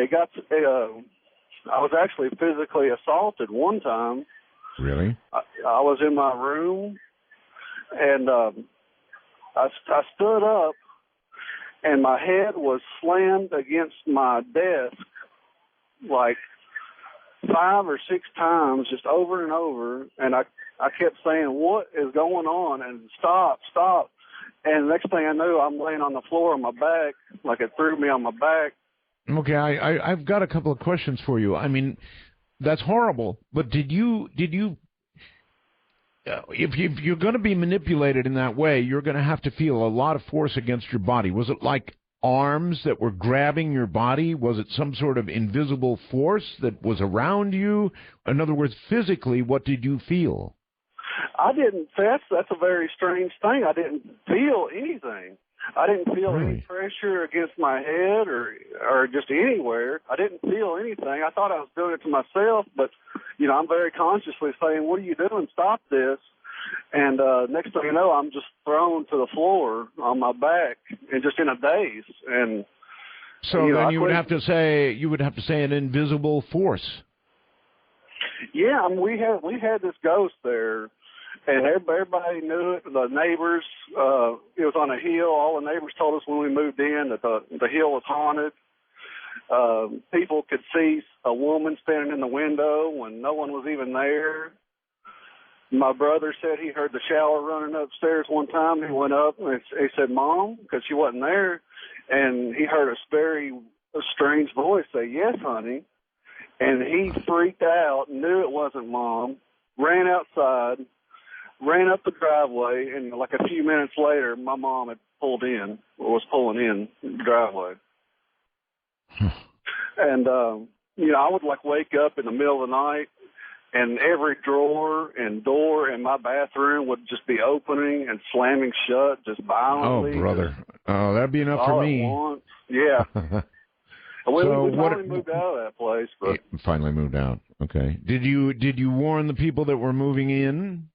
I was actually physically assaulted one time. Really? I was in my room, and I stood up, and my head was slammed against my desk like 5 or 6 times, just over and over. And I kept saying, "What is going on?" And stop. And the next thing I knew, I'm laying on the floor on my back, like it threw me on my back. Okay, I've got a couple of questions for you. I mean, that's horrible, but did you if you're going to be manipulated in that way, you're going to have to feel a lot of force against your body. Was it like arms that were grabbing your body? Was it some sort of invisible force that was around you? In other words, physically, what did you feel? I didn't. That's a very strange thing. I didn't feel anything. I didn't feel any pressure against my head or just anywhere. I didn't feel anything. I thought I was doing it to myself, but, I'm very consciously saying, "What are you doing? Stop this." And next thing you know, I'm just thrown to the floor on my back and just in a daze. And so then you would have to say an invisible force. Yeah, we had this ghost there. And everybody knew it. The neighbors, it was on a hill. All the neighbors told us when we moved in that the hill was haunted. People could see a woman standing in the window when no one was even there. My brother said he heard the shower running upstairs one time. He went up and he said, "Mom," because she wasn't there. And he heard a very strange voice say, "Yes, honey." And he freaked out, knew it wasn't Mom, ran outside, ran up the driveway, and like a few minutes later, my mom was pulling in the driveway. And, I would wake up in the middle of the night, and every drawer and door in my bathroom would just be opening and slamming shut just violently. Oh, brother. Oh, that'd be enough for me. At once. Yeah. We finally moved out of that place. But finally moved out. Okay. Did you warn the people that were moving in?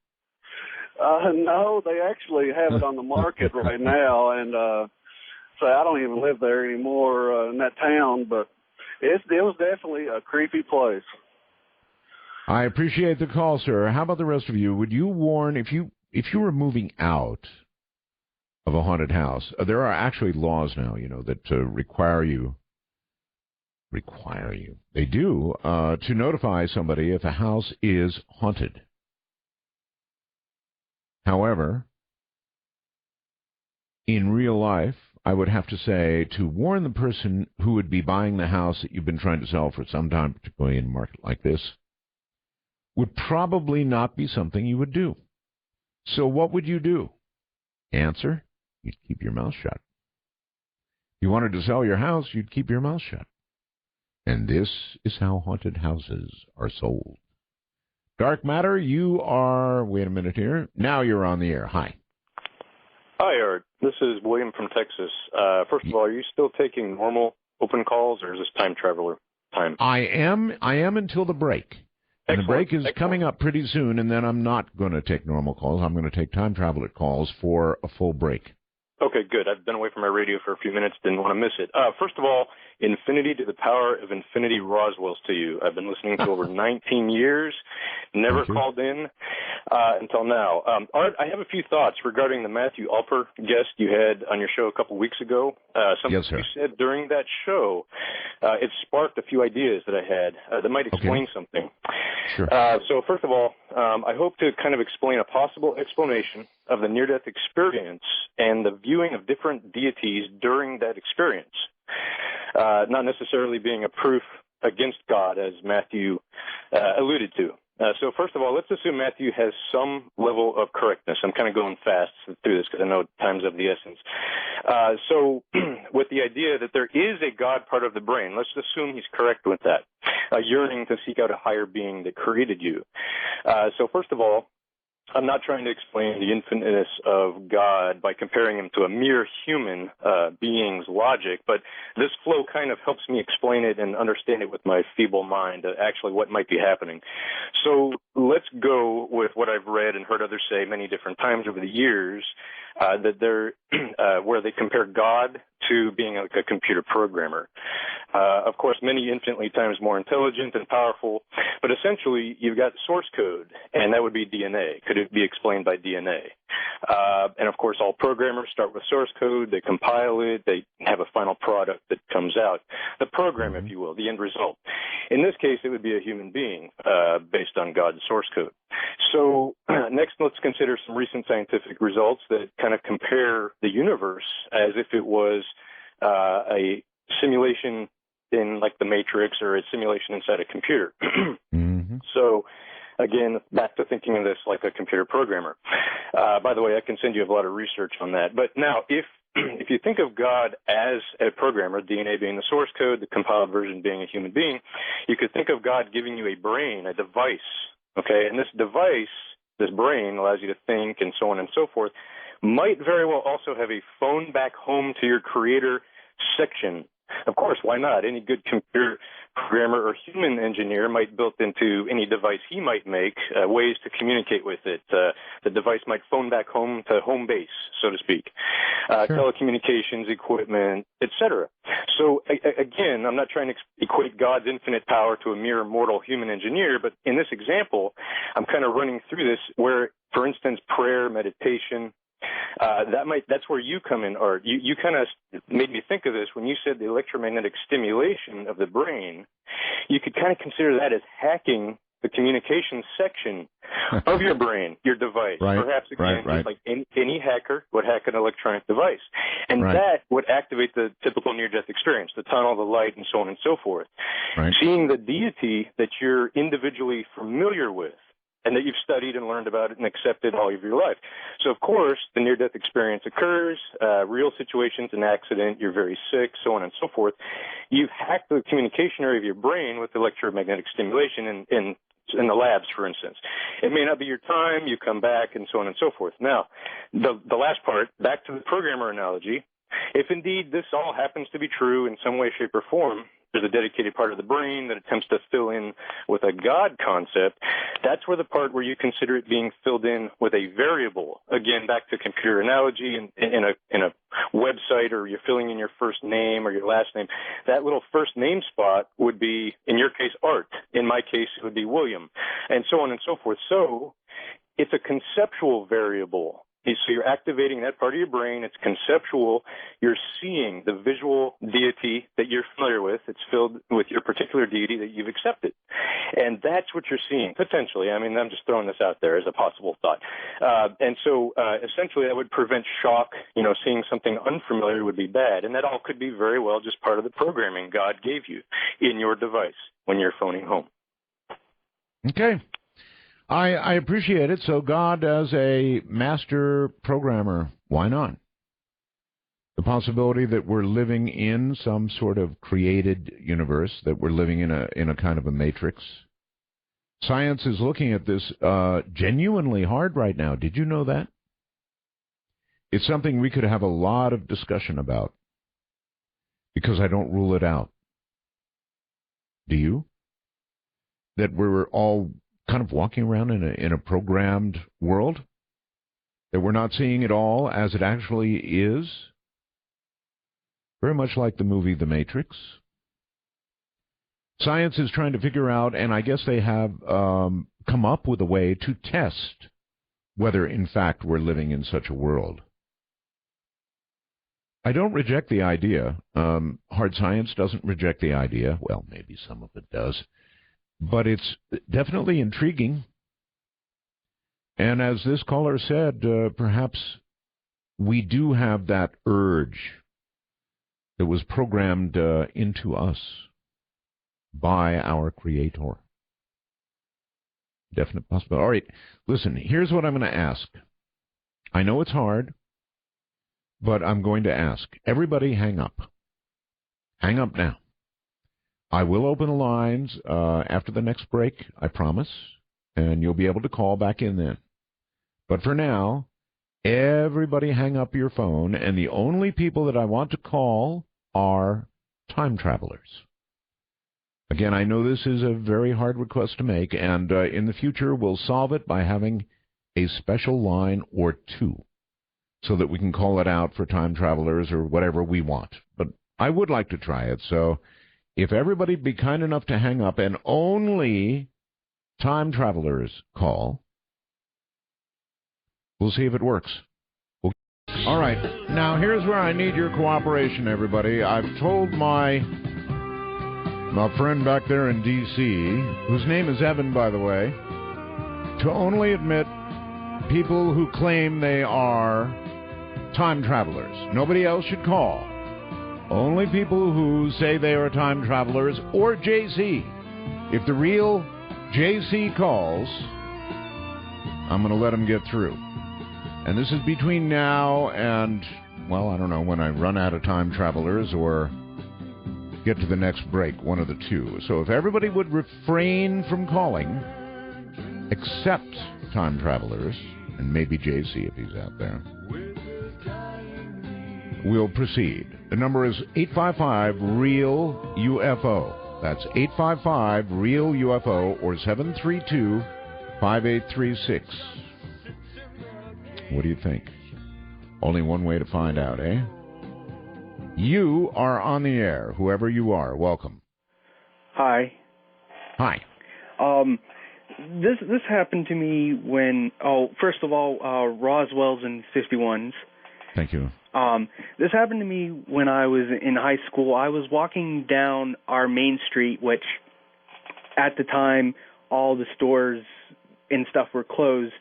No, they actually have it on the market right now, and so I don't even live there anymore in that town, but it was definitely a creepy place. I appreciate the call, sir. How about the rest of you? Would you warn, if you were moving out of a haunted house, there are actually laws now, that require you, they do, to notify somebody if a house is haunted. However, in real life, I would have to say to warn the person who would be buying the house that you've been trying to sell for some time, particularly in a market like this, would probably not be something you would do. So what would you do? Answer, you'd keep your mouth shut. If you wanted to sell your house, you'd keep your mouth shut. And this is how haunted houses are sold. Dark Matter, you are... Wait a minute here. Now you're on the air. Hi. Hi, Art. This is William from Texas. First of all, are you still taking normal open calls, or is this time traveler time? I am until the break. And the break is coming up pretty soon, and then I'm not going to take normal calls. I'm going to take time traveler calls for a full break. Okay, good. I've been away from my radio for a few minutes. Didn't want to miss it. First of all, Infinity to the Power of Infinity Roswells to you. I've been listening to over 19 years, never called in until now. Art, I have a few thoughts regarding the Matthew Alper guest you had on your show a couple weeks ago. Something you said during that show, it sparked a few ideas that I had that might explain something. Sure. So first of all, I hope to kind of explain a possible explanation of the near-death experience and the viewing of different deities during that experience, not necessarily being a proof against God, as Matthew alluded to. So first of all, let's assume Matthew has some level of correctness. I'm kind of going fast through this because I know time's of the essence. So with the idea that there is a God part of the brain, let's assume he's correct with that, yearning to seek out a higher being that created you. So first of all, I'm not trying to explain the infiniteness of God by comparing him to a mere human being's logic, but this flow kind of helps me explain it and understand it with my feeble mind, actually what might be happening. So let's go with what I've read and heard others say many different times over the years, that they're where they compare God to being like a computer programmer. Of course, many infinitely times more intelligent and powerful, but essentially you've got source code, and that would be DNA. Could it be explained by DNA? And of course, all programmers start with source code, they compile it, they have a final product that comes out. The program, if you will, the end result. In this case, it would be a human being based on God's source code. So next, let's consider some recent scientific results that kind of compare the universe as if it was a simulation in like the Matrix or a simulation inside a computer. So again, back to thinking of this like a computer programmer. By the way, I can send you a lot of research on that. But now, if you think of God as a programmer, DNA being the source code, the compiled version being a human being, you could think of God giving you a brain, a device, okay? And this device, this brain, allows you to think and so on and so forth, might very well also have a phone back home to your creator section. Of course, why not? Any good computer programmer or human engineer might build into any device he might make ways to communicate with it. The device might phone back home to home base, so to speak, telecommunications equipment, etc. So again, I'm not trying to equate God's infinite power to a mere mortal human engineer, but in this example, I'm kind of running through this where, for instance, prayer, meditation, that's where you come in, Art. You kind of made me think of this when you said the electromagnetic stimulation of the brain. You could kind of consider that as hacking the communication section of your brain, your device. Perhaps again, just like any hacker would hack an electronic device, and that would activate the typical near-death experience, the tunnel, the light, and so on and so forth. Seeing the deity that you're individually familiar with, and that you've studied and learned about it and accepted all of your life. So, of course, the near-death experience occurs, real situations, an accident, you're very sick, so on and so forth. You've hacked the communication area of your brain with electromagnetic stimulation in the labs, for instance. It may not be your time, you come back, and so on and so forth. Now, the last part, back to the programmer analogy, if indeed this all happens to be true in some way, shape, or form, there's a dedicated part of the brain that attempts to fill in with a God concept. That's where the part where you consider it being filled in with a variable. Again, back to computer analogy, in a website, or you're filling in your first name or your last name. That little first name spot would be, in your case, Art. In my case, it would be William, and so on and so forth. So it's a conceptual variable. So you're activating that part of your brain. It's conceptual. You're seeing the visual deity that you're familiar with. It's filled with your particular deity that you've accepted. And that's what you're seeing, potentially. I mean, I'm just throwing this out there as a possible thought. And so essentially that would prevent shock. You know, seeing something unfamiliar would be bad. And that all could be very well just part of the programming God gave you in your device when you're phoning home. Okay. I appreciate it. So God as a master programmer, why not? The possibility that we're living in some sort of created universe, that we're living in a kind of a matrix. Science is looking at this genuinely hard right now. Did you know that? It's something we could have a lot of discussion about, because I don't rule it out. Do you? That we're all kind of walking around in a programmed world, that we're not seeing it all as it actually is, very much like the movie The Matrix. Science is trying to figure out, and I guess they have come up with a way to test whether, in fact, we're living in such a world. I don't reject the idea. Hard science doesn't reject the idea. Well, maybe some of it does. But it's definitely intriguing. And as this caller said, perhaps we do have that urge that was programmed into us by our Creator. Definite possibility. All right, listen, here's what I'm going to ask. I know it's hard, but I'm going to ask. Everybody hang up. Hang up now. I will open the lines after the next break, I promise, and you'll be able to call back in then. But for now, everybody hang up your phone, and the only people that I want to call are time travelers. Again, I know this is a very hard request to make, and in the future we'll solve it by having a special line or two so that we can call it out for time travelers or whatever we want. But I would like to try it, so if everybody'd be kind enough to hang up and only time travelers call, we'll see if it works. All right, now here's where I need your cooperation, everybody. I've told my friend back there in D.C., whose name is Evan, by the way, to only admit people who claim they are time travelers. Nobody else should call. Only people who say they are time travelers or JC. If the real JC calls, I'm going to let him get through. And this is between now and, well, I don't know, when I run out of time travelers or get to the next break, one of the two. So if everybody would refrain from calling, except time travelers, and maybe JC if he's out there, we'll proceed. The number is 855-REAL-UFO. That's 855-REAL-UFO or 732-5836. What do you think? Only one way to find out, eh? You are on the air, whoever you are. Welcome. Hi. Hi. This happened to me when, first of all, Roswell's in 51s. Thank you. This happened to me when I was in high school. I was walking down our main street, which at the time all the stores and stuff were closed,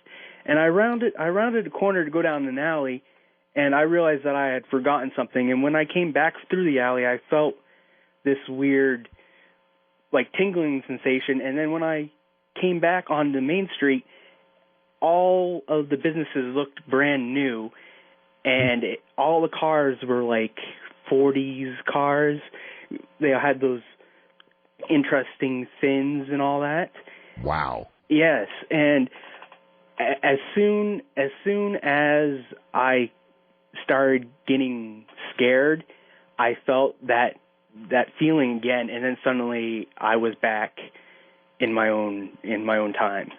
and I rounded a corner to go down an alley, and I realized that I had forgotten something. And when I came back through the alley, I felt this weird, like, tingling sensation. And then when I came back on the main street, all of the businesses looked brand new, and all the cars were like 40s cars. They had those interesting fins and all that. Wow. Yes, and as soon as I started getting scared, I felt that feeling again, and then suddenly I was back in my own time.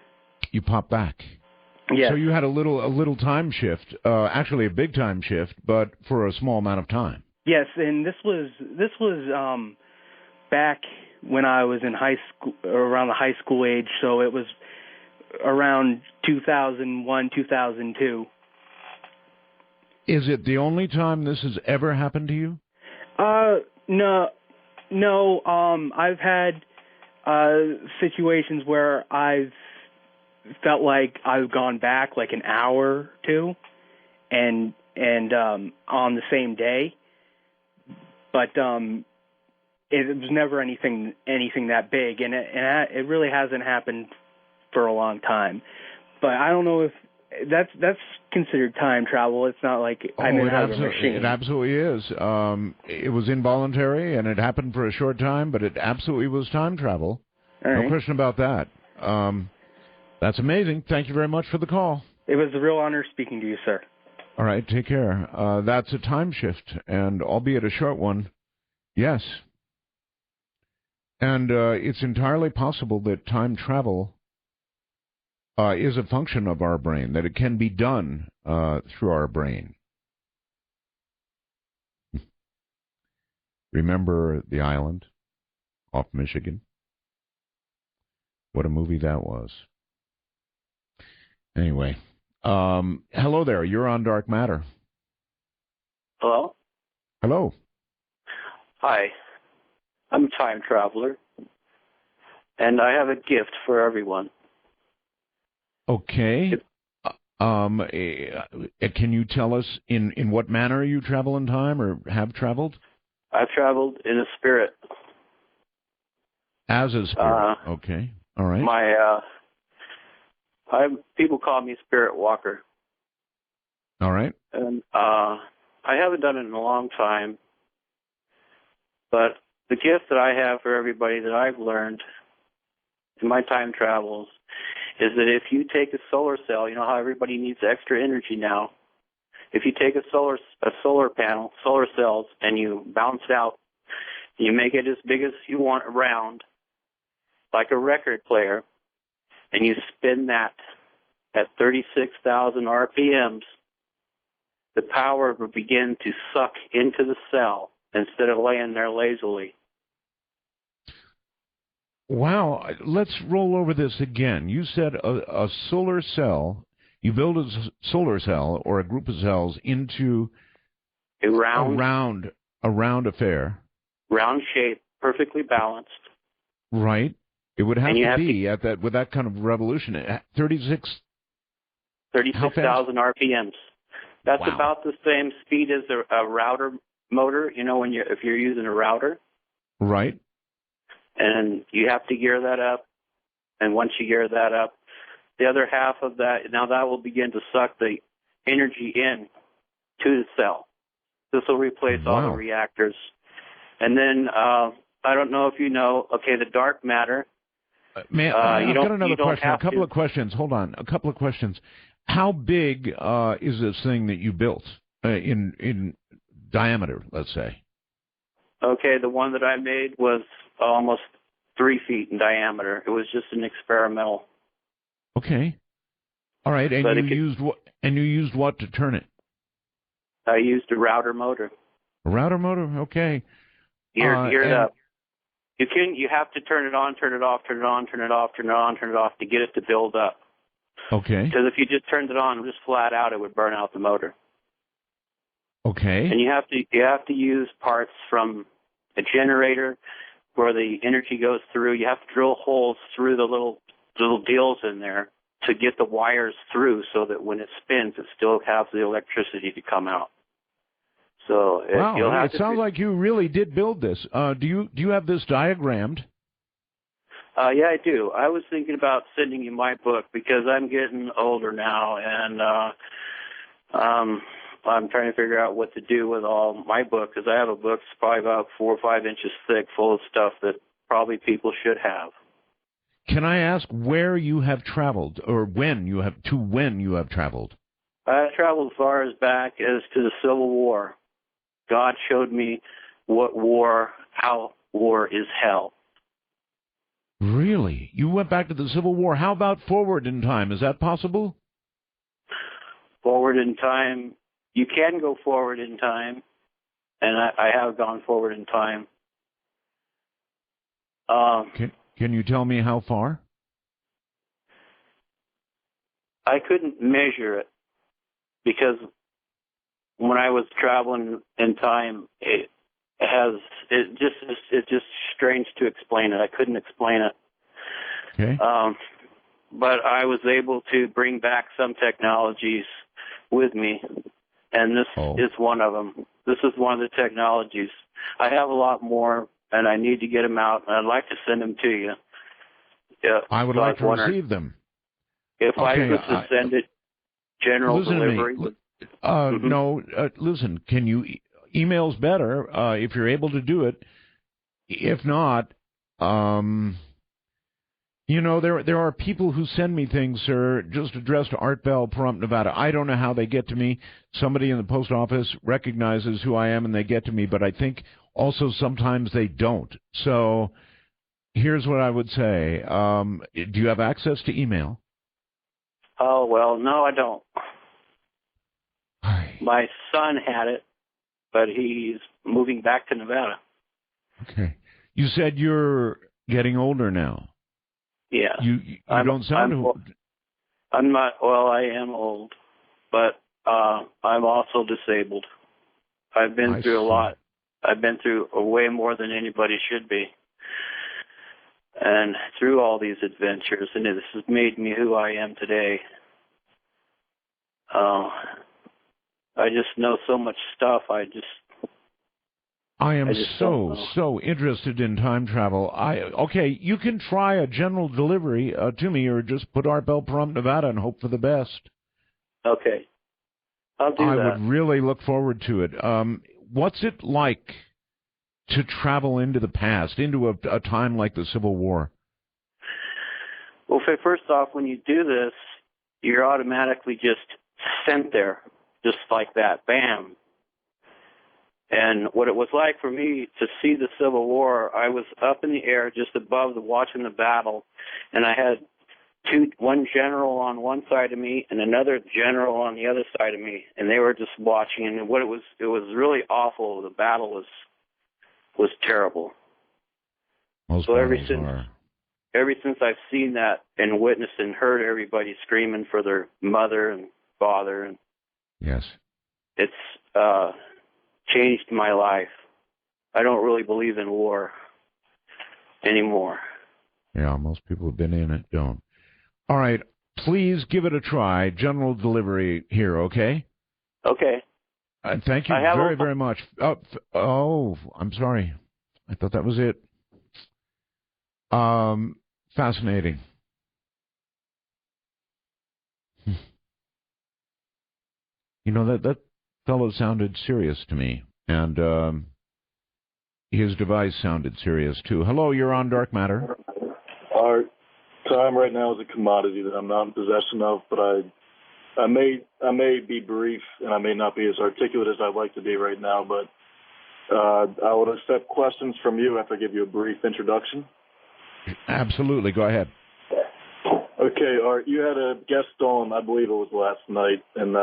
You popped back. Yeah. So you had a little time shift, actually a big time shift, but for a small amount of time. Yes, and this was back when I was in high school, around the high school age, so it was around 2001, 2002. Is it the only time this has ever happened to you? No. I've had situations where I've felt like I've gone back like an hour or two, and on the same day, but it was never anything that big, and it really hasn't happened for a long time. But I don't know if that's considered time travel. It's not like I'm in a machine. It absolutely is. It was involuntary, and it happened for a short time, but it absolutely was time travel. All right. No question about that. That's amazing. Thank you very much for the call. It was a real honor speaking to you, sir. All right, take care. That's a time shift, and albeit a short one, yes. And it's entirely possible that time travel is a function of our brain, that it can be done through our brain. Remember the island off Michigan? What a movie that was. Anyway, hello there. You're on Dark Matter. Hello? Hello. Hi. I'm a time traveler, and I have a gift for everyone. Okay. Can you tell us in what manner you travel in time or have traveled? I've traveled in a spirit. As a spirit. Okay. All right. People call me Spirit Walker. All right. And I haven't done it in a long time, but the gift that I have for everybody that I've learned in my time travels is that if you take a solar cell, you know how everybody needs extra energy now. If you take a solar panel, solar cells, and you bounce it out, you make it as big as you want around, like a record player, and you spin that at 36,000 RPMs, the power will begin to suck into the cell instead of laying there lazily. Wow. Let's roll over this again. You said a solar cell, you build a solar cell or a group of cells into a round affair. Round shape, perfectly balanced. Right. It would have to be at that with that kind of revolution. 36,000 RPMs. That's about the same speed as a router motor. You know, if you're using a router. Right. And you have to gear that up. And once you gear that up, the other half of that, now that will begin to suck the energy in to the cell. This will replace all the reactors. And then I don't know if you know. Okay, the dark matter. I've got another question. A couple of questions. Hold on. A couple of questions. How big is this thing that you built in diameter, let's say? Okay, the one that I made was almost 3 feet in diameter. It was just an experimental. Okay. All right. And you used what to turn it? I used a router motor. A router motor? Okay. Geared up. You have to turn it on, turn it off, turn it on, turn it off, turn it on, turn it off to get it to build up. Okay. Because if you just turned it on just flat out, it would burn out the motor. Okay. And you have to use parts from a generator where the energy goes through. You have to drill holes through the little deals in there to get the wires through, so that when it spins, it still has the electricity to come out. So it sounds like you really did build this. Do you have this diagrammed? Yeah, I do. I was thinking about sending you my book because I'm getting older now, and I'm trying to figure out what to do with all my book, because I have a book that's probably about 4 or 5 inches thick, full of stuff that probably people should have. Can I ask where you have traveled, or when you have traveled? I traveled as far as back as to the Civil War. God showed me how war is hell. Really? You went back to the Civil War. How about forward in time? Is that possible? Forward in time. You can go forward in time, and I have gone forward in time. Can you tell me how far? I couldn't measure it because when I was traveling in time, it's just strange to explain it. I couldn't explain it. Okay. But I was able to bring back some technologies with me, and this is one of them. This is one of the technologies. I have a lot more, and I need to get them out, and I'd like to send them to you. I would like to receive them. If I could send it general delivery. No, listen, can you email's better if you're able to do it. If not, there are people who send me things, sir, just addressed to Art Bell, Pahrump, Nevada. I don't know how they get to me. Somebody in the post office recognizes who I am and they get to me, but I think also sometimes they don't. So here's what I would say. Do you have access to email? Oh, well, no, I don't. My son had it, but he's moving back to Nevada. Okay. You said you're getting older now. Yeah. You don't sound... I'm not, well, I am old, but I'm also disabled. I've been through a lot. I've been through way more than anybody should be. And through all these adventures, and this has made me who I am today. I just know so much stuff. I am so interested in time travel. Okay, you can try a general delivery to me, or just put Art Bell, Pahrump, Nevada, and hope for the best. Okay, I'll do that. I would really look forward to it. What's it like to travel into the past, into a time like the Civil War? Well, first off, when you do this, you're automatically just sent there, just like that, bam. And what it was like for me to see the Civil War, I was up in the air just above watching the battle, and I had one general on one side of me and another general on the other side of me, and they were just watching. And it was really awful. The battle was terrible. So ever since I've seen that and witnessed and heard everybody screaming for their mother and father, and yes, it's changed my life. I don't really believe in war anymore. Yeah, most people who've been in it don't. All right, please give it a try. General delivery here, okay? Okay. Thank you very, very much. Oh, I'm sorry. I thought that was it. Fascinating. You know, that fellow sounded serious to me, and his device sounded serious, too. Hello, you're on Dark Matter. Our time right now is a commodity that I'm not in possession of, but I may be brief, and I may not be as articulate as I'd like to be right now, but I would accept questions from you after I give you a brief introduction. Absolutely. Go ahead. Okay, Art, you had a guest on, I believe it was last night, and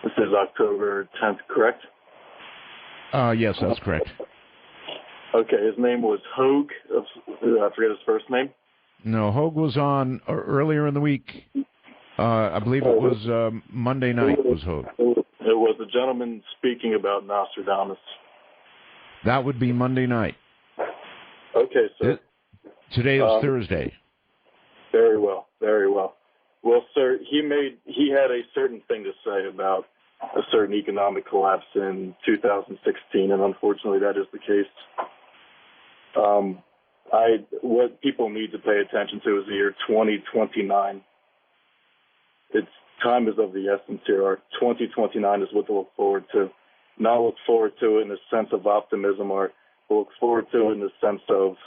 this is October 10th, correct? Yes, that's correct. Okay, his name was Hogue. I forget his first name. No, Hogue was on earlier in the week. I believe it was Monday night was Hogue. It was the gentleman speaking about Nostradamus. That would be Monday night. Okay, sir. Today is Thursday. Very well, very well. Well, sir, he had a certain thing to say about a certain economic collapse in 2016, and unfortunately that is the case. What people need to pay attention to is the year 2029. Time is of the essence here. Our 2029 is what to look forward to. Not look forward to it in the sense of optimism, or look forward to it in the sense of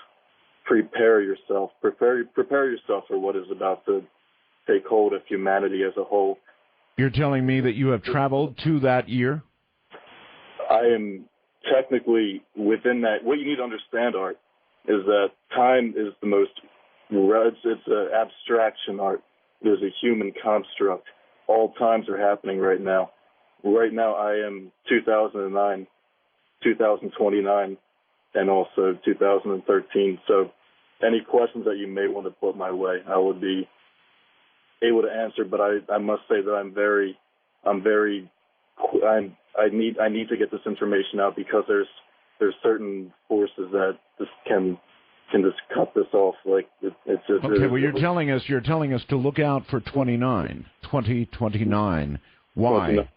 prepare yourself. Prepare yourself for what is about to take hold of humanity as a whole. You're telling me that you have traveled to that year? I am technically within that. What you need to understand, Art, is that time is the most, it's an abstraction, Art. It is a human construct. All times are happening right now. Right now I am 2009, 2029, and also 2013. So any questions that you may want to put my way, I would be able to answer. But I must say that I need to get this information out, because there's certain forces that just can just cut this off. Like it's just okay. Well, you're telling us to look out for 2029. Why?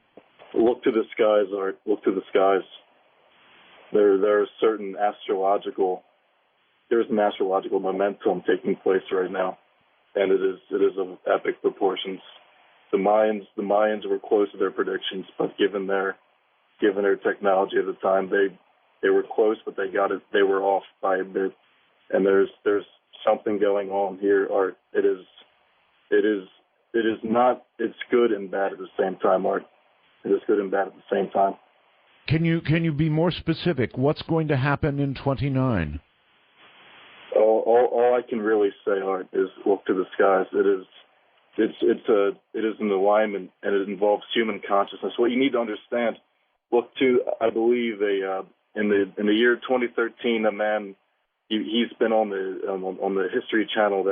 Look to the skies, Art. Look to the skies. There's an astrological momentum taking place right now, and it is of epic proportions. The Mayans were close to their predictions, but given their technology at the time, they were close, but they were off by a bit. And there's something going on here, Art. It's good and bad at the same time, Art. It is good and bad at the same time. Can you be more specific? What's going to happen in 29? All I can really say, Art, is look to the skies. It is an alignment, and it involves human consciousness. What you need to understand, look to, I believe, in the year 2013, a man he's been on the History Channel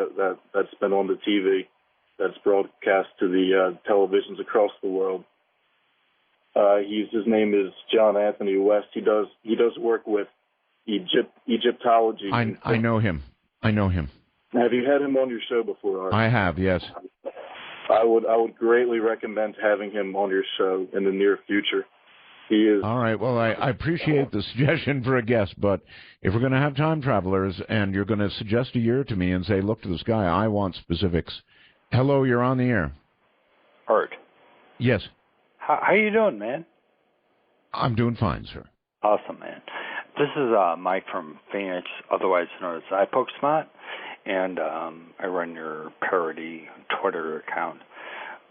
that's been on the TV, that's broadcast to the televisions across the world. His name is John Anthony West. He does work with Egyptology. I know him. Have you had him on your show before, Art? I have, yes. I would greatly recommend having him on your show in the near future. He is. All right. Well, I appreciate the suggestion for a guest, but if we're going to have time travelers and you're going to suggest a year to me and say, look to the sky, I want specifics. Hello, you're on the air. Art. Yes. How you doing, man? I'm doing fine, sir. Awesome, man. This is Mike from Phoenix, otherwise known as iPokesmart, and I run your parody Twitter account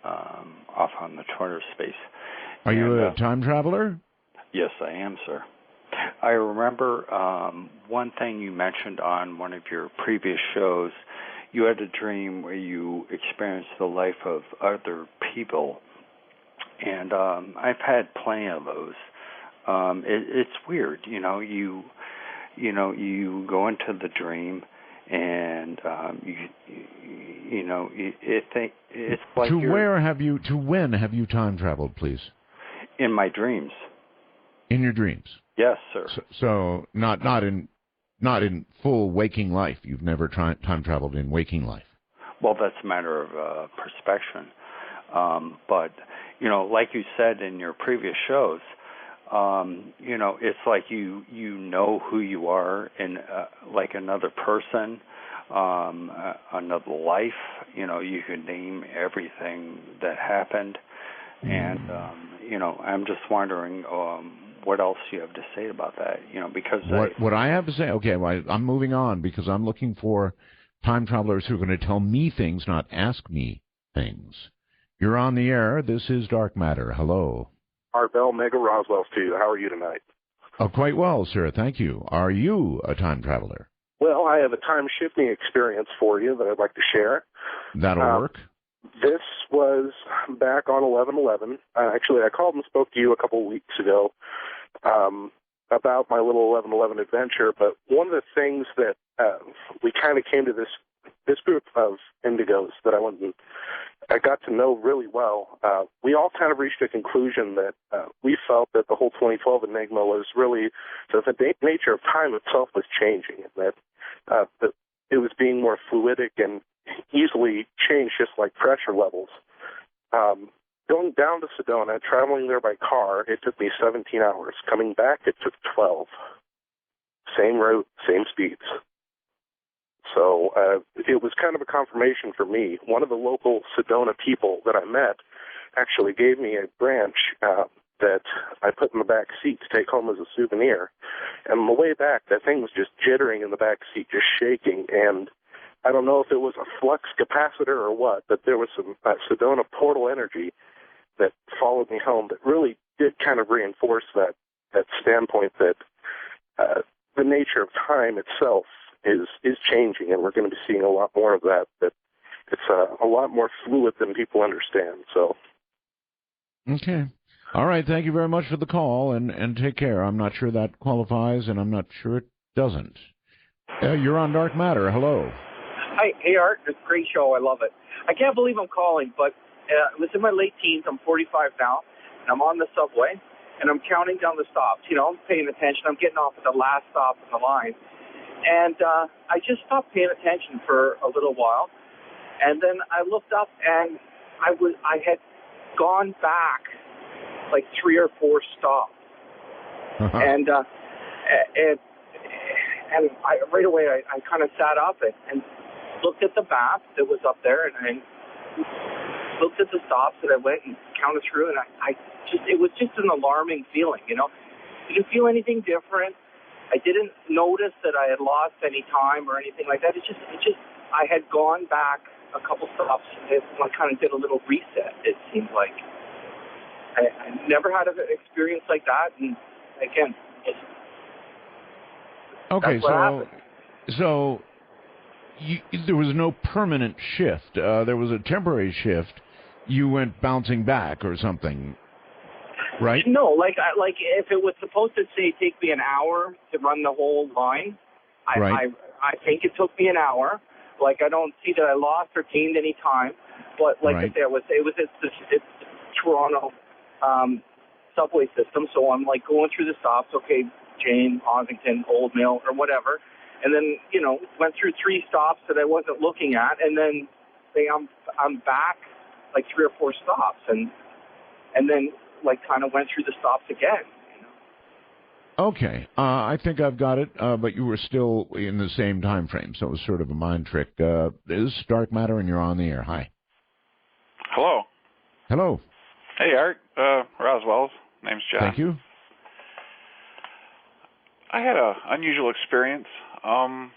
off on the Twitter space. Are you a time traveler? Yes, I am, sir. I remember one thing you mentioned on one of your previous shows. You had a dream where you experienced the life of other people, and I've had plenty of those. It's weird, you go into the dream, and it's like to when have you time traveled, please? In my dreams. In your dreams? Yes, sir. So not in full waking life. You've never time traveled in waking life. Well, that's a matter of perspective. But like you said in your previous shows, it's like you know who you are in like another person, another life. You can name everything that happened, and I'm just wondering what else you have to say about that. Because what I have to say. Okay, well, I'm moving on because I'm looking for time travelers who are going to tell me things, not ask me things. You're on the air. This is Dark Matter. Hello. Art Bell, Mega Roswell's to you. How are you tonight? Oh, quite well, sir. Thank you. Are you a time traveler? Well, I have a time-shifting experience for you that I'd like to share. That'll work. This was back on 11/11. Actually, I called and spoke to you a couple of weeks ago about my little 11/11 adventure, but one of the things that we kind of came to this group of indigos that I got to know really well, we all kind of reached a conclusion that we felt that the whole 2012 Enigma was really that the nature of time itself was changing, and that it was being more fluidic and easily changed just like pressure levels. Going down to Sedona, traveling there by car, it took me 17 hours. Coming back, it took 12. Same route, same speeds. So it was kind of a confirmation for me. One of the local Sedona people that I met actually gave me a branch that I put in the back seat to take home as a souvenir. And on the way back, that thing was just jittering in the back seat, just shaking. And I don't know if it was a flux capacitor or what, but there was some Sedona portal energy that followed me home that really did kind of reinforce that standpoint that the nature of time itself is changing, and we're going to be seeing a lot more of that it's a lot more fluid than people understand. So, okay. All right. Thank you very much for the call, and take care. I'm not sure that qualifies, and I'm not sure it doesn't. You're on Dark Matter. Hello. Hi. Hey, Art. It's a great show. I love it. I can't believe I'm calling, but it was in my late teens. I'm 45 now, and I'm on the subway, and I'm counting down the stops. I'm paying attention. I'm getting off at the last stop in the line. And I just stopped paying attention for a little while, and then I looked up, and I had gone back like 3 or 4 stops, and right away I kind of sat up and looked at the map that was up there, and I looked at the stops that I went and counted through, and it was just an alarming feeling. Did you feel anything different? I didn't notice that I had lost any time or anything like that. It just I had gone back a couple stops and I kind of did a little reset. It seemed like I never had an experience like that, and again, okay. So there was no permanent shift. There was a temporary shift. You went bouncing back or something. Right? No, like if it was supposed to say take me an hour to run the whole line, I think it took me an hour. Like, I don't see that I lost or gained any time. But like I said, it's the Toronto subway system. So I'm like going through the stops. Okay, Jane, Ossington, Old Mill, or whatever. And then, went through 3 stops that I wasn't looking at. And then I'm back like 3 or 4 stops. And then like kind of went through the stops again. Okay, I think I've got it, but you were still in the same time frame, so it was sort of a mind trick. This is Dark Matter, and you're on the air. Hi. Hello. Hello. Hey, Art. Roswell's. Name's John. Thank you. I had an unusual experience. It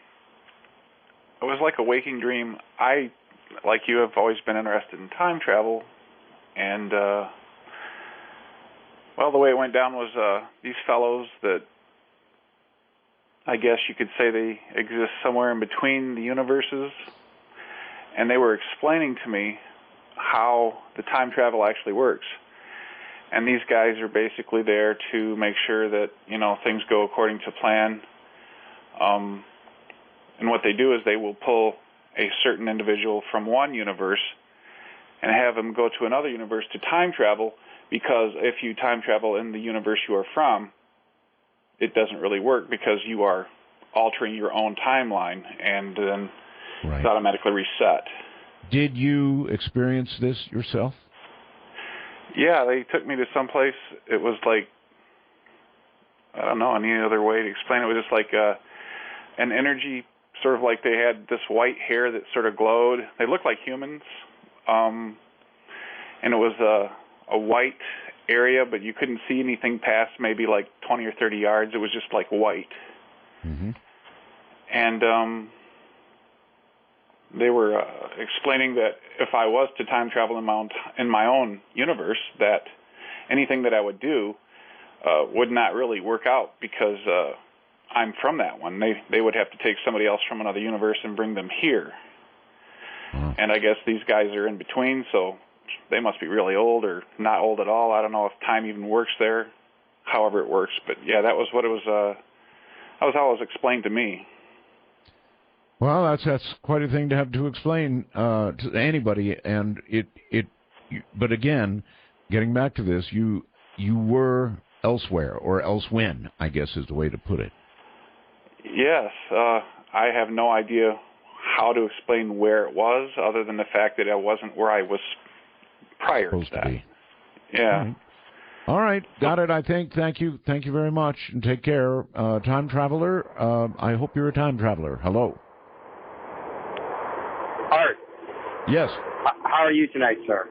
was like a waking dream. I, like you, have always been interested in time travel, and well, the way it went down was these fellows that I guess you could say they exist somewhere in between the universes, and they were explaining to me how the time travel actually works. And these guys are basically there to make sure that, things go according to plan. And what they do is they will pull a certain individual from one universe and have them go to another universe to time travel, because if you time travel in the universe you are from, it doesn't really work because you are altering your own timeline, and then it's automatically reset. Did you experience this yourself? Yeah, they took me to some place. It was like, I don't know any other way to explain it. It was just like an energy, sort of like they had this white hair that sort of glowed. They looked like humans, and it was a white area, but you couldn't see anything past maybe like 20 or 30 yards. It was just like white. Mm-hmm. And they were explaining that if I was to time travel in my own universe, that anything that I would do would not really work out because I'm from that one. They would have to take somebody else from another universe and bring them here. And I guess these guys are in between, so they must be really old or not old at all. I don't know if time even works there, however it works. But, yeah, that was what it was. That was how it was explained to me. Well, that's quite a thing to have to explain to anybody. And but again, getting back to this, you were elsewhere, or elsewhen, I guess is the way to put it. Yes. I have no idea how to explain where it was, other than the fact that I wasn't where I was prior to that. Yeah. All right. Got it, I think. Thank you. Thank you very much, and take care. Time traveler, I hope you're a time traveler. Hello. Art. Yes. How are you tonight, sir?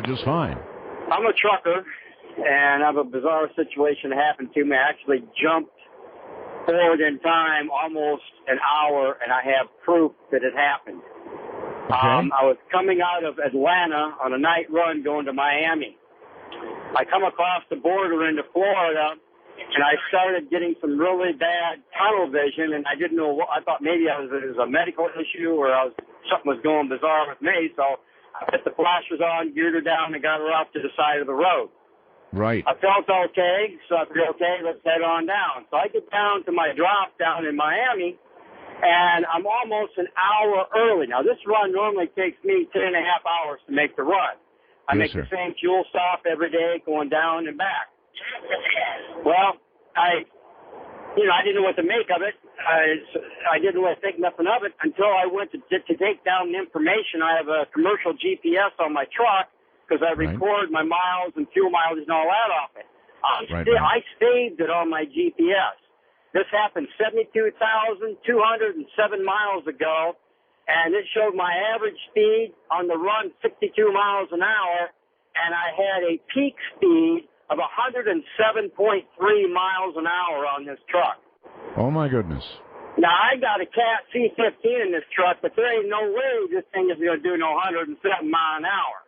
Just fine. I'm a trucker, and I have a bizarre situation that happened to me. I actually jumped forward in time almost an hour, and I have proof that it happened. Okay. I was coming out of Atlanta on a night run going to Miami. I come across the border into Florida, and I started getting some really bad tunnel vision, and I didn't know what. I thought maybe it was a medical issue or something was going bizarre with me, so I put the flashers on, geared her down, and got her off to the side of the road. Right. I felt okay, so I figured, okay, let's head on down. So I get down to my drop down in Miami, and I'm almost an hour early. Now, this run normally takes me 10.5 hours to make the run. I make the same fuel stop every day going down and back. Well, I didn't know what to make of it. I didn't really think nothing of it until I went to take down the information. I have a commercial GPS on my truck because I record my miles and fuel mileage and all that off it. I saved it on my GPS. This happened 72,207 miles ago, and it showed my average speed on the run 62 miles an hour, and I had a peak speed of 107.3 miles an hour on this truck. Oh, my goodness. Now, I got a Cat C15 in this truck, but there ain't no way this thing is going to do no 107 miles an hour.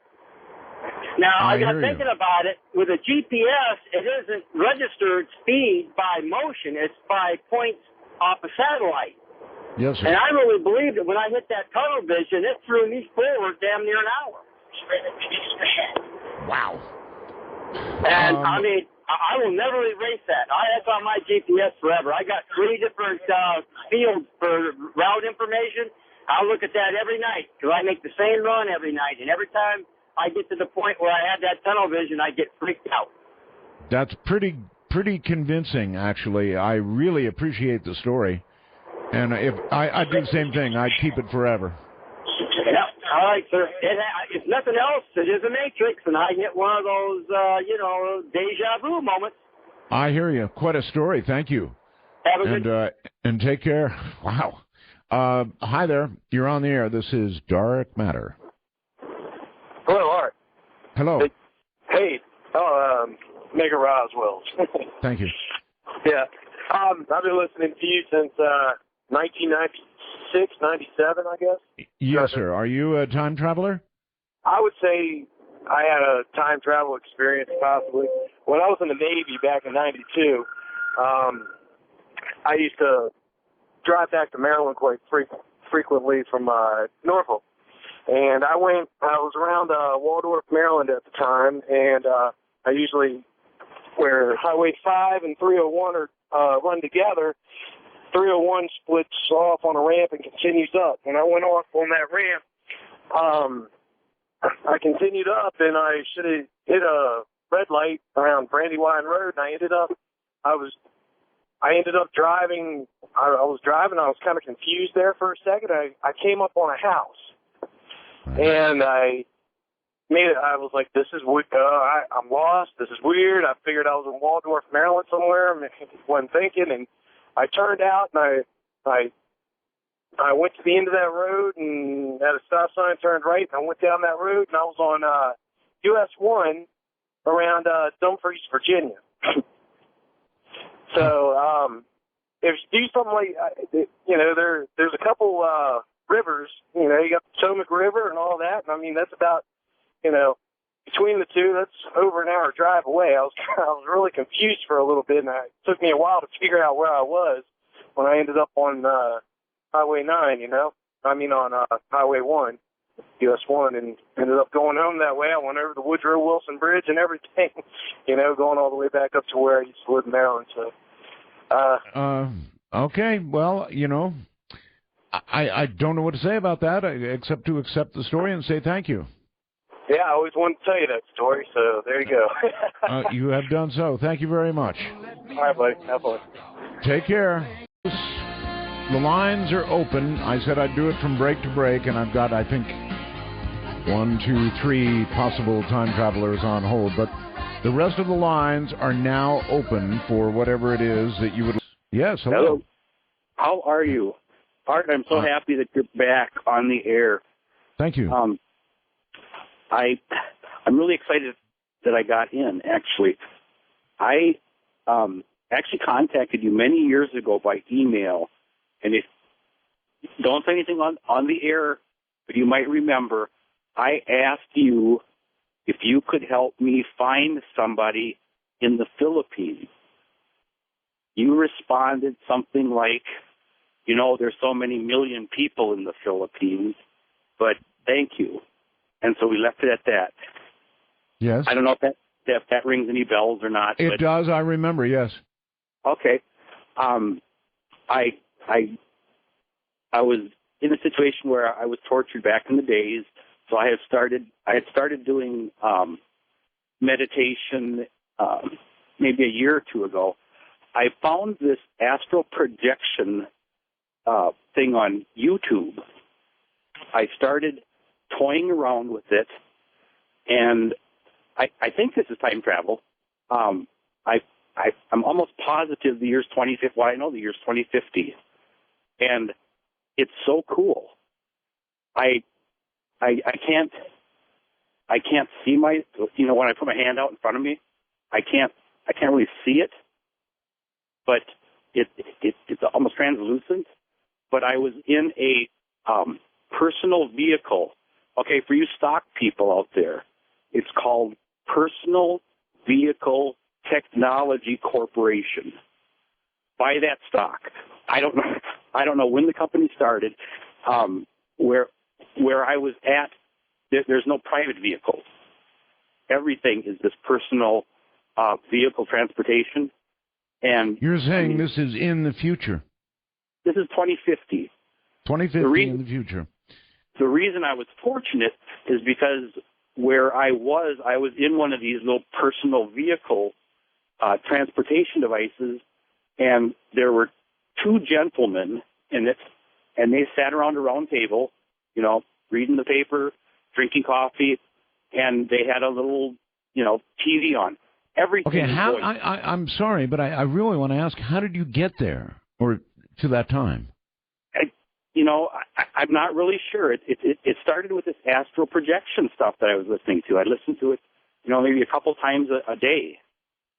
Now, I got thinking about it. With a GPS, it isn't registered speed by motion. It's by points off a satellite. Yes, sir. And I really believe that when I hit that tunnel vision, it threw me forward damn near an hour. Wow. And, I mean, I will never erase that. That's on my GPS forever. I got 3 different fields for route information. I'll look at that every night because I make the same run every night. And every time I get to the point where I have that tunnel vision, I get freaked out. That's pretty convincing, actually. I really appreciate the story. And if I'd do the same thing. I'd keep it forever. Yeah. All right, sir. If nothing else, it is a matrix, and I get one of those, deja vu moments. I hear you. Quite a story. Thank you. Have a good and take care. Wow. Hi there. You're on the air. This is Dark Matter. Hello, Art. Hello. Hey. Mega Roswell. Thank you. Yeah. I've been listening to you since 1996, 97, I guess. Yes, sir. Are you a time traveler? I would say I had a time travel experience, possibly. When I was in the Navy back in 92, I used to drive back to Maryland quite frequently from Norfolk. And I was around Waldorf, Maryland at the time, and I usually, where Highway 5 and 301 are run together, 301 splits off on a ramp and continues up. When I went off on that ramp, I continued up, and I should have hit a red light around Brandywine Road, and I ended up driving. I was driving. I was kind of confused there for a second. I came up on a house, and I was like, this is weird. I'm lost. This is weird. I figured I was in Waldorf, Maryland somewhere. I wasn't thinking, and I turned out, and I went to the end of that road, and at a stop sign, turned right, and I went down that road, and I was on US 1 around Dumfries, Virginia. So if you do something like, there's a couple rivers. You got the Potomac River and all that, and I mean, that's about, between the two, that's over an hour drive away. I was really confused for a little bit, and it took me a while to figure out where I was when I ended up on Highway 9, on Highway 1, US 1, and ended up going home that way. I went over the Woodrow Wilson Bridge and everything, going all the way back up to where I used to live in Maryland. So, okay, well, I don't know what to say about that except to accept the story and say thank you. Yeah, I always wanted to tell you that story, so there you go. You have done so. Thank you very much. All right, buddy. Have fun. Take care. The lines are open. I said I'd do it from break to break, and I've got, I think, 1, 2, 3 possible time travelers on hold. But the rest of the lines are now open for whatever it is that you would... Yes, hello. How are you? Art, I'm so happy that you're back on the air. Thank you. I'm really excited that I got in, actually. I actually contacted you many years ago by email, and if don't say anything on the air, but you might remember, I asked you if you could help me find somebody in the Philippines. You responded something like, there's so many million people in the Philippines, but thank you. And so we left it at that. Yes. I don't know if that rings any bells or not. It does. I remember. Yes. Okay. I was in a situation where I was tortured back in the days, so I had started doing meditation maybe a year or two ago. I found this astral projection thing on YouTube. I started toying around with it, and I think this is time travel. I'm almost positive the year's 2050. Well, I know the year's 2050, and it's so cool. I can't see when I put my hand out in front of me, I can't really see it, but it's almost translucent. But I was in a personal vehicle. Okay, for you stock people out there, it's called Personal Vehicle Technology Corporation. Buy that stock. I don't know when the company started. Where I was at, there's no private vehicles. Everything is this personal vehicle transportation. And you're saying this is in the future? This is 2050. 2050 in the future. The reason I was fortunate is because where I was in one of these little personal vehicle transportation devices, and there were two gentlemen in it, and they sat around a round table, you know, reading the paper, drinking coffee, and they had a little, you know, TV on. Everything. Okay, I'm sorry, but I really want to ask, how did you get there, or to that time? I'm not really sure. It started with this astral projection stuff that I was listening to. I listened to it, you know, maybe a couple times a day.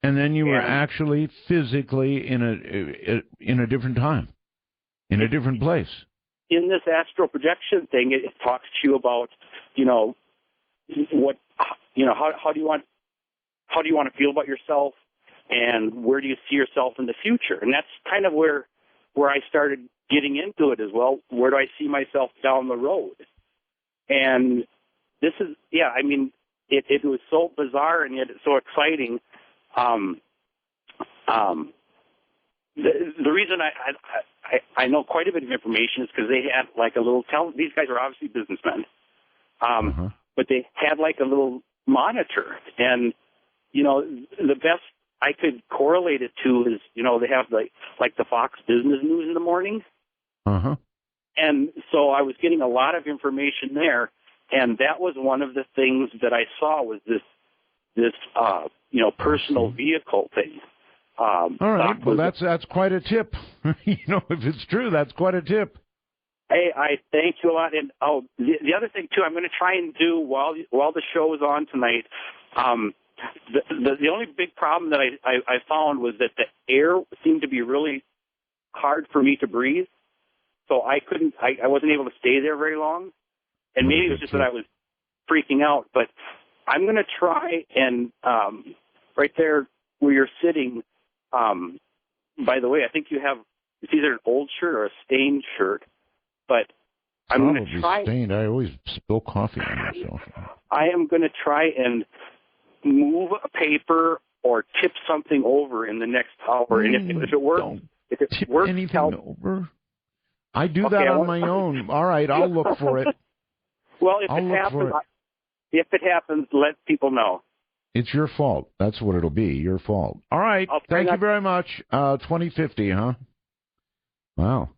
And then you were actually physically in a different time, in a different place. In this astral projection thing, it talks to you about, you know, what, you know, how do you want to feel about yourself, and where do you see yourself in the future? And that's kind of where I started getting into it as well. Where do I see myself down the road? And this is, I mean, it was so bizarre and yet it's so exciting. The reason I know quite a bit of information is because they had like a little these guys are obviously businessmen, but they had like a little monitor, and you know, the best I could correlate it to is, you know, they have like the Fox Business News in the morning. And so I was getting a lot of information there, and that was one of the things that I saw was this you know, personal vehicle thing. All right, well, that's quite a tip. You know, if it's true, that's quite a tip. Hey, I thank you a lot. And the other thing too, I'm going to try and do while the show is on tonight. The only big problem that I found was that the air seemed to be really hard for me to breathe, so I wasn't able to stay there very long. And maybe it was just that I was freaking out. But I'm going to try and right there where you're sitting. By the way, I think you have, it's either an old shirt or a stained shirt, but I'm going to try. Stained. I always spill coffee on myself. I am going to try and move a paper or tip something over in the next hour, and if it works, anything over. I do that on my own. All right, I'll look for it. Well, if it happens, let people know. It's your fault. That's what it'll be. Your fault. All right. Thank you very much. 2050, huh? Wow.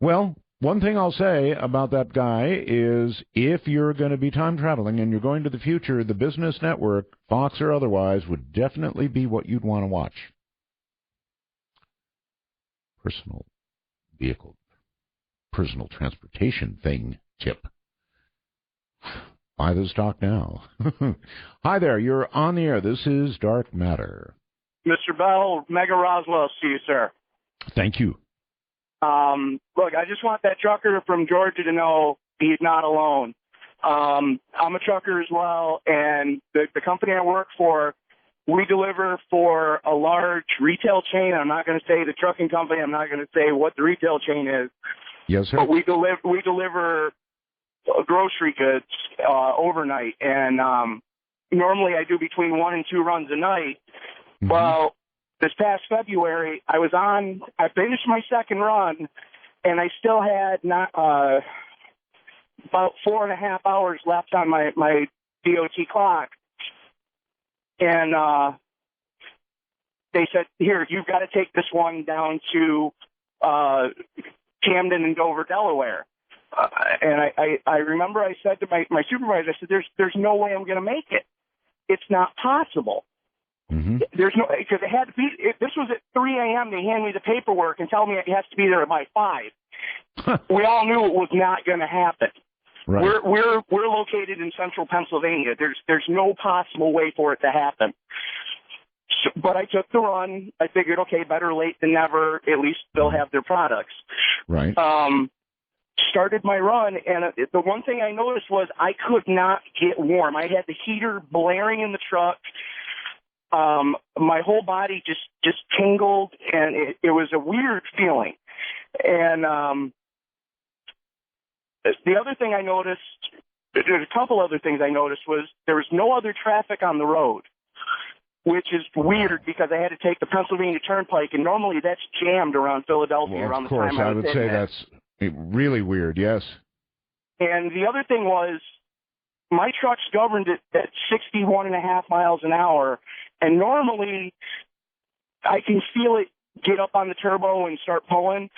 Well, one thing I'll say about that guy is if you're going to be time traveling and you're going to the future, the Business Network, Fox or otherwise, would definitely be what you'd want to watch. Personal vehicle, personal transportation thing tip. Buy the stock now. Hi there, you're on the air. This is Dark Matter. Mr. Bell, Mega Roswell, see you, sir. Thank you. Look, I just want that trucker from Georgia to know he's not alone. I'm a trucker as well, and the company I work for, we deliver for a large retail chain. I'm not going to say the trucking company. I'm not going to say what the retail chain is. Yes, sir. But we deliver grocery goods overnight, and normally I do between 1 and 2 runs a night. Mm-hmm. Well, this past February, I finished my second run, and I still had about 4.5 hours left on my DOT clock. And they said, here, you've got to take this one down to Camden and Dover, Delaware. And I remember I said to my supervisor, I said, there's no way I'm going to make it. It's not possible. Mm-hmm. There's no, because it had to be, this was at 3 a.m. They hand me the paperwork and tell me it has to be there by 5. We all knew it was not going to happen. Right. We're located in central Pennsylvania. There's no possible way for it to happen. So, but I took the run. I figured, okay, better late than never. At least they'll have their products. Right. Started my run, and the one thing I noticed was I could not get warm. I had the heater blaring in the truck. My whole body just tingled, and it was a weird feeling. And the other thing I noticed, there's a couple other things I noticed, was there was no other traffic on the road. which is weird because I had to take the Pennsylvania Turnpike, and normally that's jammed around Philadelphia around the time I was would say that's really weird, yes. And the other thing was, my truck's governed at 61.5 miles an hour, and normally I can feel it get up on the turbo and start pulling.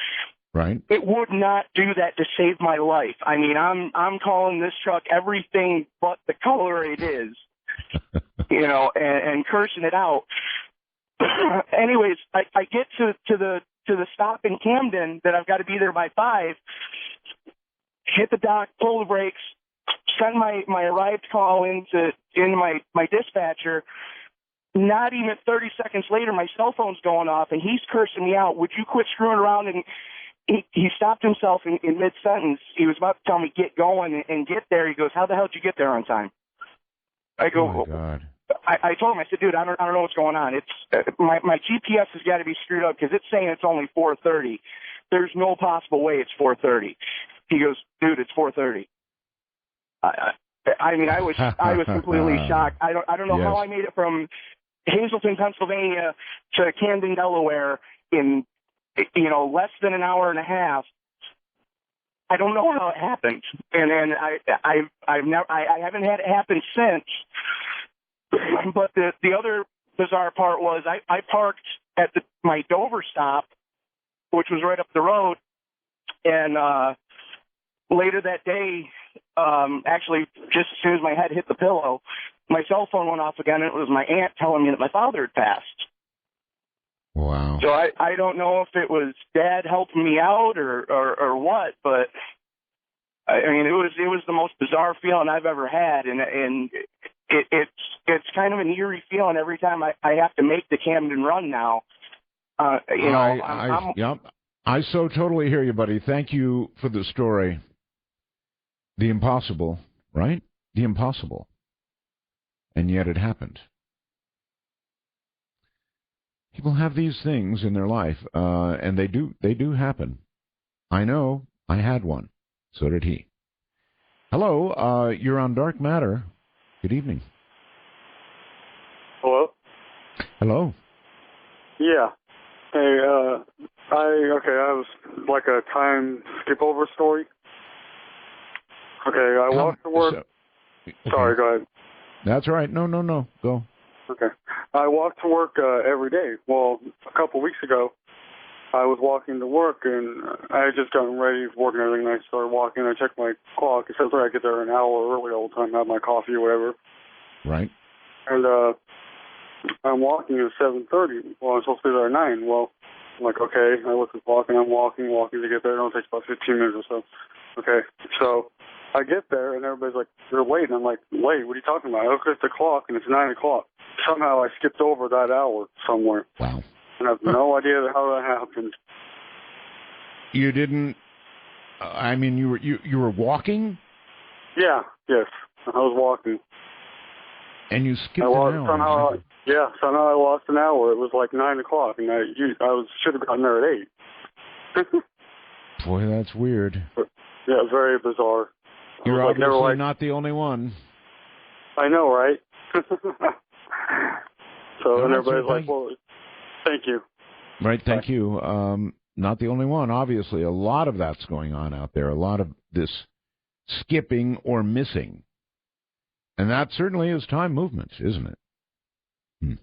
Right. It would not do that to save my life. I mean, I'm calling this truck everything but the color it is, and cursing it out. Anyways, I get to the stop in Camden that I've got to be there by 5. Hit the dock, pull the brakes, send my arrived call into my dispatcher. Not even 30 seconds later, my cell phone's going off, and he's cursing me out. Would you quit screwing around? And he stopped himself in mid-sentence. He was about to tell me, get going and get there. He goes, how the hell did you get there on time? I go, oh, my God. I told him, I said, dude, I don't know what's going on. It's my GPS has got to be screwed up because it's saying it's only 4:30. There's no possible way it's 4:30. He goes, dude, it's 4:30. I mean, I was completely shocked. I don't know how I made it from Hazleton, Pennsylvania to Camden, Delaware in less than an hour and a half. I don't know how it happened, and then I haven't had it happen since. But the other bizarre part was I parked at my Dover stop, which was right up the road, and later that day, actually just as soon as my head hit the pillow, my cell phone went off again, and it was my aunt telling me that my father had passed. Wow. So I don't know if it was Dad helping me out or what, but I mean it was the most bizarre feeling I've ever had, and it's kind of an eerie feeling every time I have to make the Camden run now. I so totally hear you, buddy. Thank you for the story. The impossible, right? The impossible. And yet it happened. People have these things in their life, and they do happen. I know. I had one. So did he. Hello, you're on Dark Matter. Good evening. Hello? Hello. Yeah. Hey, I was like a time skip over story. Okay, I walked to work. Sorry, go ahead. That's all right. No. Go. Okay. I walk to work every day. Well, a couple weeks ago, I was walking to work, and I had just gotten ready for work and everything, and I started walking. I checked my clock. It says I get there an hour early all the time, have my coffee or whatever. Right. And I'm walking at 7:30. Well, I'm supposed to be there at 9. Well, I'm like, okay. I look at the clock, and I'm walking to get there. It only takes about 15 minutes or so. Okay. So I get there, and everybody's like, you're late. And I'm like, late? What are you talking about? I look at the clock, and it's 9 o'clock. Somehow I skipped over that hour somewhere. Wow. And I have no idea how that happened. You didn't... I mean, you were walking? Yeah, yes. I was walking. And you skipped an hour? Somehow I lost an hour. It was like 9 o'clock, and I should have gotten there at 8. Boy, that's weird. Yeah, very bizarre. You're obviously not the only one. I know, right? So, and everybody's like, well, thank you. Right, thank you. Not the only one, obviously. A lot of that's going on out there. A lot of this skipping or missing. And that certainly is time movement, isn't it?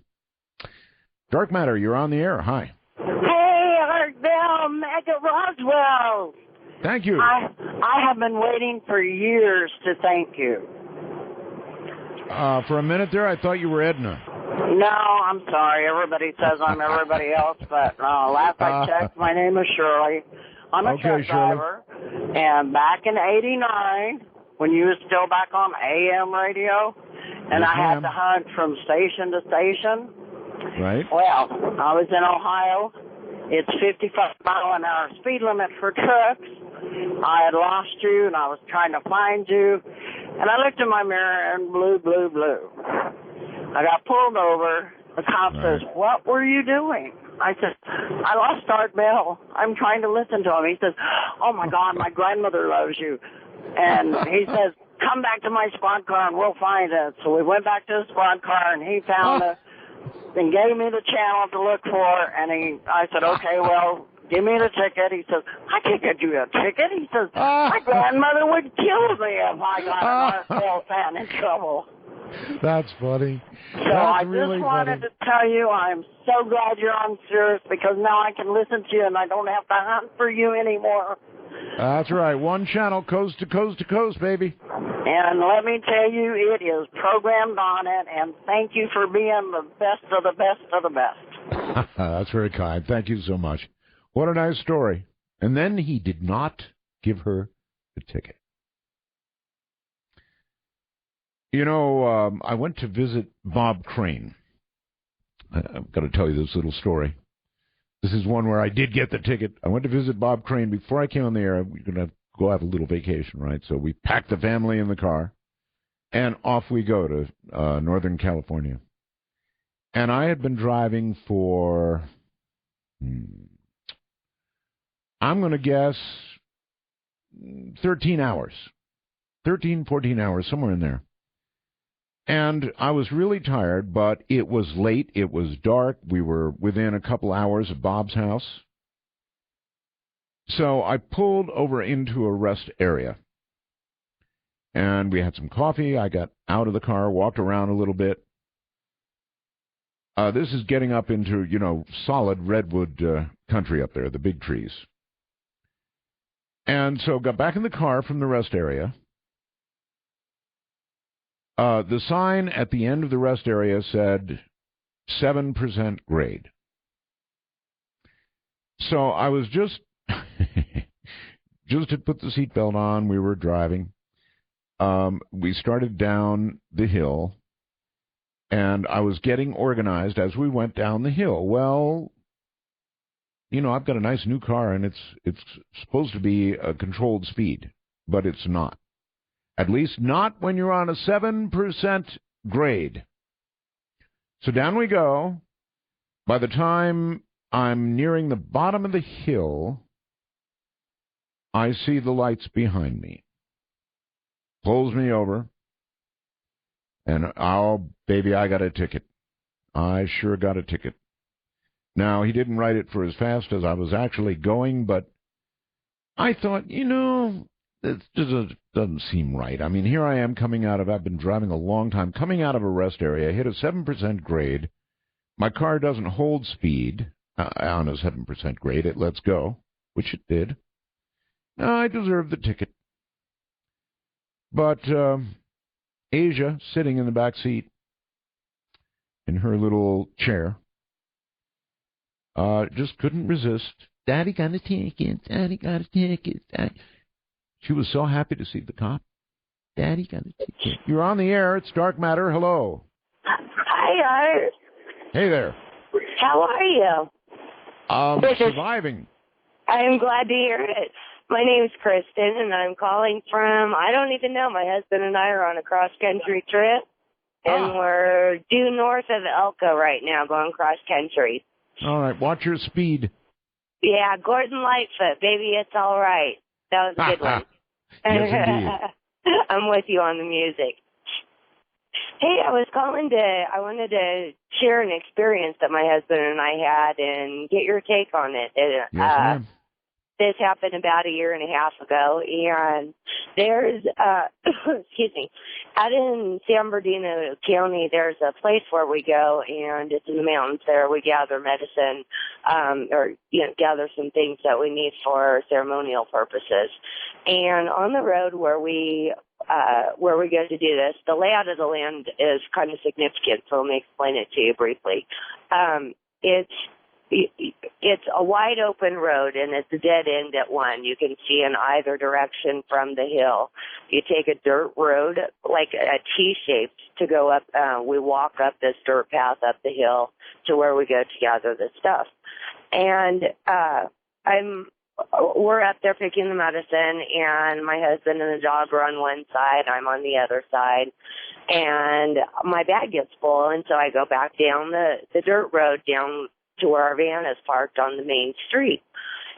Dark Matter, you're on the air. Hi. Hey, Art Bell, Mega Roswell. Thank you. I have been waiting for years to thank you. For a minute there, I thought you were Edna. No, I'm sorry. Everybody says I'm everybody else, but last I checked, my name is Shirley. I'm a truck driver, and back in '89, when you were still back on AM radio, and I had to hunt from station to station. Right. Well, I was in Ohio. It's 55-mile-an-hour speed limit for trucks. I had lost you, and I was trying to find you. And I looked in my mirror, and blue. I got pulled over. The cop says, what were you doing? I said, I lost Art Bell. I'm trying to listen to him. He says, oh, my God, my grandmother loves you. And he says, come back to my squad car, and we'll find it. So we went back to the squad car, and he found us. and gave me the channel to look for, and I said, okay, well, give me the ticket. He says, I can't get you a ticket. He says, my grandmother would kill me if I got an RSL fan in trouble. That's funny. So That's I really just wanted funny. to tell you I'm so glad you're on Sirius, because now I can listen to you and I don't have to hunt for you anymore. That's right. One channel, coast to coast to coast, baby. And let me tell you, it is programmed on it, and thank you for being the best of the best of the best. That's very kind. Thank you so much. What a nice story. And then he did not give her the ticket. You know, I went to visit Bob Crane. I've got to tell you this little story. This is one where I did get the ticket. I went to visit Bob Crane. Before I came on the air, we were going to go have a little vacation, right? So we packed the family in the car, and off we go to Northern California. And I had been driving for, I'm going to guess, 13 hours. 13, 14 hours, somewhere in there. And I was really tired, but it was late. It was dark. We were within a couple hours of Bob's house. So I pulled over into a rest area. And we had some coffee. I got out of the car, walked around a little bit. This is getting up into, you know, solid redwood country up there, the big trees. And so got back in the car from the rest area. The sign at the end of the rest area said 7% grade. So I was just had put the seatbelt on. We were driving. We started down the hill, and I was getting organized as we went down the hill. Well, you know, I've got a nice new car, and it's supposed to be a controlled speed, but it's not. At least not when you're on a 7% grade. So down we go. By the time I'm nearing the bottom of the hill, I see the lights behind me. Pulls me over. And, oh, baby, I got a ticket. I sure got a ticket. Now, he didn't write it for as fast as I was actually going, but I thought, you know, it just doesn't seem right. I mean, here I am coming out of, I've been driving a long time, coming out of a rest area, hit a 7% grade. My car doesn't hold speed on a 7% grade. It lets go, which it did. I deserve the ticket. But Asia, sitting in the back seat in her little chair, just couldn't resist. Daddy got a ticket. Daddy got a ticket. Daddy. She was so happy to see the cop. Daddy got a ticket. You're on the air. It's Dark Matter. Hello. Hi, Art. Hey there. How are you? Surviving. I'm glad to hear it. My name's Kristen, and I'm calling from, I don't even know, my husband and I are on a cross-country trip, and we're due north of Elko right now, going cross-country. All right, watch your speed. Yeah, Gordon Lightfoot, baby, it's all right. That was a good one. Yes, indeed. I'm with you on the music. Hey, I wanted to share an experience that my husband and I had and get your take on it. Yes, ma'am. This happened about a year and a half ago, and there's, excuse me, out in San Bernardino County, there's a place where we go, and it's in the mountains there. We gather medicine, or, you know, gather some things that we need for ceremonial purposes. And on the road where we go to do this, the layout of the land is kind of significant, so let me explain it to you briefly. It's a wide open road, and it's a dead end at one. You can see in either direction from the hill. You take a dirt road, like a T-shaped, to go up. We walk up this dirt path up the hill to where we go to gather the stuff. And we're up there picking the medicine, and my husband and the dog are on one side. I'm on the other side. And my bag gets full, and so I go back down the dirt road down to where our van is parked on the main street.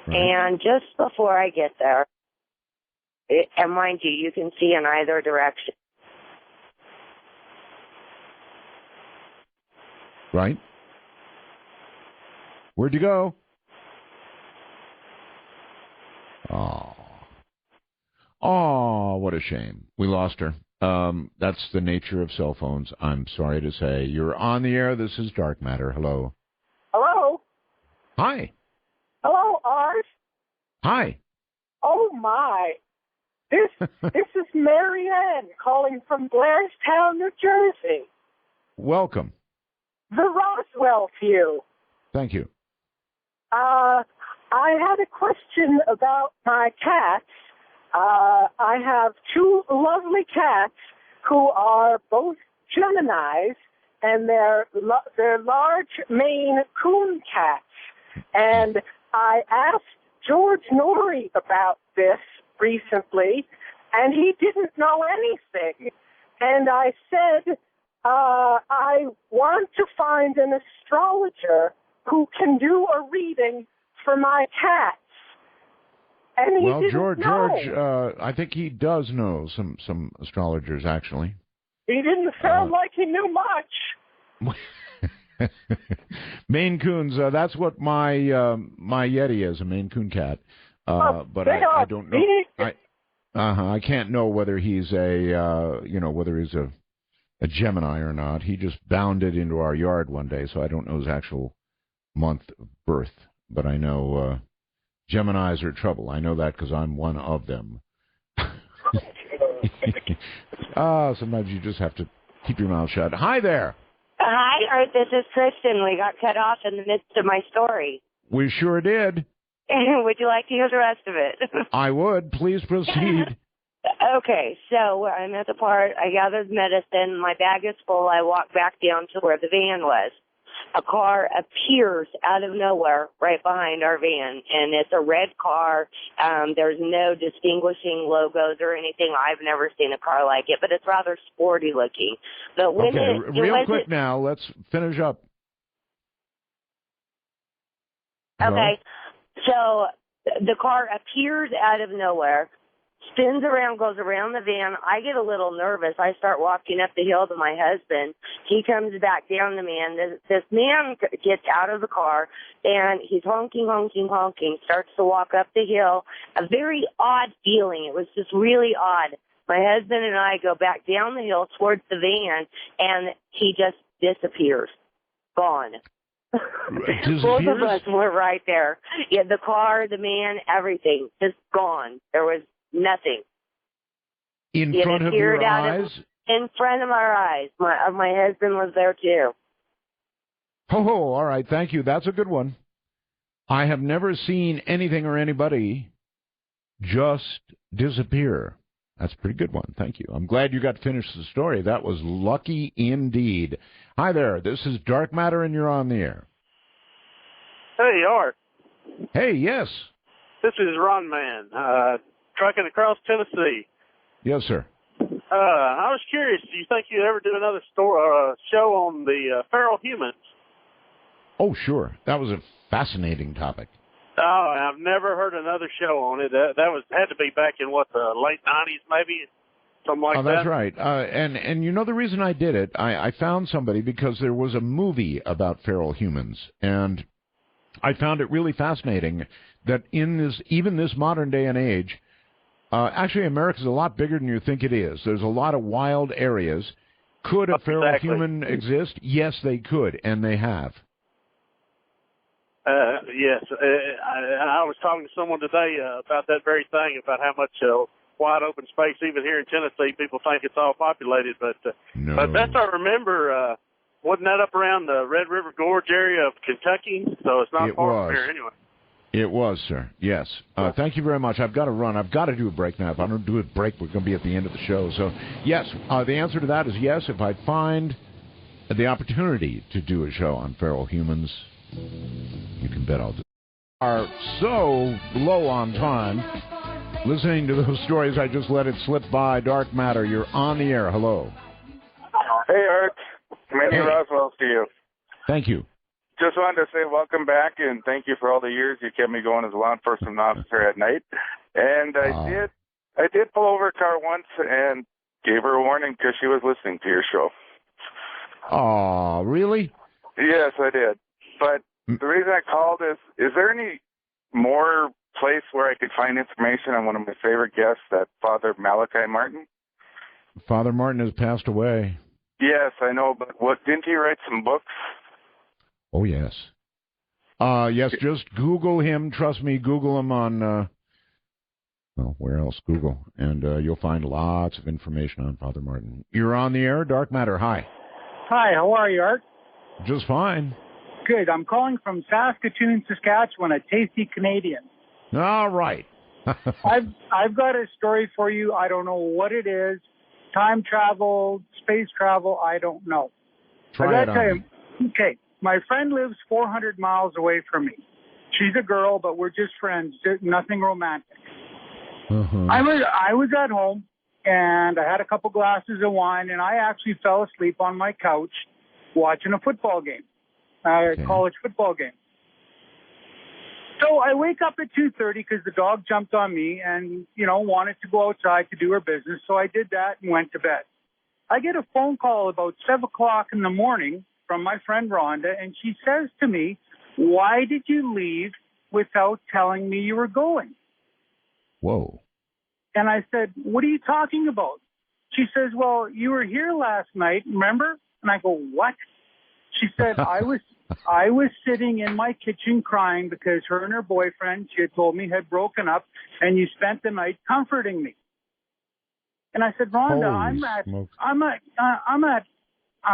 Right. And just before I get there, and mind you, you can see in either direction. Right. Where'd you go? Oh, what a shame. We lost her. That's the nature of cell phones. I'm sorry to say. You're on the air. This is Dark Matter. Hello. Hello? Hi. Hello, Art? Hi. Oh, my. This is Mary Ann calling from Blairstown, New Jersey. Welcome. The Roswell View. Thank you. I had a question about my cats. I have two lovely cats who are both Geminis, and they're large Maine Coon cats. And I asked George Norrie about this recently, and he didn't know anything. And I said, I want to find an astrologer who can do a reading for my cats. And he didn't George, know. I think he does know some astrologers, actually. He didn't sound like he knew much. Maine Coons, that's what my Yeti is, a Maine Coon cat. But I don't know. I can't know whether he's whether he's a Gemini or not. He just bounded into our yard one day, so I don't know his actual month of birth. But I know Geminis are trouble. I know that because I'm one of them. Sometimes you just have to keep your mouth shut. Hi there. Hi, Art. This is Kristen. We got cut off in the midst of my story. We sure did. Would you like to hear the rest of it? I would. Please proceed. Okay, so I'm at the part. I gathered medicine. My bag is full. I walk back down to where the van was. A car appears out of nowhere right behind our van, and it's a red car. There's no distinguishing logos or anything. I've never seen a car like it, but it's rather sporty looking. But when real quick now, let's finish up. Okay, so the car appears out of nowhere, spins around, goes around the van. I get a little nervous. I start walking up the hill to my husband. He comes back down the man. This man gets out of the car, and he's honking, starts to walk up the hill. A very odd feeling. It was just really odd. My husband and I go back down the hill towards the van, and he just disappears. Gone. Both of us were right there. Yeah, the car, the man, everything, just gone. There was nothing. In front of your eyes? In front of our eyes. My husband was there too. Oh, all right. Thank you. That's a good one. I have never seen anything or anybody just disappear. That's a pretty good one. Thank you. I'm glad you got to finish the story. That was lucky indeed. Hi there. This is Dark Matter, and you're on the air. Hey, Art. Hey, yes. This is Ron Man, trucking across Tennessee. Yes, sir. I was curious, do you think you'd ever do another show on the feral humans? Oh, sure. That was a fascinating topic. Oh, I've never heard another show on it. That had to be back in, the late 90s maybe? Something like that. Oh, that's right. And you know the reason I did it? I found somebody because there was a movie about feral humans, and I found it really fascinating that in this modern day and age, actually America's a lot bigger than you think it is. There's a lot of wild areas. Could a feral human exist? Yes, they could, and they have. Yes. I was talking to someone today about that very thing, about how much wide open space, even here in Tennessee, people think it's all populated. But best I remember, wasn't that up around the Red River Gorge area of Kentucky? So it's not far from here anyway. It was, sir. Yes. Thank you very much. I've got to run. I've got to do a break now. If I don't do a break, we're going to be at the end of the show. So, yes, the answer to that is yes. If I find the opportunity to do a show on feral humans, you can bet I'll do it. Are so low on time. Listening to those stories, I just let it slip by. Dark Matter, you're on the air. Hello. Hey, Art. Many Roswells to you. Thank you. Just wanted to say welcome back and thank you for all the years you kept me going as a law enforcement officer at night. And I did pull over a car once and gave her a warning because she was listening to your show. Oh, really? Yes, I did. But the reason I called is there any more place where I could find information on one of my favorite guests, that Father Malachi Martin? Father Martin has passed away. Yes, I know, but didn't he write some books? Oh, yes. Yes, just Google him. Trust me, Google him on, where else? Google. And you'll find lots of information on Father Martin. You're on the air, Dark Matter. Hi. Hi, how are you, Art? Just fine. Good. I'm calling from Saskatoon, Saskatchewan, a tasty Canadian. All right. I've got a story for you. I don't know what it is. Time travel, space travel, I don't know. Try it on. Okay, my friend lives 400 miles away from me. She's a girl, but we're just friends, nothing romantic. Uh-huh. I was at home, and I had a couple glasses of wine, and I actually fell asleep on my couch watching a football game, college football game. So I wake up at 2:30 because the dog jumped on me and, wanted to go outside to do her business. So I did that and went to bed. I get a phone call about 7 o'clock in the morning from my friend Rhonda, and she says to me, "Why did you leave without telling me you were going?" Whoa. And I said, "What are you talking about?" She says, "Well, you were here last night, remember?" And I go, "What?" She said, I was sitting in my kitchen crying because her and her boyfriend, she had told me, had broken up, and you spent the night comforting me. And I said, "Rhonda, I'm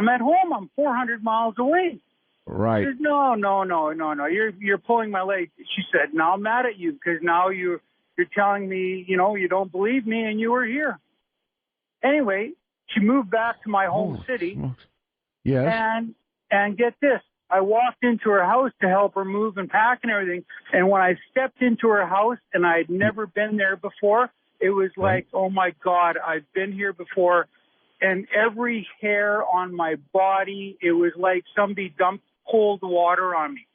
at home. I'm 400 miles away." Right. She said, No. You're pulling my leg. She said, "Now I'm mad at you because now you're telling me, you don't believe me, and you were here." Anyway, she moved back to my home city. Yes. And get this, I walked into her house to help her move and pack and everything. And when I stepped into her house, and I had never been there before, it was like, oh my God, I've been here before. And every hair on my body, it was like somebody dumped cold water on me.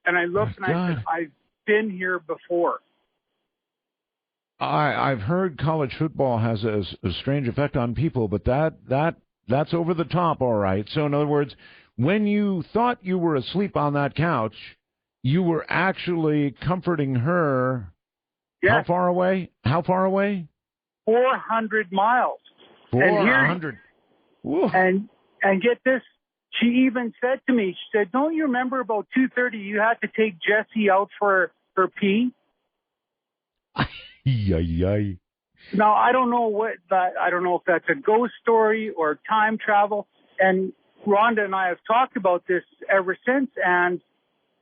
And I looked I said, I've been here before. I've heard college football has a strange effect on people, but that's over the top, all right. So in other words, when you thought you were asleep on that couch, you were actually comforting her. Yes. How far away? 400 miles. 400. And get this, she even said to me, she said, "Don't you remember about 2:30 you had to take Jessie out for her pee?" Now, I don't know if that's a ghost story or time travel. And Rhonda and I have talked about this ever since, and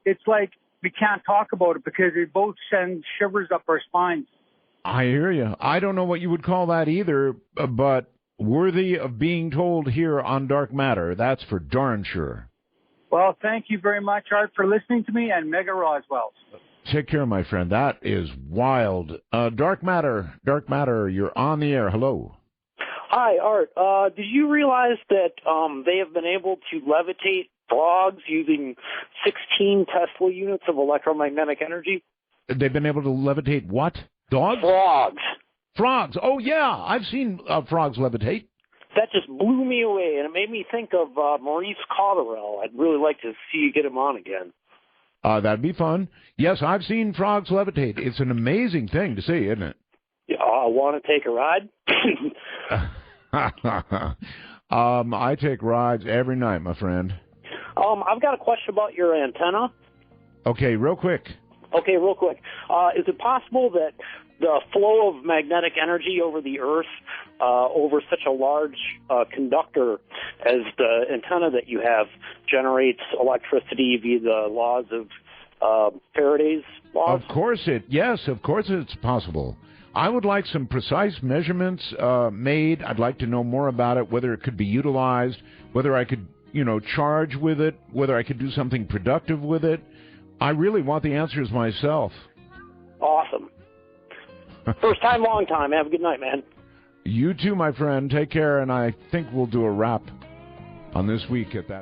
it's like we can't talk about it because it both sends shivers up our spines. I hear you. I don't know what you would call that either, but worthy of being told here on Dark Matter. That's for darn sure. Well, thank you very much, Art, for listening to me, and Mega Roswell. Take care, my friend. That is wild. Dark Matter, you're on the air. Hello. Hi, Art. Did you realize that they have been able to levitate frogs using 16 Tesla units of electromagnetic energy? They've been able to levitate what? Dogs? Frogs. Oh, yeah. I've seen frogs levitate. That just blew me away, and it made me think of Maurice Cotterill. I'd really like to see you get him on again. That'd be fun. Yes, I've seen frogs levitate. It's an amazing thing to see, isn't it? Yeah, I want to take a ride. I take rides every night, my friend. I've got a question about your antenna. Okay, real quick. Is it possible that the flow of magnetic energy over the Earth, over such a large conductor as the antenna that you have, generates electricity via the laws of Faraday's laws? Of course it's possible. I would like some precise measurements made. I'd like to know more about it, whether it could be utilized, whether I could, charge with it, whether I could do something productive with it. I really want the answers myself. Awesome. First time, long time. Have a good night, man. You too, my friend. Take care, and I think we'll do a wrap on this week at that.